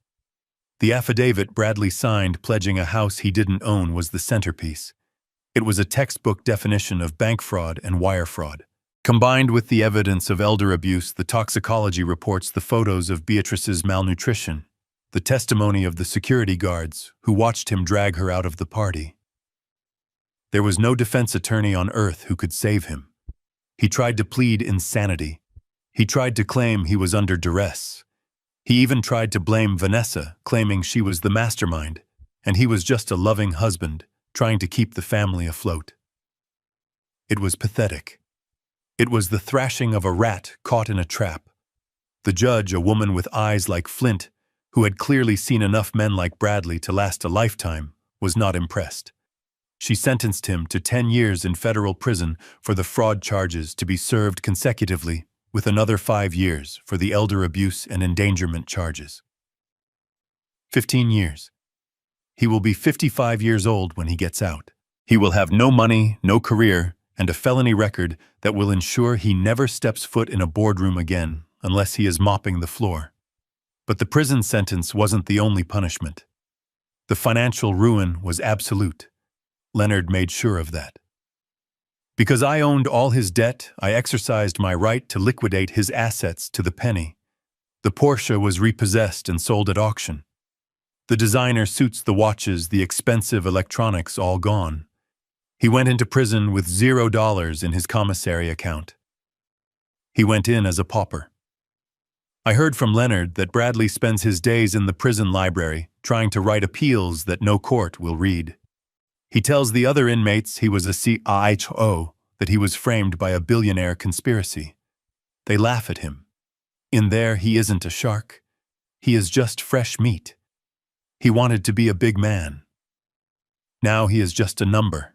The affidavit Bradley signed pledging a house he didn't own was the centerpiece. It was a textbook definition of bank fraud and wire fraud. Combined with the evidence of elder abuse, the toxicology reports, the photos of Beatrice's malnutrition, the testimony of the security guards who watched him drag her out of the party. There was no defense attorney on earth who could save him. He tried to plead insanity. He tried to claim he was under duress. He even tried to blame Vanessa, claiming she was the mastermind, and he was just a loving husband trying to keep the family afloat. It was pathetic. It was the thrashing of a rat caught in a trap. The judge, a woman with eyes like flint, who had clearly seen enough men like Bradley to last a lifetime, was not impressed. She sentenced him to 10 years in federal prison for the fraud charges, to be served consecutively with another 5 years for the elder abuse and endangerment charges. 15 years. He will be 55 years old when he gets out. He will have no money, no career, and a felony record that will ensure he never steps foot in a boardroom again unless he is mopping the floor. But the prison sentence wasn't the only punishment. The financial ruin was absolute. Leonard made sure of that. Because I owned all his debt, I exercised my right to liquidate his assets to the penny. The Porsche was repossessed and sold at auction. The designer suits, the watches, the expensive electronics all gone. He went into prison with $0 in his commissary account. He went in as a pauper. I heard from Leonard that Bradley spends his days in the prison library trying to write appeals that no court will read. He tells the other inmates he was a CIO, that he was framed by a billionaire conspiracy. They laugh at him. In there, he isn't a shark. He is just fresh meat. He wanted to be a big man. Now he is just a number.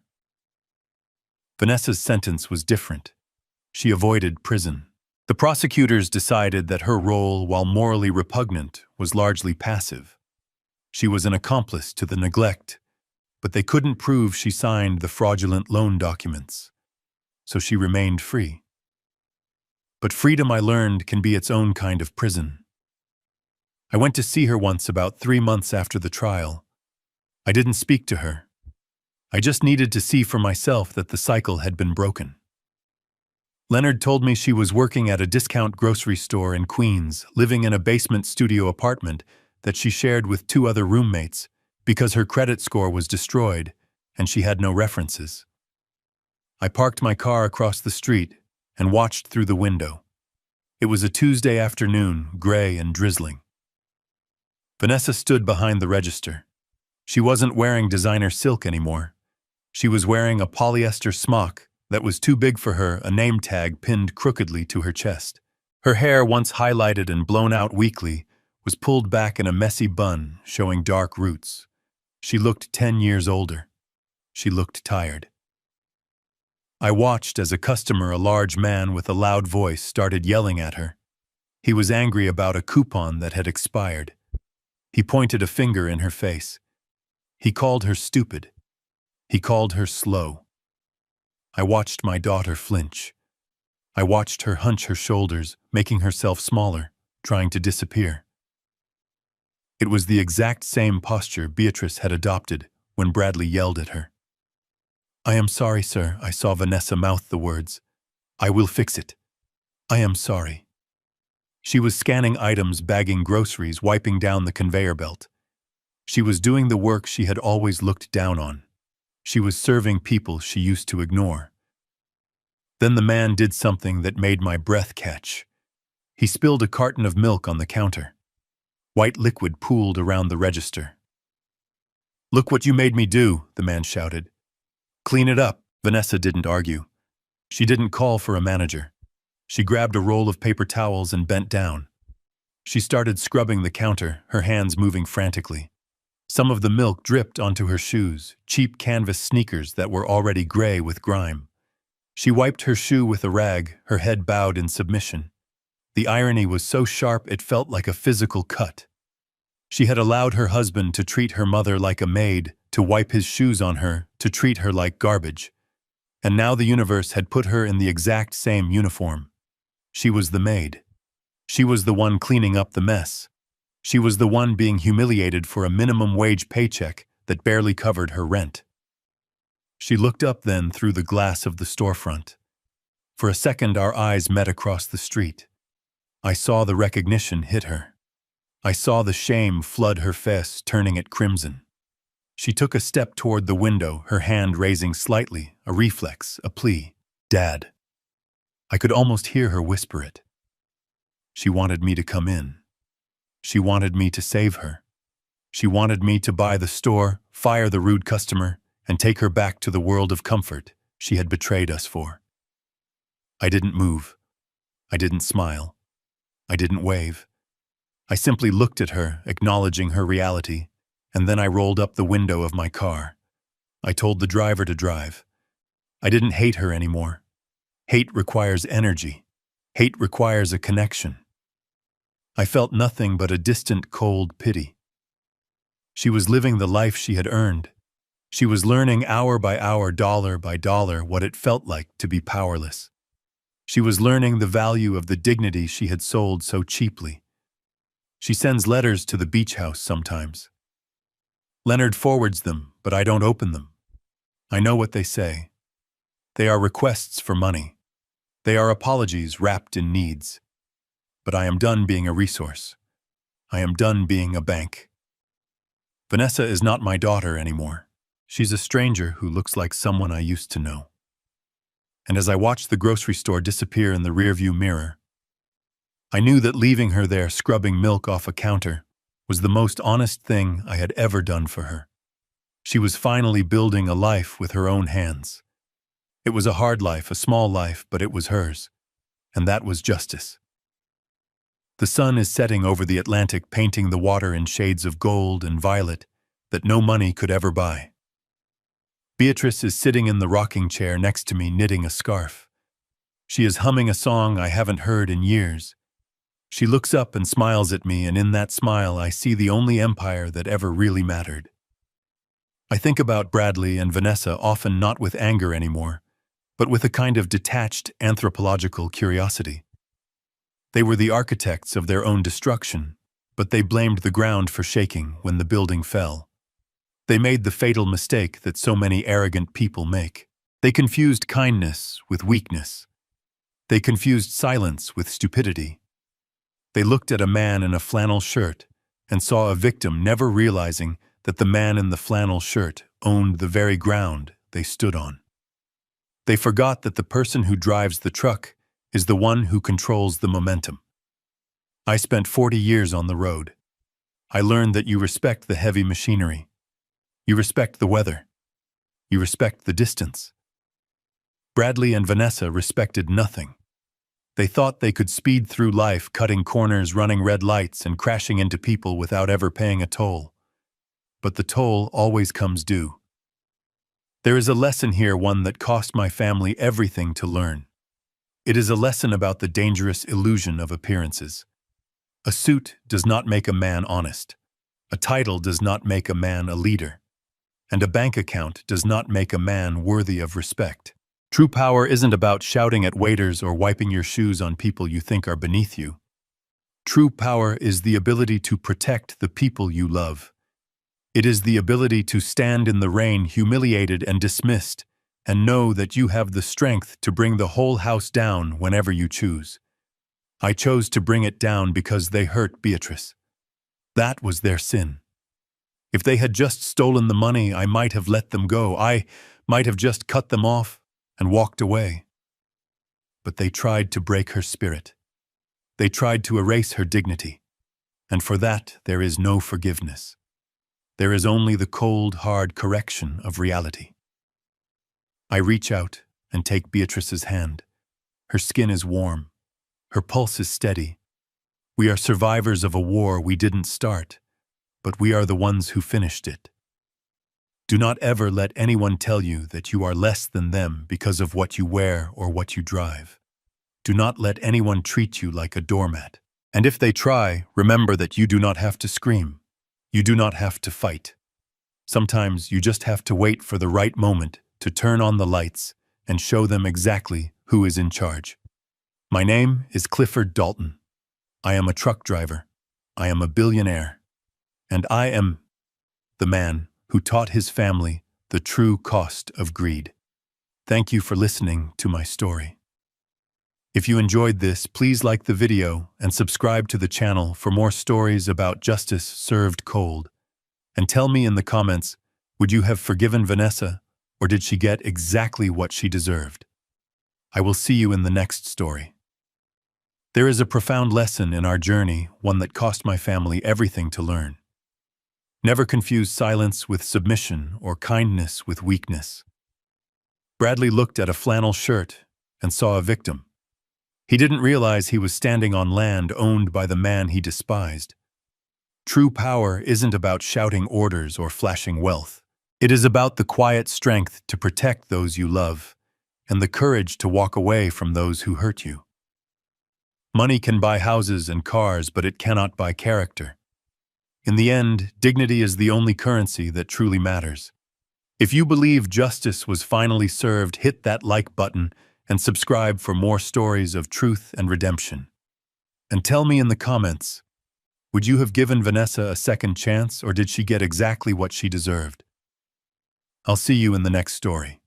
Vanessa's sentence was different. She avoided prison. The prosecutors decided that her role, while morally repugnant, was largely passive. She was an accomplice to the neglect, but they couldn't prove she signed the fraudulent loan documents. So she remained free. But freedom, I learned, can be its own kind of prison. I went to see her once about 3 months after the trial. I didn't speak to her. I just needed to see for myself that the cycle had been broken. Leonard told me she was working at a discount grocery store in Queens, living in a basement studio apartment that she shared with 2 other roommates because her credit score was destroyed and she had no references. I parked my car across the street and watched through the window. It was a Tuesday afternoon, gray and drizzling. Vanessa stood behind the register. She wasn't wearing designer silk anymore. She was wearing a polyester smock that was too big for her, a name tag pinned crookedly to her chest. Her hair, once highlighted and blown out weakly, was pulled back in a messy bun, showing dark roots. She looked 10 years older. She looked tired. I watched as a customer, a large man with a loud voice, started yelling at her. He was angry about a coupon that had expired. He pointed a finger in her face. He called her stupid. He called her slow. I watched my daughter flinch. I watched her hunch her shoulders, making herself smaller, trying to disappear. It was the exact same posture Beatrice had adopted when Bradley yelled at her. "I am sorry, sir," I saw Vanessa mouth the words. "I will fix it. I am sorry." She was scanning items, bagging groceries, wiping down the conveyor belt. She was doing the work she had always looked down on. She was serving people she used to ignore. Then the man did something that made my breath catch. He spilled a carton of milk on the counter. White liquid pooled around the register. "Look what you made me do," the man shouted. "Clean it up." Vanessa didn't argue. She didn't call for a manager. She grabbed a roll of paper towels and bent down. She started scrubbing the counter, her hands moving frantically. Some of the milk dripped onto her shoes, cheap canvas sneakers that were already gray with grime. She wiped her shoe with a rag, her head bowed in submission. The irony was so sharp it felt like a physical cut. She had allowed her husband to treat her mother like a maid, to wipe his shoes on her, to treat her like garbage. And now the universe had put her in the exact same uniform. She was the maid. She was the one cleaning up the mess. She was the one being humiliated for a minimum wage paycheck that barely covered her rent. She looked up then through the glass of the storefront. For a second our eyes met across the street. I saw the recognition hit her. I saw the shame flood her face, turning it crimson. She took a step toward the window, her hand raising slightly, a reflex, a plea. "Dad." I could almost hear her whisper it. She wanted me to come in. She wanted me to save her. She wanted me to buy the store, fire the rude customer, and take her back to the world of comfort she had betrayed us for. I didn't move. I didn't smile. I didn't wave. I simply looked at her, acknowledging her reality, and then I rolled up the window of my car. I told the driver to drive. I didn't hate her anymore. Hate requires energy. Hate requires a connection. I felt nothing but a distant, cold pity. She was living the life she had earned. She was learning hour by hour, dollar by dollar, what it felt like to be powerless. She was learning the value of the dignity she had sold so cheaply. She sends letters to the beach house sometimes. Leonard forwards them, but I don't open them. I know what they say. They are requests for money. They are apologies wrapped in needs. But I am done being a resource. I am done being a bank. Vanessa is not my daughter anymore. She's a stranger who looks like someone I used to know. And as I watched the grocery store disappear in the rearview mirror, I knew that leaving her there scrubbing milk off a counter was the most honest thing I had ever done for her. She was finally building a life with her own hands. It was a hard life, a small life, but it was hers. And that was justice. The sun is setting over the Atlantic, painting the water in shades of gold and violet that no money could ever buy. Beatrice is sitting in the rocking chair next to me, knitting a scarf. She is humming a song I haven't heard in years. She looks up and smiles at me, and in that smile I see the only empire that ever really mattered. I think about Bradley and Vanessa, often not with anger anymore, but with a kind of detached anthropological curiosity. They were the architects of their own destruction, but they blamed the ground for shaking when the building fell. They made the fatal mistake that so many arrogant people make. They confused kindness with weakness. They confused silence with stupidity. They looked at a man in a flannel shirt and saw a victim, never realizing that the man in the flannel shirt owned the very ground they stood on. They forgot that the person who drives the truck is the one who controls the momentum. I spent 40 years on the road. I learned that you respect the heavy machinery. You respect the weather. You respect the distance. Bradley and Vanessa respected nothing. They thought they could speed through life, cutting corners, running red lights, and crashing into people without ever paying a toll. But the toll always comes due. There is a lesson here, one that cost my family everything to learn. It is a lesson about the dangerous illusion of appearances. A suit does not make a man honest. A title does not make a man a leader. And a bank account does not make a man worthy of respect. True power isn't about shouting at waiters or wiping your shoes on people you think are beneath you. True power is the ability to protect the people you love. It is the ability to stand in the rain, humiliated and dismissed, and know that you have the strength to bring the whole house down whenever you choose. I chose to bring it down because they hurt Beatrice. That was their sin. If they had just stolen the money, I might have let them go. I might have just cut them off and walked away. But they tried to break her spirit. They tried to erase her dignity. And for that, there is no forgiveness. There is only the cold, hard correction of reality. I reach out and take Beatrice's hand. Her skin is warm. Her pulse is steady. We are survivors of a war we didn't start, but we are the ones who finished it. Do not ever let anyone tell you that you are less than them because of what you wear or what you drive. Do not let anyone treat you like a doormat. And if they try, remember that you do not have to scream. You do not have to fight. Sometimes you just have to wait for the right moment to turn on the lights and show them exactly who is in charge. My name is Clifford Dalton. I am a truck driver. I am a billionaire. And I am the man who taught his family the true cost of greed. Thank you for listening to my story. If you enjoyed this, please like the video and subscribe to the channel for more stories about justice served cold. And tell me in the comments, would you have forgiven Vanessa, or did she get exactly what she deserved? I will see you in the next story. There is a profound lesson in our journey, one that cost my family everything to learn. Never confuse silence with submission or kindness with weakness. Bradley looked at a flannel shirt and saw a victim. He didn't realize he was standing on land owned by the man he despised. True power isn't about shouting orders or flashing wealth. It is about the quiet strength to protect those you love and the courage to walk away from those who hurt you. Money can buy houses and cars, but it cannot buy character. In the end, dignity is the only currency that truly matters. If you believe justice was finally served, hit that like button and subscribe for more stories of truth and redemption. And tell me in the comments, would you have given Vanessa a second chance, or did she get exactly what she deserved? I'll see you in the next story.